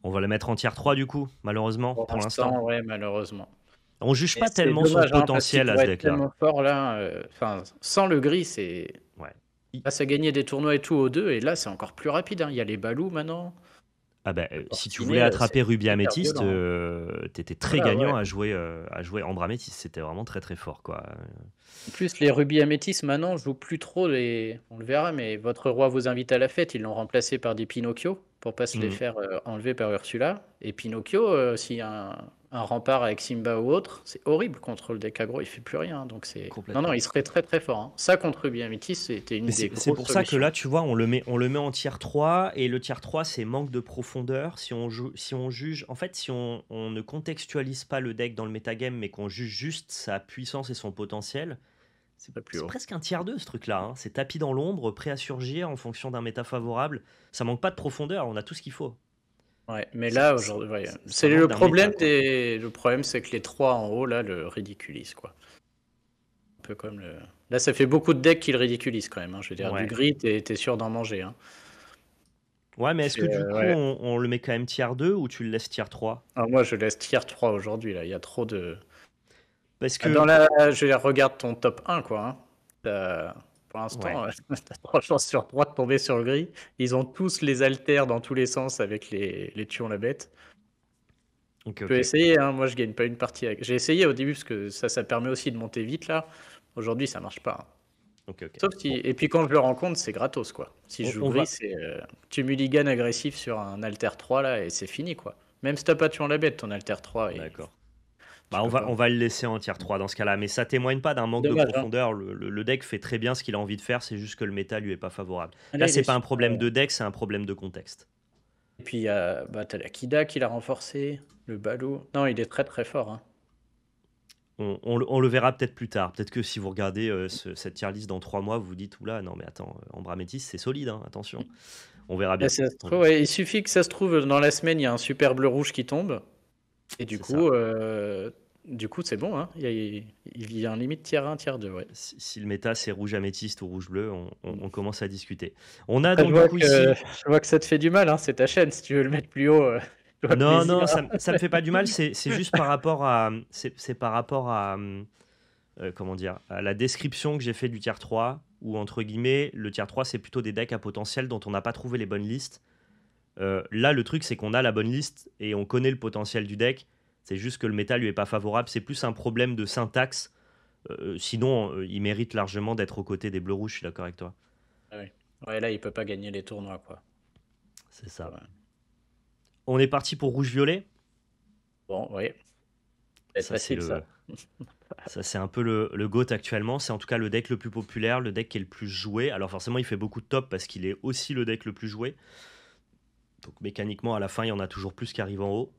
On va le mettre en tier 3 du coup, malheureusement, Pour pour l'instant. l'instant, ouais, malheureusement. On juge Et pas c'est tellement son dommage, hein, parce qu'il potentiel à ce pourrait être deck-là. tellement fort là. Enfin, sans le gris, c'est. Ouais. I- Là, ça gagnait des tournois et tout aux deux, et là, c'est encore plus rapide, hein. Il y a les balous maintenant. Ah bah, Le si tu voulais porcinet, attraper c'est Ruby hyper Améthyste, violent, hein. t'étais très Voilà, gagnant ouais. à jouer Ambre Améthyste. C'était vraiment très très fort, quoi. En plus, les rubis améthystes maintenant jouent plus trop les. On le verra, mais votre roi vous invite à la fête. Ils l'ont remplacé par des Pinocchio pour pas se les Hmm, faire enlever par Ursula. Et Pinocchio, s'il y a un rempart avec Simba ou autre, c'est horrible contre le deck aggro. Il fait plus rien. Donc c'est. Non, non, complètement. il serait très très fort, hein. Ça contre rubis améthyste, c'était Mais une des c'est grosses pour ça que solutions. là, tu vois, on le met en tier 3, et le tier 3, c'est manque de profondeur. Si on juge, en fait, si on ne contextualise pas le deck dans le metagame, mais qu'on juge juste sa puissance et son potentiel, Pas plus c'est haut. presque un tier 2 ce truc-là, hein. C'est tapis dans l'ombre, prêt à surgir en fonction d'un méta favorable. Ça manque pas de profondeur, on a tout ce qu'il faut. Ouais, mais Ça, là, ça- aujourd'hui, ouais. ça C'est manque le d'un problème méta, quoi. Le problème, c'est que les trois en haut, là, le ridiculisent, quoi. Un peu comme le. Là, ça fait beaucoup de decks qui le ridiculisent quand même, hein. Je veux dire, du Ouais. gris, t'es sûr d'en manger, hein. Ouais, mais est-ce que du coup, Ouais. on le met quand même tier 2 ou tu le laisses tier 3? Alors moi, je laisse tier 3 aujourd'hui, là. Il y a trop de... Parce Dans que, je veux dire, regarde ton top 1, quoi, hein. Pour ouais, l'instant, t'as 3 chances sur 3 de tomber sur le gris. Ils ont tous les haltères dans tous les sens avec les tuons la bête. ok, Tu peux ok, essayer, hein. Moi, je gagne pas une partie avec... J'ai essayé au début parce que ça permet aussi de monter vite, là. Aujourd'hui, ça marche pas, hein. ok, ok. Sauf si... Bon, Et puis quand je le rencontre, c'est gratos, quoi. Si je joue on gris, va, c'est... tu mulligan agressif sur un alter 3, là, et c'est fini, quoi. Même si t'as pas tué en la bête, ton alter 3, et d'accord. tu Bah, peux pas. on va le laisser en tier 3 dans ce cas-là, mais ça témoigne pas d'un manque de Dommage, hein. profondeur. Le deck fait très bien ce qu'il a envie de faire, c'est juste que le méta lui est pas favorable. Là, Là, il c'est est pas un super. problème de deck, c'est un problème de contexte. Et puis, bah, t'as la Kida qui l'a renforcé, le Balo. Non, il est très très fort, hein. On le verra peut-être plus tard. Peut-être que si vous regardez cette tier list dans 3 mois, vous vous dites, oula, non mais attends, Ambra Métis, c'est solide, hein, attention. On verra Là, bien. ça se trouve, ouais, il suffit que ça se trouve dans la semaine, il y a un super bleu-rouge qui tombe. Et C'est ça. du coup, c'est bon, hein. Il y a un limite tier 1, tier 2, ouais. Si le méta c'est rouge améthyste ou rouge bleu, on commence à discuter. On a Après, donc du coup ici. je vois que ça te fait du mal, hein. C'est ta chaîne. Si tu veux le mettre plus haut, toi Non, plaisir. non, ça me fait pas du mal, c'est juste par rapport à. C'est par rapport à. Comment dire, à la description que j'ai fait du tier 3, où entre guillemets, le tier 3 c'est plutôt des decks à potentiel dont on n'a pas trouvé les bonnes listes. Là, le truc c'est qu'on a la bonne liste et on connaît le potentiel du deck. C'est juste que le méta lui est pas favorable. C'est plus un problème de syntaxe. Sinon, il mérite largement d'être aux côtés des bleus-rouges, je suis d'accord avec toi. Ah oui. Ouais, là, il peut pas gagner les tournois, quoi. C'est ça. Ouais. On est parti pour rouge-violet. Bon, oui. C'est Ça, c'est facile, ça. ça, c'est un peu le GOAT actuellement. C'est en tout cas le deck le plus populaire, le deck qui est le plus joué. Alors forcément, il fait beaucoup de top parce qu'il est aussi le deck le plus joué. Donc mécaniquement, à la fin, il y en a toujours plus qui arrivent en haut.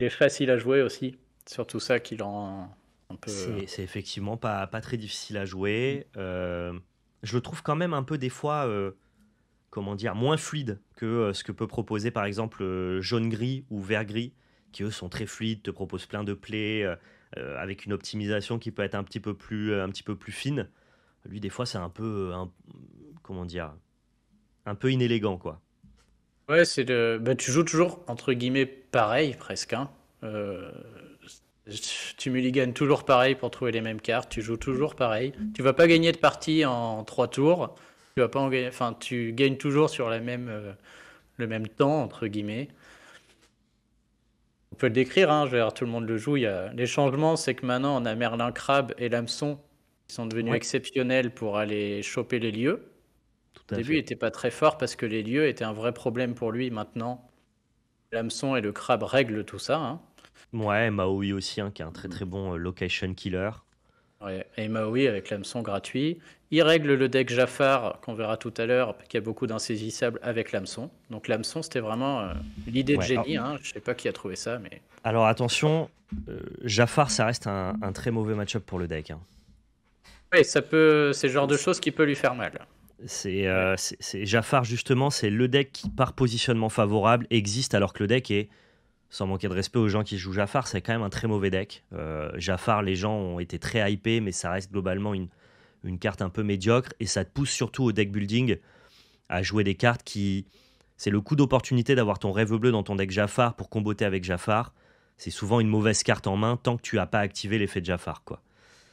Il est facile à jouer aussi. Surtout ça qui le rend un peu... C'est effectivement pas très difficile à jouer. Je le trouve quand même un peu des fois, comment dire, moins fluide que ce que peut proposer par exemple jaune-gris ou vert-gris, qui eux sont très fluides, te proposent plein de plays, avec une optimisation qui peut être un petit peu plus fine. Lui, des fois, c'est un peu, comment dire, un peu inélégant, quoi. Ouais, bah, tu joues toujours, entre guillemets, pareil, presque, hein. Euh, Tu mulliganes toujours pareil pour trouver les mêmes cartes. Tu joues toujours pareil. Tu vas pas gagner de partie en 3 tours. Tu vas pas en gagner... Enfin, tu gagnes toujours sur le même temps, entre guillemets. On peut le décrire, hein, je veux dire, tout le monde le joue. Les changements, c'est que maintenant, on a Merlin Crabe et l'hameçon qui sont devenus Ouais, exceptionnels pour aller choper les lieux. tout Au à début, il fait. n'était pas très fort parce que les lieux étaient un vrai problème pour lui. Maintenant, l'hameçon et le crabe règlent tout ça, hein. Ouais, Maui aussi, hein, qui est un très très bon location killer. Ouais, et Maui avec l'hameçon gratuit. Il règle le deck Jafar, qu'on verra tout à l'heure, qui a beaucoup d'insaisissables avec l'hameçon. Donc l'hameçon, c'était vraiment l'idée de Ouais. génie, hein. Je sais pas qui a trouvé ça, mais... Alors attention, Jafar, ça reste un très mauvais match-up pour le deck, hein. Oui, c'est le genre de choses qui peut lui faire mal. Ouais. Jafar, justement, c'est le deck qui, par positionnement favorable, existe alors que le deck est, sans manquer de respect aux gens qui jouent Jafar, c'est quand même un très mauvais deck. Jafar, les gens ont été très hypés, mais ça reste globalement une carte un peu médiocre et ça te pousse surtout au deck building à jouer des cartes qui. C'est le coup d'opportunité d'avoir ton rêve bleu dans ton deck Jafar pour comboter avec Jafar. C'est souvent une mauvaise carte en main tant que tu n'as pas activé l'effet de Jafar, quoi.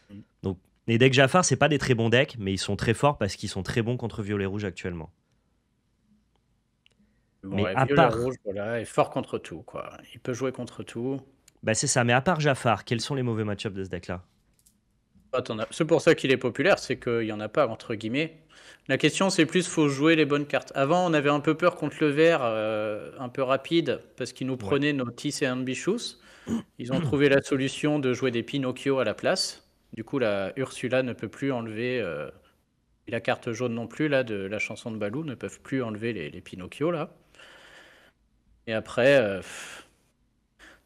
Mm. Donc, les decks Jafar, c'est pas des très bons decks, mais ils sont très forts parce qu'ils sont très bons contre violet-rouge actuellement. Bon, Mais ouais, à violet part. rouge, voilà, est fort contre tout, quoi. Il peut jouer contre tout. Bah c'est ça, mais à part Jafar, quels sont les mauvais match-ups de ce deck-là? C'est pour ça qu'il est populaire, c'est qu'il y en a pas, entre guillemets. La question, c'est plus, faut jouer les bonnes cartes. Avant, on avait un peu peur contre le vert, un peu rapide, parce qu'il nous Ouais. prenait nos Tis et Ambitious. Ils ont trouvé la solution de jouer des Pinocchio à la place. Du coup, la Ursula ne peut plus enlever, et la carte jaune non plus, là, de la chanson de Baloo, ne peuvent plus enlever les Pinocchio, là. Et après,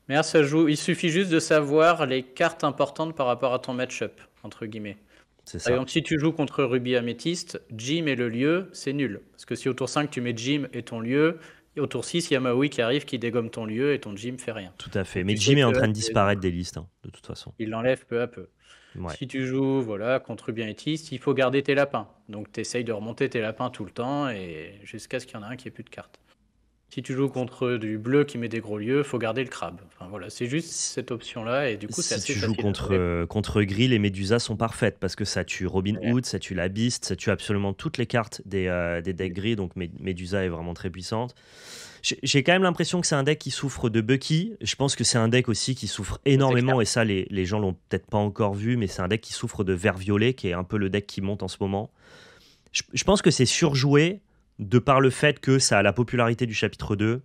mais là, ça joue. Il suffit juste de savoir les cartes importantes par rapport à ton match-up, entre guillemets. C'est Par ça. exemple, si tu joues contre Ruby Améthyste, Jim et le lieu, c'est nul. Parce que si au tour 5, tu mets Jim et ton lieu, et au tour 6, il y a Maui qui arrive, qui dégomme ton lieu, et ton Jim fait rien. Tout à fait. Donc Mais tu sais Jim est en que train de disparaître des listes, hein, de toute façon. il l'enlève peu à peu. Ouais. Si tu joues voilà, contre Ruby Amethyst, il faut garder tes lapins. Donc tu essayes de remonter tes lapins tout le temps et jusqu'à ce qu'il y en a un qui ait plus de cartes. Si tu joues contre du bleu qui met des gros lieux, faut garder le crabe. Enfin voilà, c'est juste Si, cette option-là et du coup c'est si assez tu joues facile à jouer. contre Gris, les Médusas sont parfaites parce que ça tue Robin Ouais. Hood, ça tue la Beast, ça tue absolument toutes les cartes des decks gris, donc Médusa est vraiment très puissante. J'ai quand même l'impression que c'est un deck qui souffre de Bucky. Je pense que c'est un deck aussi qui souffre C'est clair. énormément, et ça, les gens l'ont peut-être pas encore vu, mais c'est un deck qui souffre de vert violet, qui est un peu le deck qui monte en ce moment. Je pense que c'est surjoué de par le fait que ça a la popularité du chapitre 2,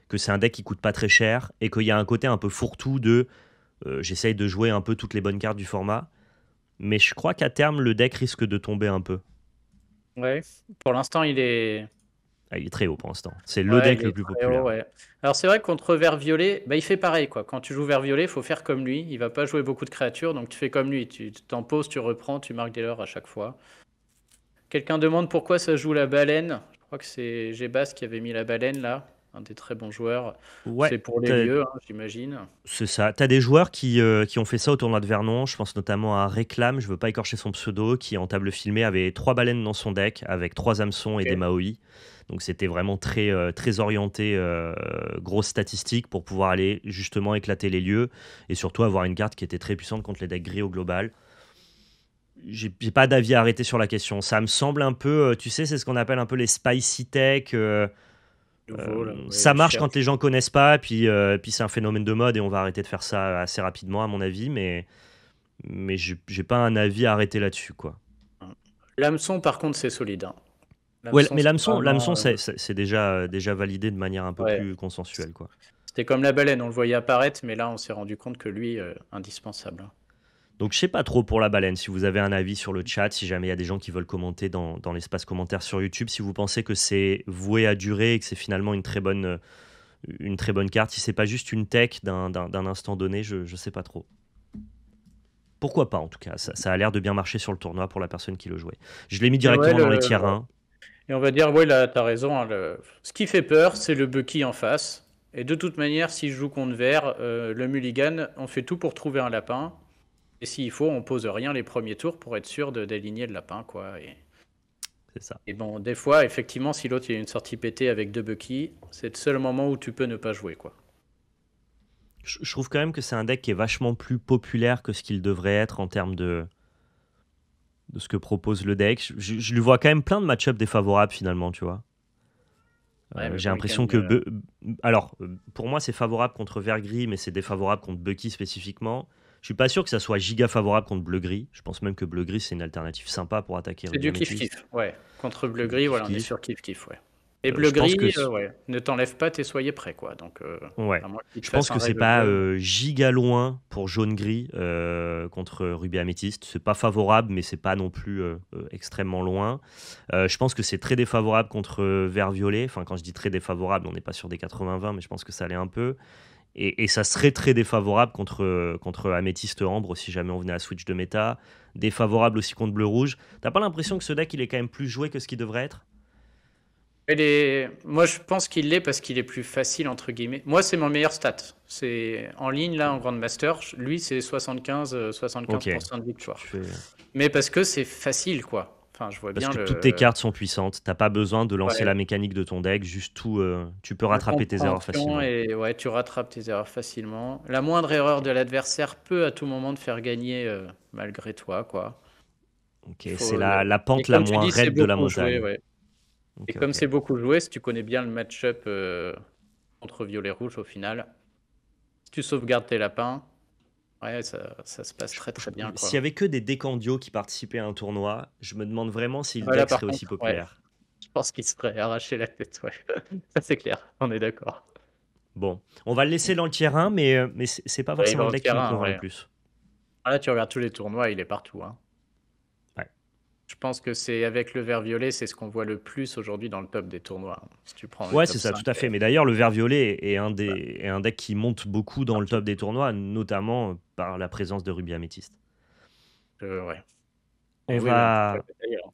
que c'est un deck qui coûte pas très cher, et qu'il y a un côté un peu fourre-tout de j'essaye de jouer un peu toutes les bonnes cartes du format. Mais je crois qu'à terme, le deck risque de tomber un peu. Ouais. Pour l'instant, il est. Ah, il est très haut pour l'instant. C'est le Ouais, deck il le est plus très haut, populaire. ouais. Alors c'est vrai que contre vert violet, bah, il fait pareil quoi. Quand tu joues vert violet, il faut faire comme lui. Il va pas jouer beaucoup de créatures, donc tu fais comme lui. Tu t'en poses, tu reprends, tu marques des leurs à chaque fois. Quelqu'un demande pourquoi ça joue la baleine. Je crois que c'est Gebas qui avait mis la baleine là, un des très bons joueurs. Ouais, C'est pour les lieux, hein, j'imagine. c'est ça. T'as des joueurs qui ont fait ça au tournoi de Vernon. Je pense notamment à Réclame, je veux pas écorcher son pseudo, qui en table filmée avait 3 baleines dans son deck, avec 3 hameçons et des Ok. Maoi. Donc c'était vraiment très orienté, grosse statistique pour pouvoir aller justement éclater les lieux et surtout avoir une carte qui était très puissante contre les decks gris au global. J'ai pas d'avis arrêté sur la question. Ça me semble un peu, tu sais, c'est ce qu'on appelle un peu les spicy tech. Nouveau là, ouais, Ça ils marche quand cherchent. les gens connaissent pas, puis c'est un phénomène de mode et on va arrêter de faire ça assez rapidement, à mon avis. Mais j'ai pas un avis arrêté là-dessus, quoi. L'hameçon par contre c'est solide, hein. Ouais, L'hameçon mais c'est l'hameçon, vraiment. c'est déjà validé de manière un peu Ouais. plus consensuelle, quoi. C'était comme la baleine, on le voyait apparaître, mais là on s'est rendu compte que lui, indispensable, hein. Donc je sais pas trop pour la baleine, si vous avez un avis sur le chat, si jamais il y a des gens qui veulent commenter dans l'espace commentaire sur YouTube, si vous pensez que c'est voué à durer et que c'est finalement une très bonne carte, si c'est pas juste une tech d'un instant donné, je sais pas trop. Pourquoi pas en tout cas, ça a l'air de bien marcher sur le tournoi pour la personne qui le jouait. Je l'ai mis Et ouais, directement dans les tiers 1. et on va dire, ouais, là, t'as raison, hein, ce qui fait peur, c'est le Bucky en face. Et de toute manière, si je joue contre vert, le mulligan, on fait tout pour trouver un lapin. Et s'il faut, on pose rien les premiers tours pour être sûr d'aligner le lapin, quoi. C'est ça. Et bon, des fois, effectivement, si l'autre il a une sortie pétée avec deux Bucky, c'est le seul moment où tu peux ne pas jouer, quoi. Je trouve quand même que c'est un deck qui est vachement plus populaire que ce qu'il devrait être en termes de ce que propose le deck. Je lui vois quand même plein de match-ups défavorables finalement, tu vois. Ouais, mais J'ai bon, il l'impression gagne. que... Alors, pour moi, c'est favorable contre vert-gris, mais c'est défavorable contre Bucky spécifiquement. Je suis pas sûr que ça soit giga favorable contre bleu-gris. Je pense même que bleu-gris, c'est une alternative sympa pour attaquer C'est Ruby du Amethyst. kiff-kiff, ouais. Contre C'est du bleu-gris, voilà, on est kiff-kiff. sur kiff-kiff, ouais. Et Je pense que... bleu-gris, ouais, ne t'enlève pas tes soyez prêts, quoi. Donc, Ouais. à moins qu'il te Je fasse pense un que c'est rêve pas bleu. giga loin pour jaune-gris contre Ruby Amethyst. C'est pas favorable, mais c'est pas non plus extrêmement loin. Je pense que c'est très défavorable contre vert-violet. Enfin, quand je dis très défavorable, on n'est pas sur des 80-20, mais je pense que ça l'est un peu. Et ça serait très défavorable contre Améthyste Ambre si jamais on venait à switch de méta. Défavorable aussi contre bleu-rouge. T'as pas l'impression que ce deck il est quand même plus joué que ce qu'il devrait être? Moi, je pense qu'il l'est parce qu'il est plus facile, entre guillemets. Moi, c'est mon meilleur stat. C'est en ligne, là, en Grandmaster. Lui, c'est 75, Ok, 75% de victoire. tu fais... Mais parce que c'est facile, quoi. Enfin, je vois Parce bien que toutes tes le. cartes sont puissantes. T'as pas besoin de lancer la Ouais, mécanique de ton deck. Juste tout, tu peux la rattraper tes erreurs compréhension facilement. et ouais, tu rattrapes tes erreurs facilement. La moindre erreur de l'adversaire peut à tout moment te faire gagner malgré toi, quoi. Ok, Il c'est faut la Et pente la comme tu moins dis, c'est raide de la beaucoup joué, montagne. ouais. Et Ok, comme ok. c'est beaucoup joué, si tu connais bien le match-up contre violet-rouge au final, si tu sauvegardes tes lapins, ouais, ça se passe très très bien, S'il y quoi. avait que des decks en duo qui participaient à un tournoi, je me demande vraiment si le Voilà, deck par serait aussi contre, ouais, populaire. je pense qu'il se ferait arracher la tête, ouais. Ça c'est clair, on est d'accord. Bon, on va le laisser dans le tiers 1, mais c'est pas Ouais, il forcément va le au deck qui me terrain, convainc le ouais. plus. Ah, là, tu regardes tous les tournois, il est partout, hein. Ouais. Je pense que c'est avec le vert violet, c'est ce qu'on voit le plus aujourd'hui dans le top des tournois, hein. Si tu prends les Ouais, c'est top ça, 5, tout à fait. Mais d'ailleurs, le vert violet ouais, est un deck qui monte beaucoup dans le partout. top des tournois, notamment par la présence de Ruby Amethyst. Ouais. On Et oui, oui, on peut pas va. le mettre ailleurs.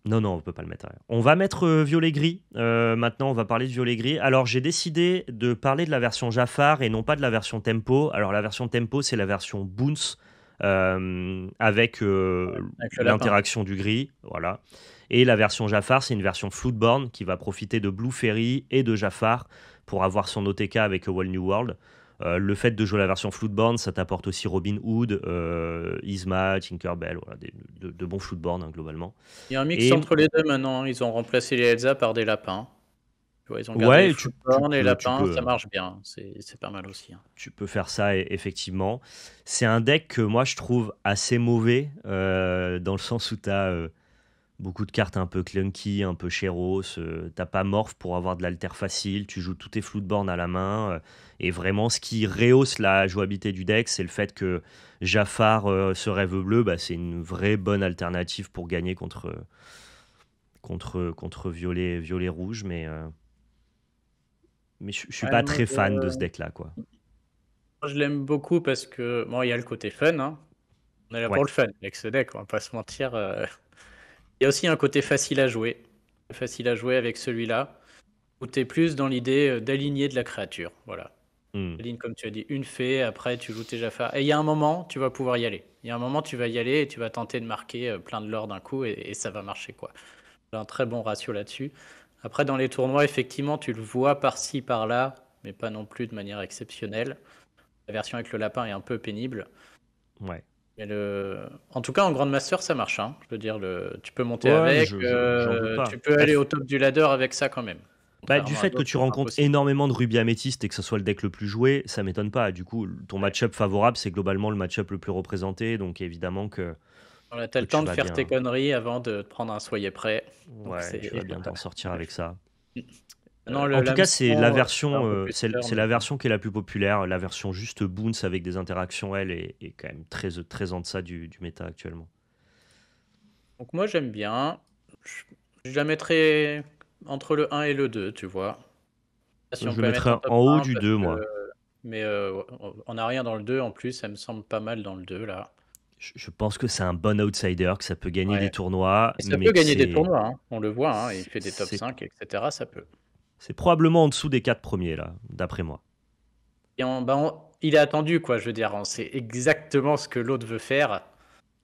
Non, non, on peut pas le mettre. On va mettre violet-gris. Maintenant, on va parler de violet-gris. Alors, j'ai décidé de parler de la version Jafar et non pas de la version Tempo. Alors, la version Tempo, c'est la version Boons avec Avec le lapin. l'interaction du gris. Voilà. Et la version Jafar, c'est une version Floodborne qui va profiter de Blue Fairy et de Jafar pour avoir son OTK avec A Whole New World. Le fait de jouer la version Floodborne, ça t'apporte aussi Robin Hood, Yzma, Tinkerbell, voilà, de bons Floodborne hein, globalement. Il y a un mix Et entre les deux maintenant. Ils ont remplacé les Elsa par des lapins. Tu vois, ils ont gardé les ouais, tu Floodborn et les peux, tu lapins, ça peux. marche bien. C'est pas mal aussi, hein. Tu peux faire ça, effectivement. C'est un deck que moi je trouve assez mauvais, dans le sens où tu as beaucoup de cartes un peu clunky, un peu chéros. T'as pas Morph pour avoir de l'alter facile. Tu joues tous tes Floodborn à la main. Et vraiment, ce qui rehausse la jouabilité du deck, c'est le fait que Jafar, ce rêve bleu, bah, c'est une vraie bonne alternative pour gagner contre violet rouge. Mais je suis Ouais, pas très fan de ce deck-là, quoi. moi, je l'aime beaucoup parce que, bon, il y a le côté fun, hein. On est là Ouais. pour le fun avec ce deck, on va pas se mentir. Il y a aussi un côté facile à jouer. Facile à jouer avec celui-là, où tu es plus dans l'idée d'aligner de la créature. Voilà. Hmm. Alignes, comme tu as dit, une fée, après tu joues tes Jafar. Et il y a un moment, tu vas pouvoir y aller. Il y a un moment, tu vas y aller et tu vas tenter de marquer plein de lore d'un coup et ça va marcher, quoi. J'ai un très bon ratio là-dessus. Après, dans les tournois, effectivement, tu le vois par-ci, par-là, mais pas non plus de manière exceptionnelle. La version avec le lapin est un peu pénible. Ouais. Mais en tout cas, en Grandmaster, ça marche, hein. Je veux dire, tu peux monter Ouais, mais avec, j'en doute pas. tu peux aller au top du ladder avec ça quand même. Du Contrairement à fait que d'autres, tu c'est pas rencontres impossible. énormément de rubis améthyste et que ce soit le deck le plus joué, ça m'étonne pas. Du coup, ton Ouais. match-up favorable, c'est globalement le match-up le plus représenté. Donc évidemment Voilà, t'as que le temps tu de vas faire tes bien. conneries avant de te prendre un soyez prêt. Donc Ouais, tu c'est vas bien t'en sortir avec ça. non, En tout cas, c'est la l'hameçon, c'est un version, peu plus c'est turn. la version qui est la plus populaire. La version juste Boons avec des interactions, elle, est quand même très en deçà du méta actuellement. Donc moi j'aime bien. Je la mettrais entre le 1 et le 2, tu vois. Pas si on Je le peut la mettre mettrais en top en haut 1 du parce 2, que moi. mais on n'a rien dans le 2 en plus, ça me semble pas mal dans le 2 là. Je pense que c'est un bon outsider, que ça peut gagner des Ouais. tournois, Et ça mais peut que gagner des tournois, hein. On le voit, hein, il fait des top c'est 5, etc. Ça peut. c'est probablement en dessous des 4 premiers, là, d'après moi. Et il est attendu, quoi, je veux dire. On sait exactement ce que l'autre veut faire.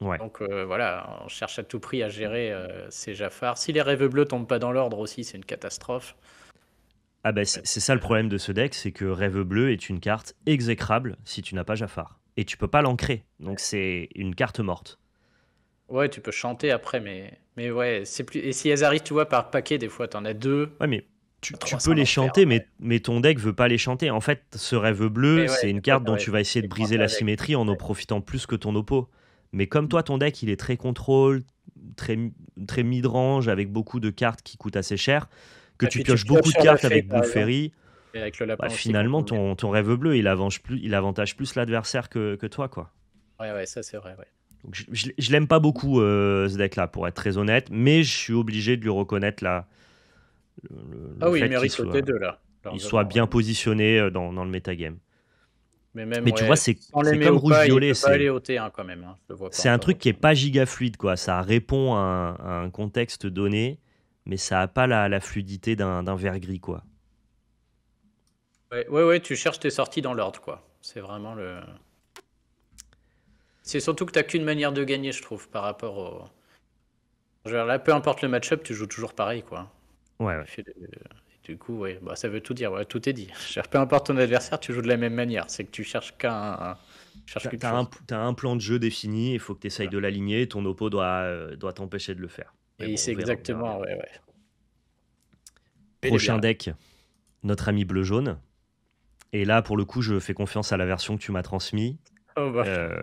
Ouais. Donc voilà, on cherche à tout prix à gérer ces Jafar. Si les rêves bleus tombent pas dans l'ordre aussi, c'est une catastrophe. Ah bah Ouais, c'est ça le problème de ce deck, c'est que Rêve Bleu est une carte exécrable si tu n'as pas Jafar. Et tu peux pas l'ancrer, donc c'est une carte morte. ouais, tu peux chanter après, mais ouais, c'est plus. Et si elles arrivent, tu vois, par paquet, des fois, t'en as deux, Ouais, mais tu trois, peux c'est un les enfer chanter, après. mais ton deck veut pas les chanter. En fait, ce Rêve Bleu, Mais ouais, c'est une des fois, carte dont tu vas essayer de t'es briser coincé la avec. symétrie en en Ouais. profitant plus que ton oppo. Mais comme toi, ton deck, il est très contrôle, très, très mid-range, avec beaucoup de cartes qui coûtent assez cher, que Et tu puis tu pioches pioches beaucoup de sur la cartes fée, avec par Blue exemple. Fairy, Et avec le bah, lapin aussi qu'on finalement, tombe bien. ton Rêve Bleu, il avantage plus l'adversaire que toi, quoi. Ouais, ouais, ça c'est vrai, ouais. Donc je l'aime pas beaucoup, ce deck-là, pour être très honnête, mais je suis obligé de lui reconnaître Ah le oui, il fait mérite le T2 là, il soit largement, ouais. bien positionné dans le metagame. Mais même, Mais tu vois, ouais, sans c'est l'aimer comme ou pas, il rouge-violet, peut pas aller au T1 quand même, hein. Je le vois pas c'est un encore au truc qui est T1. pas giga fluide, quoi. Ça répond à un contexte donné, mais ça a pas la fluidité d'un vert gris, quoi. Ouais, ouais, ouais, tu cherches tes sorties dans l'ordre, quoi. C'est vraiment le. C'est surtout que t'as qu'une manière de gagner, je trouve, par rapport au. Je veux dire, là, peu importe le match-up, tu joues toujours pareil, quoi. Ouais, Tu ouais. fais du coup, ouais, bah, ça veut tout dire, ouais, tout est dit. Je veux dire, peu importe ton adversaire, tu joues de la même manière. C'est que tu cherches tu cherches qu'une chose. T'as un plan de jeu défini, il faut que tu essayes Voilà. de l'aligner, ton oppo doit t'empêcher de le faire. Mais Et bon, c'est on verra bien. exactement, ouais, ouais. Il est bien Prochain là. deck, notre ami bleu-jaune. Et là, pour le coup, je fais confiance à la version que tu m'as transmise. Oh, bah. Euh,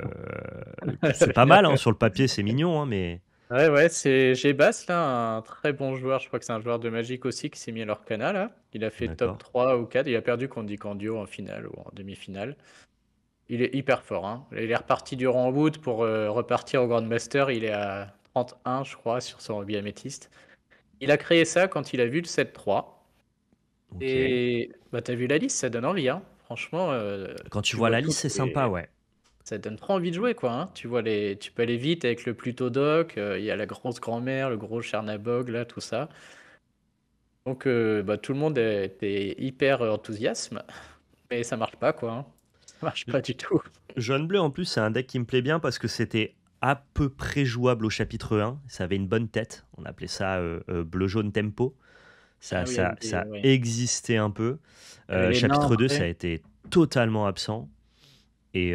c'est pas mal, hein, sur le papier, c'est mignon, hein, mais Ouais, ouais, c'est G-Bass, là, un très bon joueur. Je crois que c'est un joueur de Magic aussi qui s'est mis à leur canal, là. Il a fait top d'accord. 3 ou 4. Il a perdu contre Dicandio en finale ou en demi-finale. Il est hyper fort, hein. Il est reparti durant Wood pour repartir au Grandmaster. Il est à 31, je crois, sur son hobby améthyste. Il a créé ça quand il a vu le 7-3. Ok. Et bah, t'as vu la liste, ça donne envie, hein. Franchement, Quand tu tu vois vois la liste, toutes c'est sympa, les. ouais. Ça donne trop envie de jouer, quoi, hein. Tu peux aller vite avec le Plutodoc. Il y a la grosse grand-mère, le gros Chernabog, là, tout ça. Donc, bah, tout le monde était hyper enthousiasme, mais ça marche pas, quoi, hein. Ça marche pas du tout. Jaune bleu, en plus, c'est un deck qui me plaît bien parce que c'était à peu près jouable au chapitre 1. Ça avait une bonne tête. On appelait ça bleu-jaune tempo. Ah Ça, oui, ça, avec ça ouais. existait un peu. Il y avait les nains Chapitre 2, ça a après. été totalement absent. Et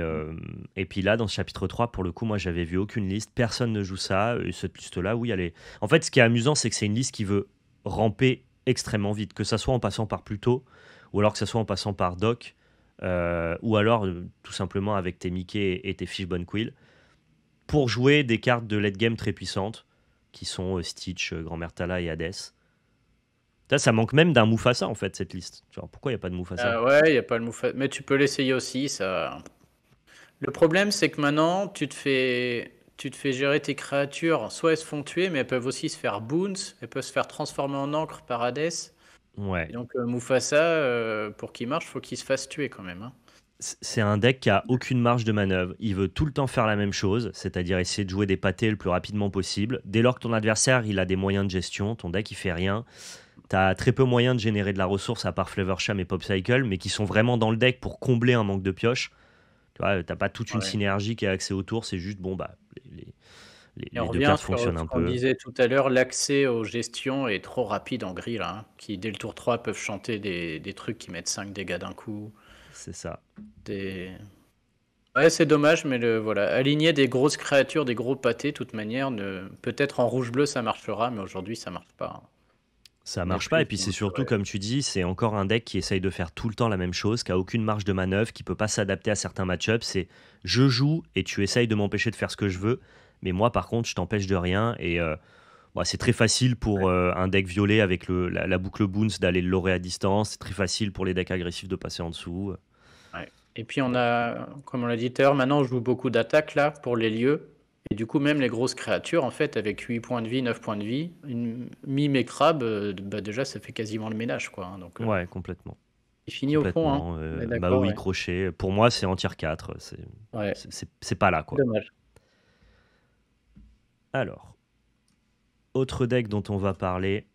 puis là, dans ce chapitre 3, pour le coup, moi, j'avais vu aucune liste. Personne ne joue ça. Et cette liste-là, oui, elle est. En fait, ce qui est amusant, c'est que c'est une liste qui veut ramper extrêmement vite, que ça soit en passant par Pluto, ou alors que ça soit en passant par Doc, ou alors tout simplement avec tes Mickey et tes Fish Bone Quill, pour jouer des cartes de late game très puissantes, qui sont Stitch, Grand-Mère Tala et Hades. Ça manque même d'un Mufasa, en fait, cette liste. Genre, pourquoi il n'y a pas de Mufasa? Ouais, il y a pas le Mufasa. Mais tu peux l'essayer aussi, ça. Le problème, c'est que maintenant, tu te fais gérer tes créatures. Soit elles se font tuer, mais elles peuvent aussi se faire boons. Elles peuvent se faire transformer en encre par Hades. Et Ouais. donc, Mufasa, pour qu'il marche, faut qu'il se fasse tuer quand même, hein. C'est un deck qui a aucune marge de manœuvre. Il veut tout le temps faire la même chose, c'est-à-dire essayer de jouer des pâtés le plus rapidement possible. Dès lors que ton adversaire il a des moyens de gestion, ton deck il fait rien. T'as très peu moyen de générer de la ressource à part Flavorsham et Popcycle, mais qui sont vraiment dans le deck pour combler un manque de pioche. Tu vois, t'as pas toute une Ouais. synergie qui est axée autour, c'est juste bon bah Et on les deux revient cartes sur fonctionnent ce un qu'on peu. disait tout à l'heure, l'accès aux gestions est trop rapide en grille, là, hein, qui dès le tour 3 peuvent chanter des trucs qui mettent 5 dégâts d'un coup. C'est ça. Des... Ouais, c'est dommage, mais voilà. Aligner des grosses créatures, des gros pâtés, de toute manière, peut-être en rouge-bleu ça marchera, mais aujourd'hui ça marche pas, hein. Ça On est marche pas, et plus puis dans c'est le surtout, vrai. comme tu dis, c'est encore un deck qui essaye de faire tout le temps la même chose, qui a aucune marge de manœuvre, qui peut pas s'adapter à certains match-ups. C'est je joue et tu essayes de m'empêcher de faire ce que je veux, mais moi par contre je t'empêche de rien. Et bon, c'est très facile pour un deck violet avec la boucle Boons d'aller le lorer à distance, c'est très facile pour les decks agressifs de passer en dessous. Ouais. Et puis on Bon, a, comme on l'a dit tout à l'heure, maintenant on joue beaucoup d'attaques là pour les lieux. Et du coup, même les grosses créatures, en fait, avec 8 points de vie, 9 points de vie, une mime et crabe, bah déjà ça fait quasiment le ménage, quoi, hein. Donc ouais, complètement. c'est fini au fond, hein. Complètement. On est d'accord, Maui, ouais. crochet, pour moi c'est en tier 4, Ouais, c'est pas là quoi. dommage. Alors, autre deck dont on va parler,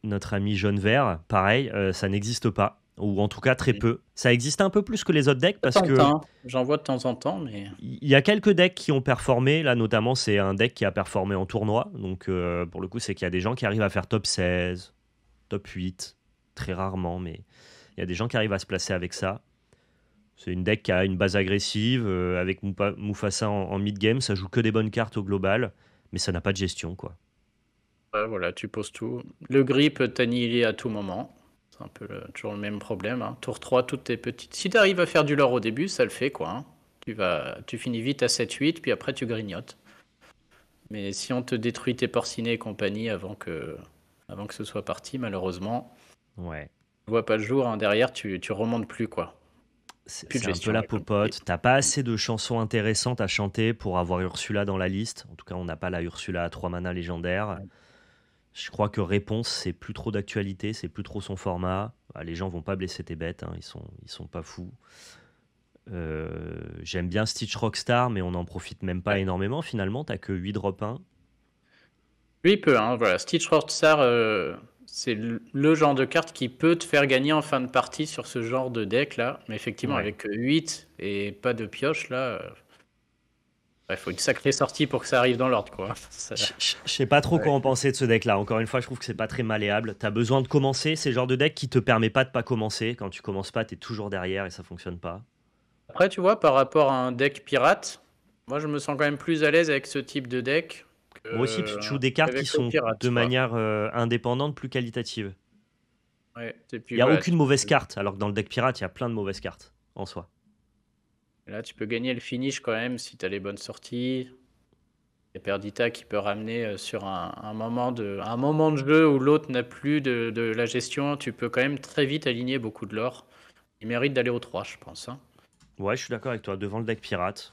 notre ami jaune-vert, pareil, ça n'existe pas. Ou en tout cas très Mm. peu. Ça existe un peu plus que les autres decks Ça parce tente, que hein. J'en vois de temps en temps, mais il y a quelques decks qui ont performé. Là, notamment, c'est un deck qui a performé en tournoi. Donc, pour le coup, c'est qu'il y a des gens qui arrivent à faire top 16, top 8, très rarement, mais il y a des gens qui arrivent à se placer avec ça. C'est une deck qui a une base agressive, avec Mufasa en mid-game. Ça joue que des bonnes cartes au global, mais ça n'a pas de gestion, quoi. ouais, voilà, tu poses tout. Le gris peut t'annihiler à tout moment. C'est un peu toujours le même problème, hein. Tour 3, toutes tes petites. Si tu arrives à faire du lore au début, ça le fait, quoi, hein. Tu finis vite à 7-8, puis après tu grignotes. Mais si on te détruit tes porcinés et compagnie avant que ce soit parti, malheureusement, Ouais. tu vois pas le jour, hein. Derrière, tu remontes plus, quoi. Plus de C'est un peu gestion, la ouais, comme tu dis. popote. T'as pas assez de chansons intéressantes à chanter pour avoir Ursula dans la liste. En tout cas, on n'a pas la Ursula à 3 mana légendaire. Ouais. Je crois que Réponse, c'est plus trop d'actualité, c'est plus trop son format. Bah, les gens vont pas blesser tes bêtes, hein, ils sont pas fous. J'aime bien Stitch Rockstar, mais on n'en profite même pas Ouais. énormément finalement. T'as que 8 drop 1. Lui, il peut, hein, voilà. Stitch Rockstar, c'est le genre de carte qui peut te faire gagner en fin de partie sur ce genre de deck là. Mais effectivement, Ouais. avec 8 et pas de pioche là, il faut une sacrée sortie pour que ça arrive dans l'ordre, quoi. Je sais pas trop quoi Ouais. en penser de ce deck là. Encore une fois, je trouve que c'est pas très malléable. T'as besoin de commencer. C'est le genre de deck qui te permet pas de pas commencer. Quand tu commences pas, t'es toujours derrière et ça fonctionne pas. Après, tu vois, par rapport à un deck pirate, moi je me sens quand même plus à l'aise avec ce type de deck Moi aussi, parce que tu joues des cartes qui qu'avec le sont pirate, de quoi. manière indépendante plus qualitatives. Ouais. Et Il puis n'y a voilà, aucune mauvaise carte, alors que dans le deck pirate, il y a plein de mauvaises cartes en soi. là, tu peux gagner le finish quand même si tu as les bonnes sorties. Il y a Perdita qui peut ramener sur un moment de jeu où l'autre n'a plus de la gestion. Tu peux quand même très vite aligner beaucoup de l'or. Il mérite d'aller au 3, je pense, hein. Ouais, je suis d'accord avec toi. Devant le deck pirate,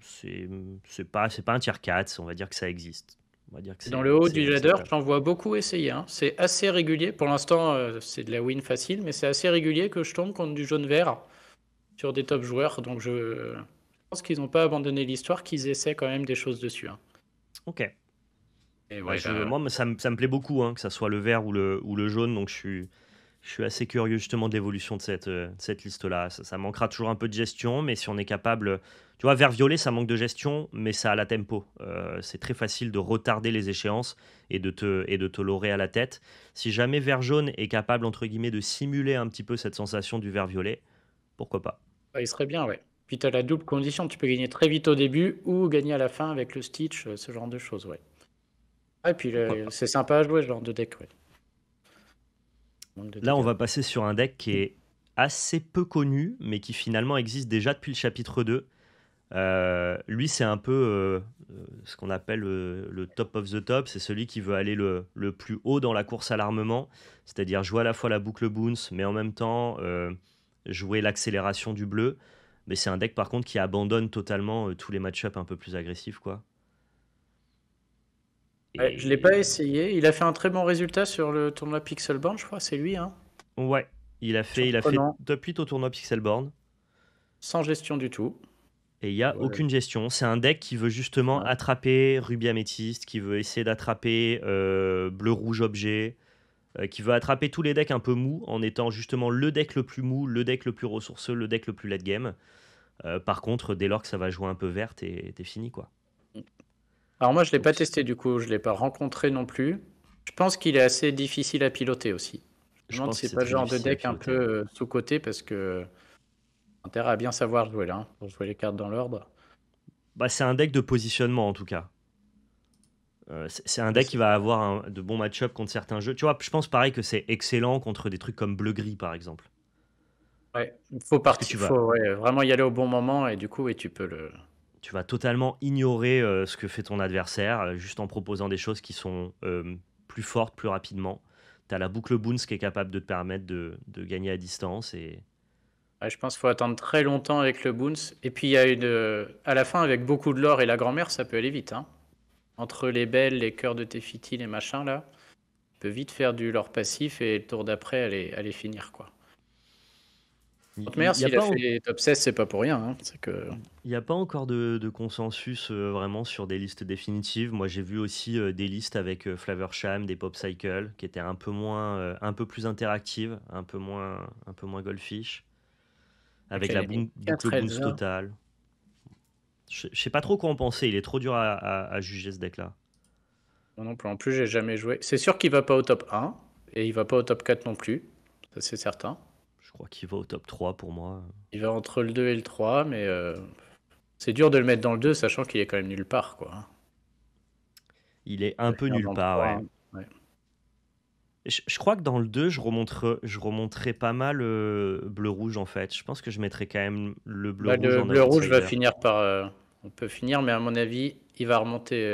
c'est c'est pas un tier 4, on va dire que ça existe. On va dire que Et dans le haut c'est du ladder, acceptable. j'en vois beaucoup essayer, hein. C'est assez régulier. Pour l'instant, c'est de la win facile, mais c'est assez régulier que je tombe contre du jaune-vert sur des top joueurs. Donc je pense qu'ils n'ont pas abandonné l'histoire, qu'ils essaient quand même des choses dessus, hein. Ok. Et Ouais, ouais, là, moi, ça me plaît beaucoup, hein, que ça soit le vert ou le jaune, donc je Je suis assez curieux justement de l'évolution de cette liste-là. Ça manquera toujours un peu de gestion, mais si on est capable... Tu vois, vert violet, ça manque de gestion, mais ça a la tempo. C'est très facile de retarder les échéances et de te leurrer à la tête. Si jamais vert jaune est capable, entre guillemets, de simuler un petit peu cette sensation du vert violet, pourquoi pas. Ouais, il serait bien, ouais. Puis tu as la double condition, tu peux gagner très vite au début ou gagner à la fin avec le Stitch, ce genre de choses, ouais. Et puis Pourquoi pas. c'est sympa à jouer, ce genre de deck, ouais. Là, on va passer sur un deck qui est assez peu connu, mais qui finalement existe déjà depuis le chapitre 2. Lui, c'est un peu ce qu'on appelle le top of the top. C'est celui qui veut aller le plus haut dans la course à l'armement, c'est-à-dire jouer à la fois la boucle bounce, mais en même temps jouer l'accélération du bleu. Mais c'est un deck par contre qui abandonne totalement tous les match-ups un peu plus agressifs, quoi. Ouais, je l'ai pas Et essayé. Il a fait un très bon résultat sur le tournoi Pixelborn, je crois, c'est lui, hein. ouais, il a fait Surprenant, top 8 au tournoi Pixelborn. sans gestion du tout. Et il n'y a Voilà. aucune gestion. C'est un deck qui veut justement Ouais. attraper Ruby Améthyste, qui veut essayer d'attraper Bleu-Rouge Objet, qui veut attraper tous les decks un peu mous en étant justement le deck le plus mou, le deck le plus ressourceux, le deck le plus late game. Par contre, dès lors que ça va jouer un peu vert, t'es fini, quoi. Alors moi, je l'ai Donc, pas testé du coup, je l'ai pas rencontré non plus. Je pense qu'il est assez difficile à piloter aussi. Je me je demande pense si que c'est c'est pas le très genre de difficile à deck un piloter. peu sous-coté parce que intérêt à bien savoir jouer là, hein, pour jouer les cartes dans l'ordre. Bah, c'est un deck de positionnement, en tout cas. C'est un Ouais, deck c'est qui va ça. avoir de bons match-up contre certains jeux. Tu vois, je pense pareil que c'est excellent contre des trucs comme bleu-gris, par exemple. Ouais, il faut Parce que partir, faut ouais, vraiment y aller au bon moment et du coup, et tu peux le. tu vas totalement ignorer ce que fait ton adversaire, juste en proposant des choses qui sont plus fortes, plus rapidement. Tu as la boucle bounce qui est capable de te permettre de gagner à distance. Et Ouais, je pense qu'il faut attendre très longtemps avec le bounce. Et puis il y a à la fin, avec beaucoup de l'or et la grand-mère, ça peut aller vite, hein. Entre les belles, les cœurs de Tefiti, les machins là, tu peux vite faire du lore passif et le tour d'après, aller finir quoi. il Mère, n'y a, s'il a pas fait top 16, c'est pas pour rien, hein. C'est que. y a pas encore de consensus vraiment sur des listes définitives. Moi, j'ai vu aussi des listes avec Flavorsham, des Pop Cycle, qui étaient un peu plus interactives, un peu moins goldfish, Avec avec la les 4 boucle bounce Elsa. totale. Je sais pas trop quoi en penser. Il est trop dur à juger ce deck-là. Moi non plus. En plus, j'ai jamais joué. C'est sûr qu'il va pas au top 1 et il va pas au top 4 non plus. Ça, c'est certain. Je crois qu'il va au top 3 pour moi. Il va entre le 2 et le 3, mais c'est dur de le mettre dans le 2, sachant qu'il est quand même nulle part, quoi. Il est Il un va peu finir nulle dans le part, 3, ouais. hein. Ouais. Je crois que dans le 2, je remonterai pas mal bleu-rouge en fait. Je pense que je mettrais quand même le Bah, bleu-rouge le en bleu-rouge va outsider. finir par. On peut finir, mais à mon avis, il va remonter.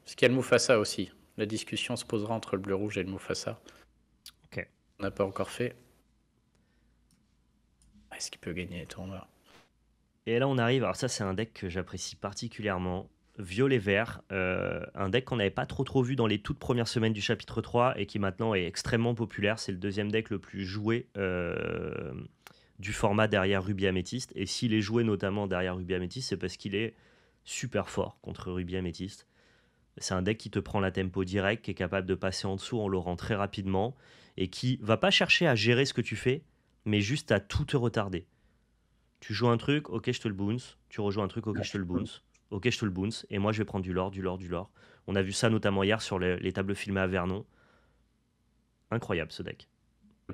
Parce qu'il y a le Mufasa aussi. La discussion se posera entre le bleu-rouge et le Mufasa. Ok. On n'a pas encore fait. Est-ce qu'il peut gagner les tournois? Et là, on arrive. Alors, ça, c'est un deck que j'apprécie particulièrement. Violet-vert. Un deck qu'on n'avait pas trop vu dans les toutes premières semaines du chapitre 3 et qui maintenant est extrêmement populaire. C'est le deuxième deck le plus joué du format derrière Ruby Améthyste. Et s'il est joué notamment derrière Ruby Améthyste, c'est parce qu'il est super fort contre Ruby Améthyste. C'est un deck qui te prend la tempo direct, qui est capable de passer en dessous en l'aurant très rapidement et qui va pas chercher à gérer ce que tu fais, mais juste à tout te retarder. Tu joues un truc, ok, je te le bounce. Tu rejoins un truc, ok, je te le bounce. Ok, je te le bounce. Et moi, je vais prendre du lore, du lore, du lore. On a vu ça notamment hier sur les tables filmées à Vernon. Incroyable ce deck.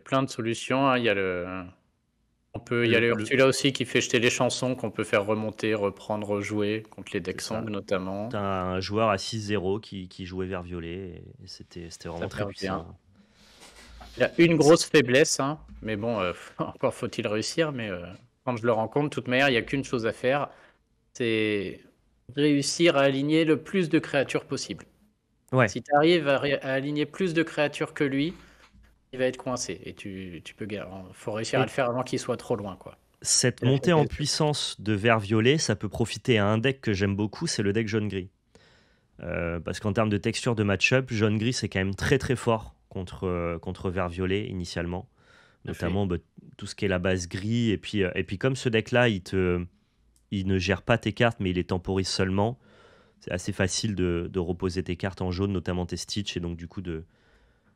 Plein de solutions, hein. Il y a il y a Le, le le- Ursula aussi qui fait jeter les chansons qu'on peut faire remonter, reprendre, rejouer contre les c'est decks Song ça. notamment. T'as un joueur à 6-0 qui jouait vert violet et c'était Ça vraiment très perce bien. puissant. Il a une grosse faiblesse, hein, mais bon, encore faut-il réussir. Mais quand je le rencontre, de toute manière, il n'y a qu'une chose à faire, c'est réussir à aligner le plus de créatures possible. Ouais, Si tu arrives à aligner plus de créatures que lui, il va être coincé. Et tu peux faut réussir à le et faire avant qu'il soit trop loin, quoi. cette C'est la montée en faiblesse. puissance de vert violet, ça peut profiter à un deck que j'aime beaucoup, c'est le deck jaune-gris. Parce qu'en termes de texture de match-up, jaune-gris c'est quand même très fort contre vert-violet initialement. Tout à fait. Notamment bah, tout ce qui est la base gris. Et puis comme ce deck-là, il ne gère pas tes cartes, mais il les temporise seulement, c'est assez facile de reposer tes cartes en jaune, notamment tes Stitch, et donc du coup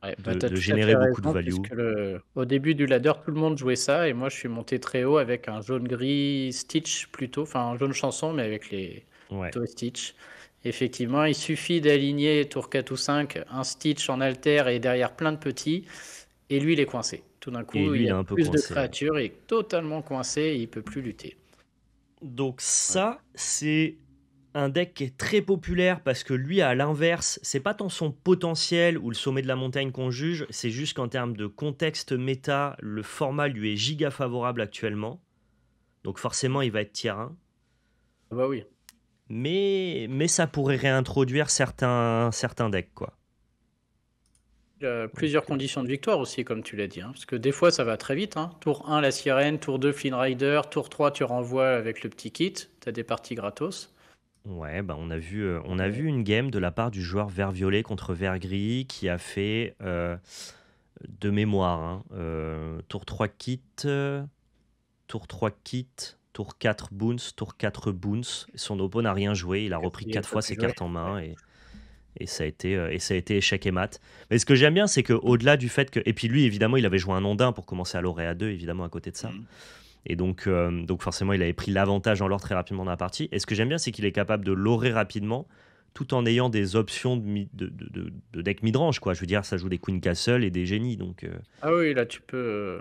Ouais, bah, tu de tout à fait générer beaucoup de raison value. puisque au début du ladder, tout le monde jouait ça et moi, je suis monté très haut avec un jaune-gris Stitch plutôt, enfin un jaune chanson, mais avec les Ouais. plutôt Stitch. Effectivement, il suffit d'aligner tour 4 ou 5 un Stitch en alter et derrière plein de petits et lui, il est coincé. Tout d'un Et coup, lui, il il y est a un peu plus de coincé, ouais. créatures, il est totalement coincé et il peut plus lutter. Donc Ouais. ça, c'est un deck qui est très populaire parce que lui, à l'inverse, c'est pas tant son potentiel ou le sommet de la montagne qu'on juge, c'est juste qu'en termes de contexte méta, le format lui est giga favorable actuellement. Donc forcément, il va être tier 1. Ah bah oui. Mais ça pourrait réintroduire certains decks, quoi. Donc, Plusieurs conditions de victoire aussi, comme tu l'as dit, hein, parce que des fois ça va très vite, hein. Tour 1, la sirène, tour 2, Flynn Rider, tour 3, tu renvoies avec le petit kit, tu as des parties gratos. ouais, bah on a vu une game de la part du joueur vert violet contre vert gris qui a fait de mémoire, hein, tour 3 kit, tour 3 kit, tour 4 boons, tour 4 boons. Son oppo n'a rien joué, il a repris Il 4 a pas fois pu ses jouer. cartes en Ouais. main et ça a été échec et mat. Mais ce que j'aime bien, c'est qu'au-delà du fait que. Et puis lui, évidemment, il avait joué un Ondin pour commencer à l'Auréa 2, évidemment, à côté de ça. Mhm. Et donc forcément, il avait pris l'avantage en l'or très rapidement dans la partie. Et ce que j'aime bien, c'est qu'il est capable de l'orer rapidement, tout en ayant des options de deck midrange, quoi. Je veux dire, ça joue des Queen Castle et des génies, donc Ah oui, là tu peux.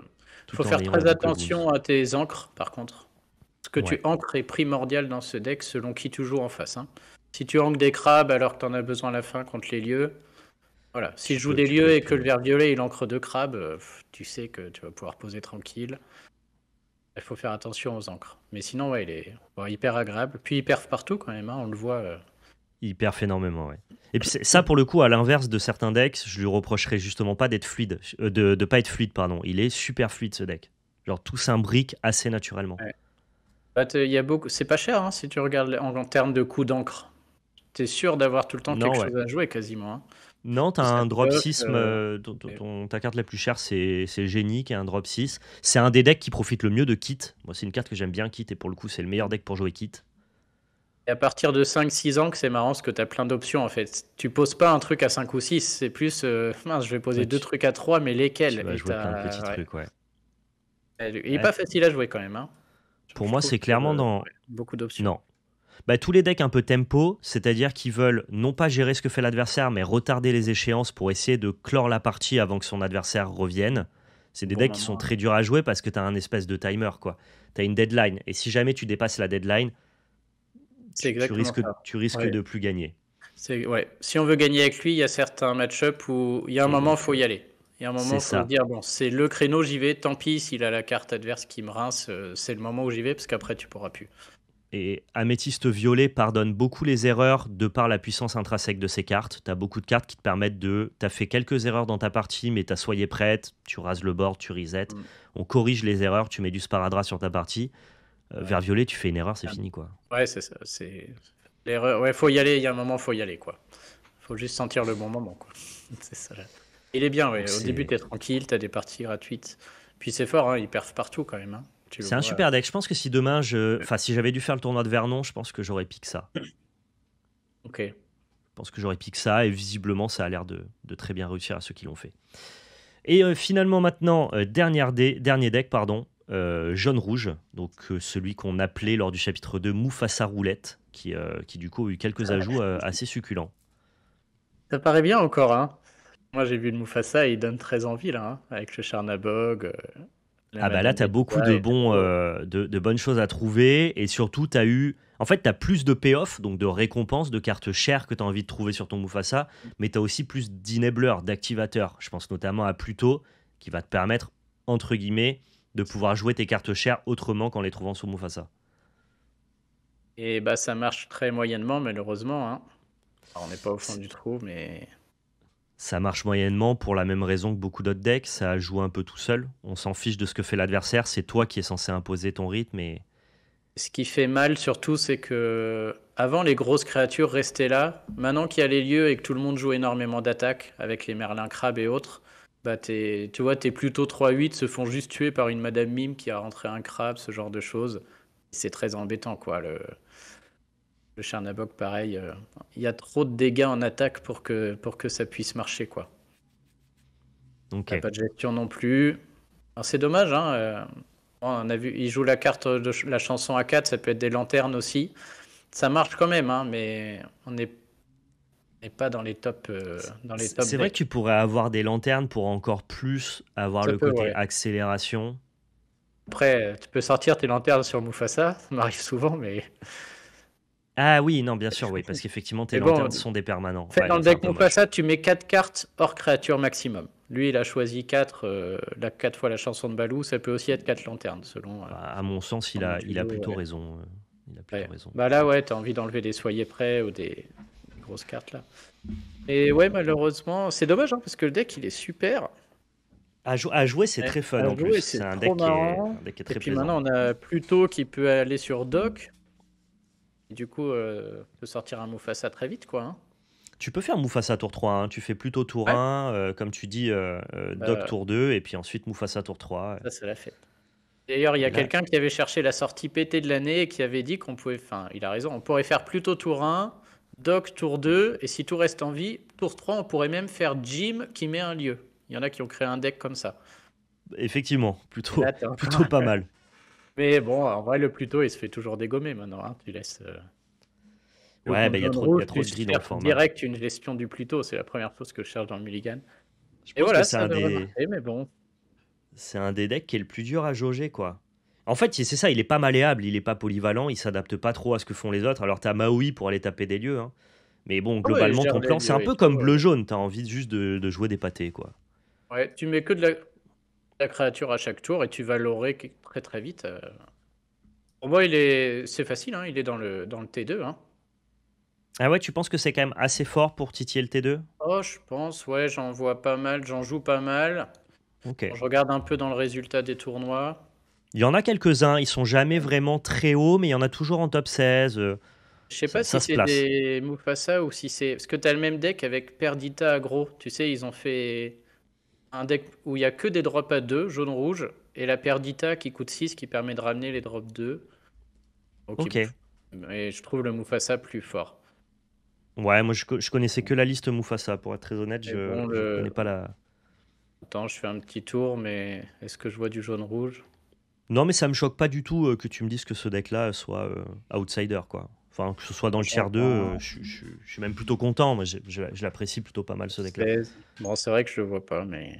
Faut tout en faire ayant la très boucle boons. attention à tes encres, par contre. Ce que tu Ouais, ancres est primordial dans ce deck selon qui tu joues en face, hein. Si tu ancres des crabes alors que tu en as besoin à la fin contre les lieux, voilà. Si je joue des tu peux lieux être et que le puni. vert violet il ancre deux crabes, tu sais que tu vas pouvoir poser tranquille. Il faut faire attention aux encres. Mais sinon, ouais, il est bon, hyper agréable. Puis il perf partout quand même, hein, on le voit. Il perf énormément, ouais. Et puis ça, pour le coup, à l'inverse de certains decks, je lui reprocherais justement pas d'être fluide, de pas être fluide, pardon. Il est super fluide ce deck. Genre tout s'imbrique assez naturellement. Ouais. Bah, il y a beaucoup. C'est pas cher hein, si tu regardes en termes de coût d'encre. T'es sûr d'avoir tout le temps quelque Non, ouais. chose à jouer quasiment, hein. Non, t'as Puis ça un drop bloque. 6, Et- ta carte la plus chère, c'est Génie qui a un drop 6. C'est un des decks qui profite le mieux de Kit. Moi, c'est une carte que j'aime bien, Kit, et pour le coup, c'est le meilleur deck pour jouer Kit. Et à partir de 5-6 ans, que c'est marrant parce que tu as plein d'options en fait. Tu poses pas un truc à 5 ou 6, c'est plus mince, je vais poser Ouais, deux trucs à 3, mais tu lesquels? vas Et jouer plein de petits ouais. trucs, ouais. Il est Ouais, pas facile à jouer quand même, hein. pour Je moi, trouve c'est que clairement ouais, dans. beaucoup d'options. Non. Bah, tous les decks un peu tempo, c'est-à-dire qui veulent non pas gérer ce que fait l'adversaire, mais retarder les échéances pour essayer de clore la partie avant que son adversaire revienne. C'est Au des bon decks qui sont moment. très durs à jouer parce que tu as un espèce de timer, quoi. Tu as une deadline. Et si jamais tu dépasses la deadline, C'est exactement ça. tu risques Ouais. de plus gagner. Ouais. Si on veut gagner avec lui, il y a certains match-up où il y a un Et moment, il donc, faut y aller. Il y a un moment, c'est il faut se ça. dire, bon, c'est le créneau, j'y vais. Tant pis s'il a la carte adverse qui me rince, c'est le moment où j'y vais parce qu'après, tu pourras plus. Et Améthyste Violet pardonne beaucoup les erreurs de par la puissance intrinsèque de ses cartes. Tu as beaucoup de cartes qui te permettent de. Tu as fait quelques erreurs dans ta partie, mais tu as soyez prête, tu rases le board, tu reset. Mm. On corrige les erreurs, tu mets du sparadrap sur ta partie. Ouais. Vert Violet, tu fais une erreur, c'est fini, quoi. Ouais, c'est ça. C'est l'erreur. Ouais, faut y aller. Il y a un moment, faut y aller, quoi. Faut juste sentir le bon moment, quoi. C'est ça. Là. Il est bien, Donc ouais. Au début, c'est. t'es tranquille, t'as des parties gratuites. Puis c'est fort, hein. Il perf partout quand même, hein. Tu le C'est un vois. super deck. Je pense que si demain, enfin, si j'avais dû faire le tournoi de Vernon, je pense que j'aurais piqué ça. Ok. Je pense que j'aurais piqué ça, et visiblement, ça a l'air de très bien réussir à ceux qui l'ont fait. Et finalement, maintenant, dernier deck, pardon, jaune-rouge, donc celui qu'on appelait lors du chapitre 2 Mufasa Roulette, qui du coup a eu quelques ajouts assez succulents. Ça paraît bien encore, hein. Moi, j'ai vu le Mufasa et il donne très envie, là, hein. Avec le Charnabog, la Ah bah là, Madame tu as beaucoup Elisa de, et Taro. de bonnes choses à trouver, et surtout, tu as eu. En fait, tu as plus de payoff, donc de récompenses, de cartes chères que tu as envie de trouver sur ton Mufasa, mais tu as aussi plus d'enablers, d'activateurs. Je pense notamment à Pluto, qui va te permettre, entre guillemets, de pouvoir jouer tes cartes chères autrement qu'en les trouvant sur Mufasa. Et bah, ça marche très moyennement, malheureusement, hein. Alors, on n'est pas au fond C- du trou, mais Ça marche moyennement pour la même raison que beaucoup d'autres decks, ça joue un peu tout seul. On s'en fiche de ce que fait l'adversaire, c'est toi qui es censé imposer ton rythme. Et ce qui fait mal surtout, c'est que avant les grosses créatures restaient là. Maintenant qu'il y a les lieux et que tout le monde joue énormément d'attaques avec les merlins crabes et autres, bah tu vois, tes plutôt 3-8 se font juste tuer par une Madame Mime qui a rentré un crabe, ce genre de choses. C'est très embêtant, quoi. Le Charnabog, pareil. Il y a trop de dégâts en attaque pour que ça puisse marcher, quoi. T'as Ok. pas de gestion non plus. Alors, c'est dommage, hein. On a vu, il joue la carte de la chanson à 4, ça peut être des lanternes aussi. Ça marche quand même, hein, mais n'est pas dans les top C'est vrai que decks. tu pourrais avoir des lanternes pour encore plus avoir Ça le peut, côté ouais. accélération. Après, tu peux sortir tes lanternes sur Mufasa, ça m'arrive souvent, mais... Ah oui, non, bien sûr, oui, parce qu'effectivement, tes Mais bon, lanternes sont des permanents. en fait, Ouais, dans non, le c'est un deck peu moche. Mufasa, tu mets 4 cartes hors créature maximum. Lui, il a choisi 4, la 4 fois la chanson de Baloo, ça peut aussi être 4 lanternes, selon Bah, à mon sens, comment tu il a joues. plutôt Ouais. raison. Il a plutôt Ouais. raison. Bah là, ouais, t'as envie d'enlever des soyez prêts ou des grosses cartes là. Et ouais, malheureusement, c'est dommage, hein, parce que le deck, il est super. À jouer, c'est Ouais. très fun À en plus. jouer, C'est c'est trop marrant. un deck qui est Et très puis plaisant. maintenant, on a Pluto qui peut aller sur dock. Et du coup, peut sortir un Mufasa très vite, quoi. Hein. Tu peux faire Mufasa tour 3, hein. Tu fais plutôt tour Ouais. 1, comme tu dis, Doc Bah, tour 2, et puis ensuite Mufasa tour 3. ça, c'est la fête. D'ailleurs, il y a Et là, quelqu'un qui avait cherché la sortie PT de l'année et qui avait dit qu'on pouvait, enfin, il a raison, on pourrait faire plutôt tour 1, Doc tour 2, et si tout reste en vie, tour 3, on pourrait même faire Jim qui met un lieu. Il y en a qui ont créé un deck comme ça. effectivement, Et là, t'es plutôt encore... pas mal. Mais bon, en vrai, le Pluto, il se fait toujours dégommer maintenant. Hein. Tu laisses le Ouais, bah, contre jaune rouge, il y a trop tu de gris dans le cherches format. direct une gestion du Pluto. C'est la première chose que je cherche dans le mulligan. Je Et pense que voilà, ça devrait marcher, mais bon. c'est un des decks qui est le plus dur à jauger, quoi. En fait, c'est ça, il est pas malléable, il est pas polyvalent, il s'adapte pas trop à ce que font les autres. Alors t'as Maui pour aller taper des lieux, hein. Mais bon, Ah ouais, il globalement, gère ton les plan, c'est un lieux et peu tout. comme bleu-jaune, t'as envie juste de jouer des pâtés, quoi. Ouais, tu mets que de la créature à chaque tour et tu vas l'aurer très très vite. Pour moi, c'est facile, hein, il est dans le T2. Hein. Ah ouais, tu penses que c'est quand même assez fort pour titiller le T2? Oh, je pense, ouais, j'en vois pas mal, j'en joue pas mal. Ok. Quand je regarde un peu dans le résultat des tournois. Il y en a quelques-uns, ils sont jamais vraiment très hauts, mais il y en a toujours en top 16. Je sais pas si Ça se c'est place. des Mufasa ou si c'est. Parce que t'as le même deck avec Perdita aggro. Tu sais, ils ont fait un deck où il y a que des drops à 2, jaune-rouge, et la Perdita qui coûte 6 qui permet de ramener les drops 2. Ok. Ok. Et je trouve le Mufasa plus fort. Ouais, moi je connaissais que la liste Mufasa, pour être très honnête, Mais bon, je connais pas la. Attends, je fais un petit tour, mais est-ce que je vois du jaune-rouge? Non, mais ça me choque pas du tout que tu me dises que ce deck-là soit outsider, quoi. Enfin, que ce soit dans le J'en tiers 2, vois un je suis même plutôt content. Moi, je l'apprécie plutôt pas mal, ce deck-là. 16. Bon, c'est vrai que je le vois pas, mais.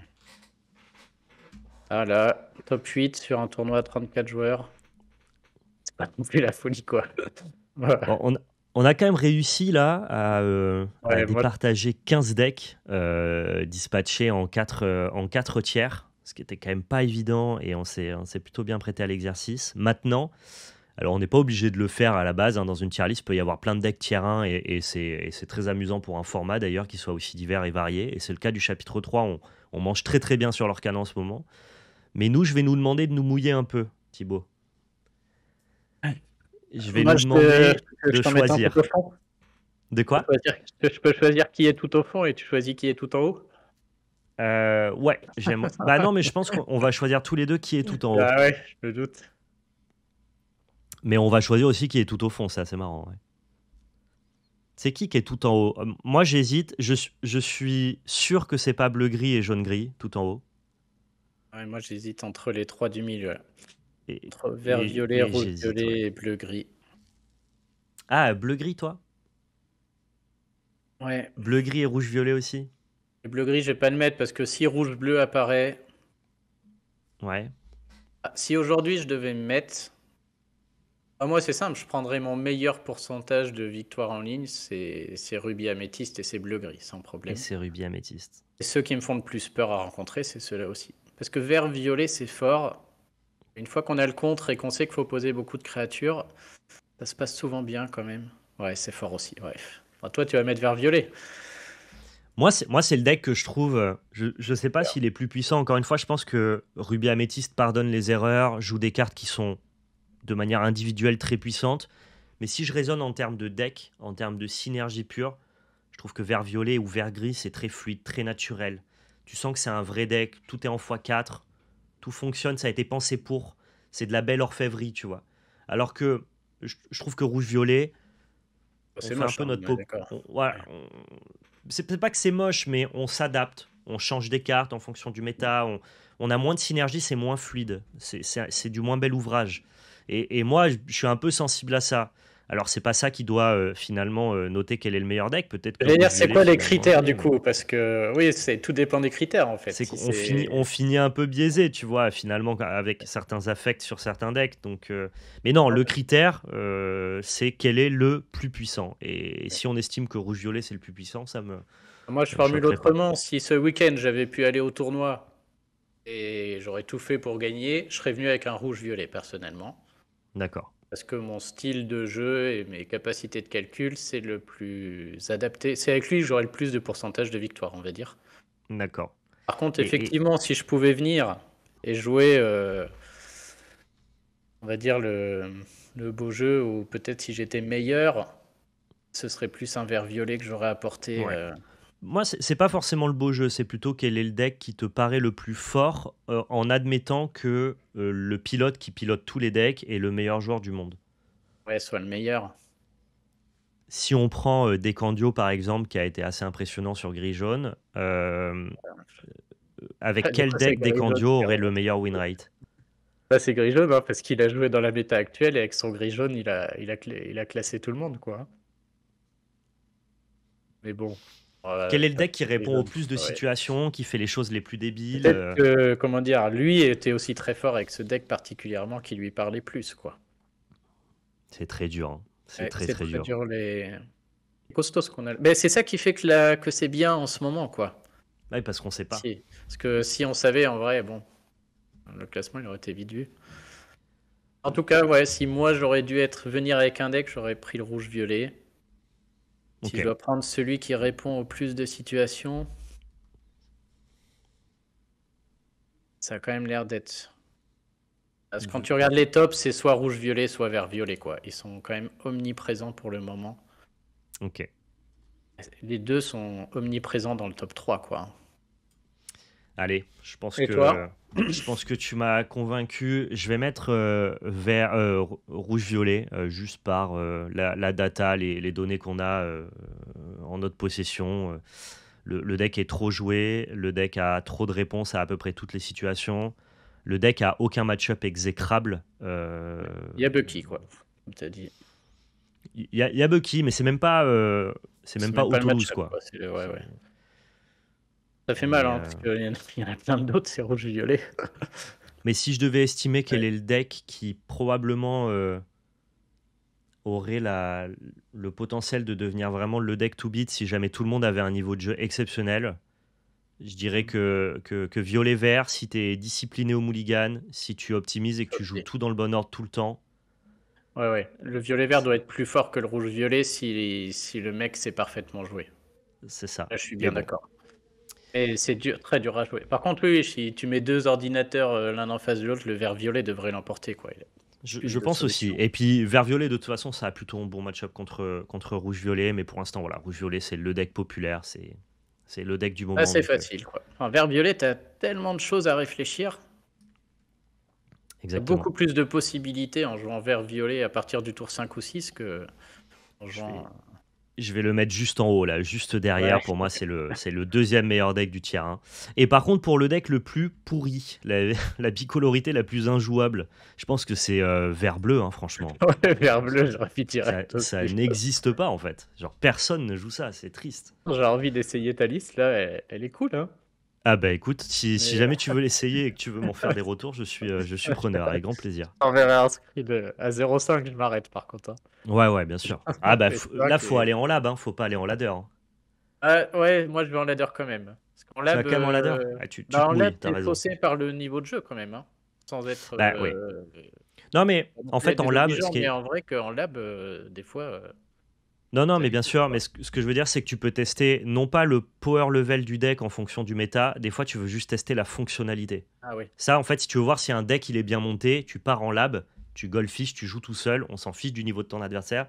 Ah là, top 8 sur un tournoi à 34 joueurs. C'est pas non plus la folie, quoi. Bon, Voilà. on a quand même réussi, là, à Ouais, moi, départager 15 decks dispatchés en 4 tiers, ce qui était quand même pas évident, et on s'est plutôt bien prêté à l'exercice. Maintenant, alors on n'est pas obligé de le faire à la base, hein, dans une tier list, il peut y avoir plein de decks tier 1, et c'est très amusant pour un format d'ailleurs qui soit aussi divers et varié, et c'est le cas du chapitre 3, on mange très très bien sur leur canal en ce moment. Mais nous, je vais nous demander de nous mouiller un peu, Thibaut. Je vais moi, nous demander je de t'en mets un tout au choisir. fond. De quoi? Je peux choisir qui est tout au fond et tu choisis qui est tout en haut. Ouais, j'aime. Bah non, mais je pense qu'on va choisir tous les deux qui est tout en haut. Ah ouais, je me doute. Mais on va choisir aussi qui est tout au fond, c'est assez marrant. Ouais. C'est qui est tout en haut? Moi, j'hésite. Je suis sûr que c'est pas bleu-gris et jaune-gris tout en haut. Ouais, moi, j'hésite entre les trois du milieu. Et, Entre vert, violet, et rouge, j'hésite, ouais. violet et bleu, gris. Ah, bleu-gris, toi? Ouais, Bleu-gris et rouge-violet aussi? le bleu, gris, je vais pas le mettre parce que si rouge, bleu apparaît. Ouais. Ah, si aujourd'hui je devais me mettre. Ah, moi, c'est simple, je prendrais mon meilleur pourcentage de victoire en ligne, c'est rubis améthyste et c'est bleu, gris, sans Et problème. c'est rubis améthyste. Et ceux qui me font le plus peur à rencontrer, c'est ceux-là aussi. Parce que vert, violet, c'est fort. Une fois qu'on a le contre et qu'on sait qu'il faut poser beaucoup de créatures, ça se passe souvent bien quand même. Ouais, c'est fort aussi. Bref. Enfin, toi, tu vas mettre vert violet. Moi, c'est le deck que je trouve. Je sais pas s'il est plus puissant. Encore une fois, je pense que Rubis Améthyste pardonne les erreurs, joue des cartes qui sont de manière individuelle très puissantes. Mais si je raisonne en termes de deck, en termes de synergie pure, je trouve que vert violet ou vert gris, c'est très fluide, très naturel. Tu sens que c'est un vrai deck, tout est en x4, tout fonctionne, ça a été pensé pour. C'est de la belle orfèvrerie, tu vois. Alors que je trouve que rouge-violet, Bah, on c'est fait un moche, peu hein, notre on est pop. d'accord. Voilà, Ouais. c'est peut-être pas que c'est moche, mais on s'adapte. on change des cartes en fonction du méta, on a moins de synergie, c'est moins fluide, c'est du moins bel ouvrage. Et moi, je suis un peu sensible à ça. Alors, c'est pas ça qui doit finalement noter quel est le meilleur deck. Peut-être que J'allais dire, Rouge c'est Violet quoi les finalement critères l'est, du mais coup? Parce que oui, tout dépend des critères en fait. c'est Si qu'on finit, c'est on finit un peu biaisé, tu vois, finalement, avec certains affects sur certains decks. Donc, mais non, le critère, c'est quel est le plus puissant. Et si on estime que Rouge Violet c'est le plus puissant, moi, je ça me formule choquerait pas. autrement. Si ce week-end j'avais pu aller au tournoi et j'aurais tout fait pour gagner, je serais venu avec un rouge-violet personnellement. D'accord, Parce que mon style de jeu et mes capacités de calcul, c'est le plus adapté. C'est avec lui que j'aurais le plus de pourcentage de victoire, on va dire. d'accord. Par contre, Et effectivement, si je pouvais venir et jouer, on va dire, le beau jeu, ou peut-être si j'étais meilleur, ce serait plus un vert violet que j'aurais apporté. ouais. Moi, c'est pas forcément le beau jeu, c'est plutôt quel est le deck qui te paraît le plus fort en admettant que le pilote qui pilote tous les decks est le meilleur joueur du monde. Ouais, soit le meilleur. Si on prend Decandio par exemple, qui a été assez impressionnant sur gris-jaune, avec Du quel coup, c'est deck gris-jaune. Decandio aurait le meilleur win rate? Là, c'est gris-jaune, hein, parce qu'il a joué dans la méta actuelle et avec son gris-jaune, il a classé tout le monde, quoi. Mais bon, Quel est le ça, deck qui c'est répond au gris-jaune. plus de Ouais. situations, qui fait les choses les plus débiles Peut-être que, comment dire, lui était aussi très fort avec ce deck particulièrement qui lui parlait plus, quoi. C'est très dur, hein. C'est Ouais, très c'est très très dur. dur les costos qu'on a. Mais c'est ça qui fait que c'est bien en ce moment, quoi. Ouais, parce qu'on sait pas. Si. Parce que si on savait, en vrai, bon, le classement, il aurait été vite vu. En tout cas, ouais, si moi j'aurais dû venir avec un deck, j'aurais pris le rouge-violet. Si Ok. je dois prendre celui qui répond au plus de situations, ça a quand même l'air d'être. Parce que quand tu regardes les tops, c'est soit rouge-violet, soit vert-violet, quoi. Ils sont quand même omniprésents pour le moment. Ok. Les deux sont omniprésents dans le top 3, quoi. Allez, Et toi? je pense que tu m'as convaincu. Je vais mettre rouge-violet juste par la data, les données qu'on a en notre possession. Le deck est trop joué, le deck a trop de réponses à peu près toutes les situations. Le deck a aucun match-up exécrable. Il y a Bucky, quoi. Comme t'as dit. Il y a Bucky, mais c'est même C'est pas même pas le Autolose, match-up, quoi. quoi. Ouais, C'est- ouais. Ça fait mal, Mais, hein, parce qu'il y en a plein d'autres, c'est rouge-violet. mais si je devais estimer quel Ouais. est le deck qui probablement aurait le potentiel de devenir vraiment le deck to beat si jamais tout le monde avait un niveau de jeu exceptionnel, je dirais que violet-vert, si tu es discipliné au mulligan, si tu optimises et que tu joues Ok. tout dans le bon ordre tout le temps, Ouais, ouais. Le violet-vert doit être plus fort que le rouge-violet si le mec sait parfaitement jouer. c'est ça. Là, je suis Mais bien bon, d'accord. Et c'est dur, très dur à jouer. Par contre, oui, si tu mets deux ordinateurs l'un en face de l'autre, le vert-violet devrait l'emporter, quoi. Il a plus je de pense aussi. solutions. Et puis vert-violet, de toute façon, ça a plutôt un bon match-up contre rouge-violet, mais pour l'instant, voilà, rouge-violet, c'est le deck populaire, c'est le deck du Ah, moment. c'est Donc, facile, quoi. Enfin, vert-violet, t'as tellement de choses à réfléchir. T'as exactement. beaucoup plus de possibilités en jouant vert-violet à partir du tour 5 ou 6 que en Je jouant. vais, Je vais le mettre juste en haut, là, juste derrière. Ouais. Pour moi, c'est le deuxième meilleur deck du tiers 1. Et par contre, pour le deck le plus pourri, la bicolorité la plus injouable, je pense que c'est vert-bleu, hein, franchement. Ouais, vert-bleu, j'aurais mis Ça, direct ça aussi. n'existe pas, en fait. Genre, personne ne joue ça, c'est triste. J'ai envie d'essayer ta liste, là, elle est cool, hein. Ah bah écoute, si Mais jamais tu veux l'essayer et que tu veux m'en faire des retours, je suis preneur, avec grand plaisir. j'enverrai un screen à 0,5, je m'arrête par contre, hein. Ouais, ouais, bien sûr. Ah bah Et là, 5 faut et... aller en lab, hein, faut pas aller en ladder, hein. Ah, ouais, moi je vais en ladder quand même. Parce qu'en Tu vas lab, quand même en ladder? Ah, tu bah, te en lab, mouilles, t'as t'es raison. faussé par le niveau de jeu quand même, hein. Sans être Bah ouais. Non mais, non en plus être fait, en lab, désobligeant, mais en vrai qu'en lab, des fois, non, non, ça mais bien existe, sûr, mais quoi. ce que je veux dire, c'est que tu peux tester non pas le power level du deck en fonction du méta, des fois tu veux juste tester la fonctionnalité. Ah oui. Ça, en fait, si tu veux voir si un deck il est bien monté, tu pars en lab, tu goldfish, tu joues tout seul, on s'en fiche du niveau de ton adversaire,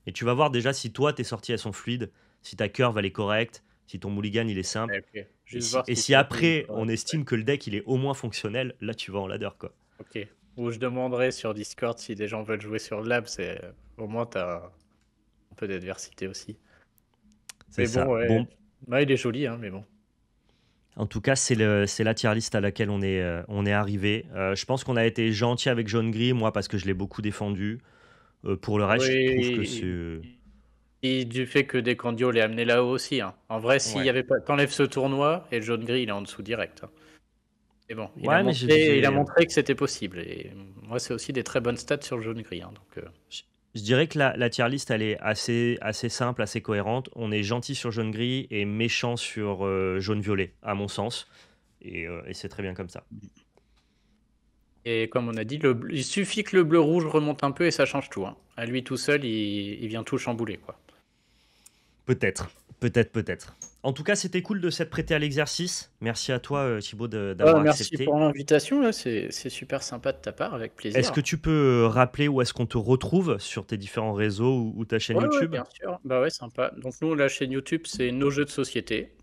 et tu vas voir déjà si toi tes sorties elles sont fluides, si ta curve elle est correcte, si ton mulligan il est simple, Ouais, ok. Juste voir et si si ta vie est après on correcte, ouais. estime que le deck il est au moins fonctionnel, là tu vas en ladder quoi. Ok. Ou je demanderai sur Discord si des gens veulent jouer sur le lab, c'est au moins t'as un peu d'adversité aussi. C'est Mais bon, ça. ouais. Bon, Bah, il est joli, hein, mais bon. En tout cas, c'est la tier list à laquelle on est arrivé. Je pense qu'on a été gentil avec jaune-gris, moi, parce que je l'ai beaucoup défendu. Pour le reste, je trouve que Oui, c'est... et du fait que Descandio l'ait amené là-haut aussi, hein. En vrai, s'il y Ouais. avait pas, t'enlèves ce tournoi et le jaune-gris, il est en dessous direct, hein. Et bon, Ouais, mais il a montré que c'était possible. Et moi, c'est aussi des très bonnes stats sur le jaune-gris, hein, donc, je- je dirais que la tier list, elle est assez simple, assez cohérente. On est gentil sur jaune-gris et méchant sur jaune-violet, à mon sens. Et c'est très bien comme ça. et comme on a dit, il suffit que le bleu-rouge remonte un peu et ça change tout, hein. À lui tout seul, il vient tout chambouler, quoi. Peut-être, peut-être. En tout cas, c'était cool de s'être prêté à l'exercice. Merci à toi, Thibaut, Ouais, d'avoir merci accepté. pour l'invitation, là, c'est super sympa de ta part, avec Est-ce plaisir. que tu peux rappeler où est-ce qu'on te retrouve sur tes différents réseaux ou ta chaîne Ouais, ouais, YouTube? bien sûr. Bah ouais, sympa. Donc nous, la chaîne YouTube, c'est Nos Jeux de Société.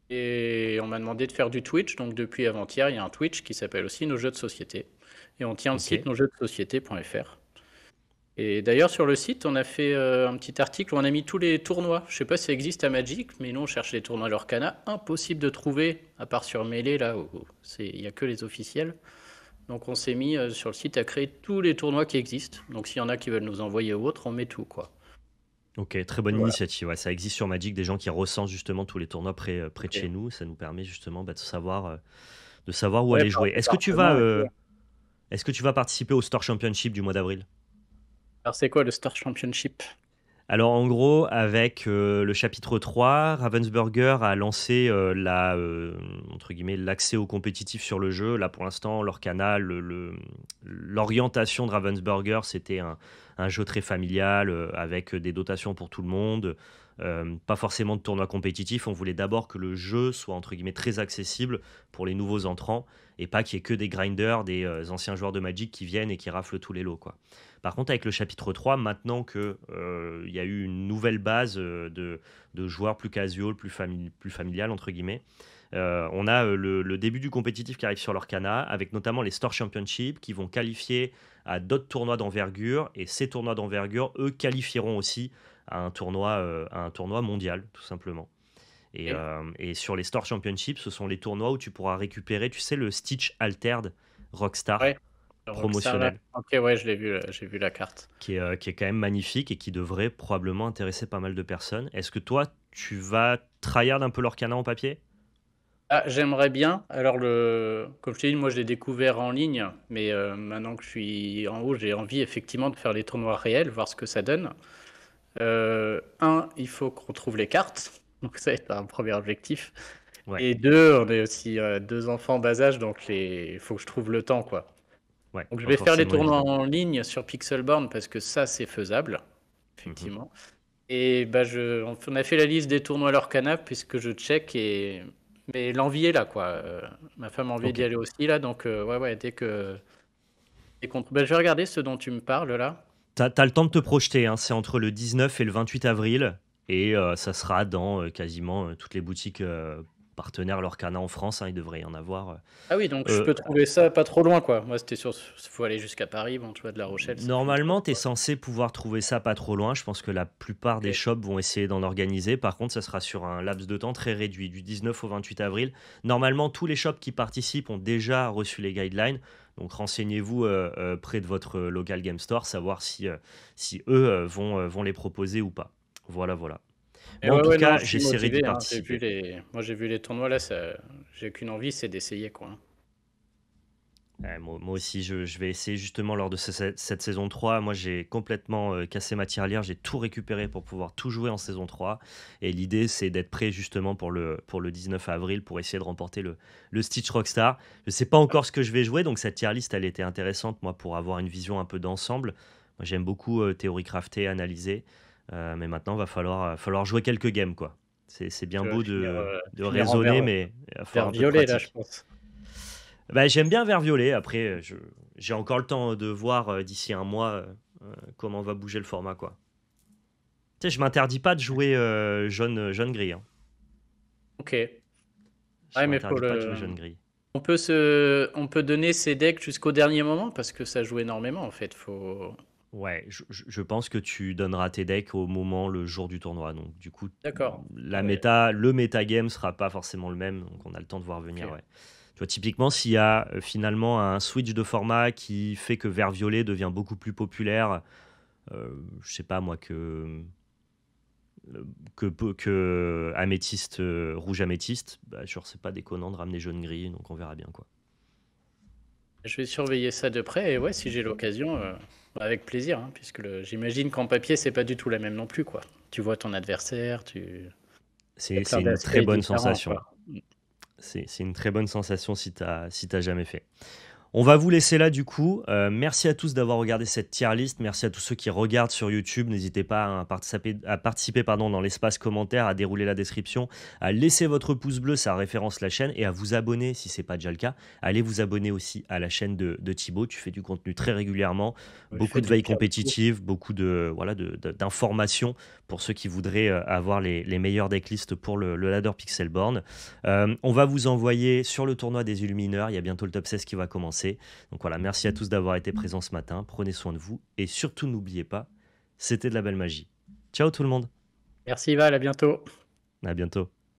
Et on m'a demandé de faire du Twitch. Donc depuis avant-hier, il y a un Twitch qui s'appelle aussi Nos Jeux de Société. Et on tient le Ok. site nosjeuxdesociété.fr. Et d'ailleurs, sur le site, on a fait un petit article où on a mis tous les tournois. Je sais pas si ça existe à Magic, mais nous, on cherche les tournois Lorcana. Impossible de trouver, à part sur Melee, là, où il n'y a que les officiels. Donc on s'est mis sur le site à créer tous les tournois qui existent. Donc s'il y en a qui veulent nous envoyer ou autre, on met tout, quoi. Ok, très bonne Voilà. initiative. Ouais, ça existe sur Magic, des gens qui recensent justement tous les tournois près de chez Ok. nous. Ça nous permet justement de savoir où Ouais, aller par jouer. département et tout. Est-ce que tu vas participer au Store Championship du mois d'avril? Alors c'est quoi le Star Championship? Alors en gros, avec le chapitre 3, Ravensburger a lancé entre guillemets, l'accès au compétitif sur le jeu. Là pour l'instant, leur canal, l'orientation de Ravensburger, c'était un jeu très familial avec des dotations pour tout le monde. Pas forcément de tournoi compétitif. On voulait d'abord que le jeu soit entre guillemets très accessible pour les nouveaux entrants et pas qu'il y ait que des grinders, des anciens joueurs de Magic qui viennent et qui raflent tous les lots, quoi. Par contre, avec le chapitre 3, maintenant que il y a eu une nouvelle base de joueurs plus casual, plus familial, entre guillemets, on a le début du compétitif qui arrive sur l'Orcana, avec notamment les Store Championship qui vont qualifier à d'autres tournois d'envergure, et ces tournois d'envergure, eux, qualifieront aussi à un tournoi mondial, tout simplement. Ok. Et sur les Store Championship, ce sont les tournois où tu pourras récupérer, tu sais, le Stitch Altered Rockstar Ouais. Le Rockstar là. promotionnel Ok, ouais, je l'ai vu, j'ai vu la carte. qui est quand même magnifique et qui devrait probablement intéresser pas mal de personnes. Est-ce que toi, tu vas tryhard un peu l'Orcana en papier? Ah, j'aimerais bien. Alors comme je t'ai dit, moi je l'ai découvert en ligne, mais maintenant que je suis en haut, j'ai envie effectivement de faire les tournois réels, voir ce que ça donne. Il faut qu'on trouve les cartes, donc ça va être un premier objectif. Ouais, Et deux, on est aussi deux enfants bas âge, donc il faut que je trouve le temps, quoi. ouais, Donc je pas vais faire les forcément tournois évident. en ligne sur Pixelborn parce que ça c'est faisable, Mhm. effectivement. Et bah on a fait la liste des tournois Lorcana puisque je check mais l'envie est là, quoi. Ma femme a envie Ok. d'y aller aussi là, donc ouais, ouais, bah, je vais regarder ce dont tu me parles là. T'as le temps de te projeter, hein, c'est entre le 19 et le 28 avril, et ça sera dans quasiment toutes les boutiques partenaires Lorcana en France, hein, il devrait y en avoir. Ah oui, donc je Euh, peux trouver ça pas trop loin, quoi. Moi c'était sûr, faut aller jusqu'à Paris, bon, tu vois, de La Rochelle, ça fait un peu. Normalement, tu es censé pouvoir trouver ça pas trop loin. Je pense que la plupart des Ok. shops vont essayer d'en organiser. Par contre, ça sera sur un laps de temps très réduit, du 19 au 28 avril. Normalement, tous les shops qui participent ont déjà reçu les guidelines. Donc, renseignez-vous près de votre local game store, savoir si eux vont les proposer ou pas. Voilà, voilà. Et Moi, en ouais, tout ouais, non, cas, je suis j'essaierai d'y motivé, hein. participer. Moi j'ai vu les tournois là, j'ai qu'une envie, c'est d'essayer, quoi. Ouais, moi aussi, je vais essayer justement lors de cette saison 3. Moi, j'ai complètement cassé ma tirelire, j'ai tout récupéré pour pouvoir tout jouer en saison 3. Et l'idée, c'est d'être prêt justement pour le 19 avril pour essayer de remporter le Stitch Rockstar. Je ne sais pas encore ce que je vais jouer, donc cette tier list, elle était intéressante, moi, pour avoir une vision un peu d'ensemble. Moi, j'aime beaucoup théorie crafter, analyser. Mais maintenant, falloir jouer quelques games, quoi. C'est bien Tu vas beau de finir en raisonner, mais il va falloir vert un peu de violet là, je pratique. pense. Bah, j'aime bien vert violet. Après, j'ai encore le temps de voir d'ici un mois comment va bouger le format, quoi. Tu sais, je m'interdis pas de jouer jaune gris, hein. Ok. Je Ouais, mais m'interdis pas de jouer jaune gris. on peut donner ses decks jusqu'au dernier moment parce que ça joue énormément en fait. Ouais, je pense que tu donneras tes decks au moment, le jour du tournoi. Donc, du coup, D'accord. la Ah ouais, méta, le metagame sera pas forcément le même. Donc, on a le temps de voir venir. ok. Ouais. Tu vois, typiquement, s'il y a finalement un switch de format qui fait que vert-violet devient beaucoup plus populaire, je sais pas moi, que améthyste, rouge améthyste, bah, je c'est pas déconnant de ramener jaune-gris. Donc, on verra bien quoi. Je vais surveiller ça de près et ouais, si j'ai l'occasion, avec plaisir, hein, puisque j'imagine qu'en papier, c'est pas du tout la même non plus, quoi. Tu vois ton adversaire, il y a C'est plein une très d'aspects bonne différents, sensation. quoi. C'est une très bonne sensation si t'as jamais fait. On va vous laisser là du coup. Merci à tous d'avoir regardé cette tier list. Merci à tous ceux qui regardent sur YouTube. N'hésitez pas à participer pardon, dans l'espace commentaire, à dérouler la description, à laisser votre pouce bleu, ça référence la chaîne, et à vous abonner si ce n'est pas déjà le cas. Allez vous abonner aussi à la chaîne de Thibaut. Tu fais du contenu très régulièrement, Je beaucoup fais de du veille pire du tout. compétitive, beaucoup d'informations pour ceux qui voudraient avoir les meilleurs decklists pour le ladder Pixelborn. On va vous envoyer sur le tournoi des Illumineurs. Il y a bientôt le top 16 qui va commencer. Donc voilà, merci à tous d'avoir été présents ce matin. Prenez soin de vous. Et surtout, n'oubliez pas, c'était de la belle magie. Ciao tout le monde. Merci Val, à bientôt. À bientôt.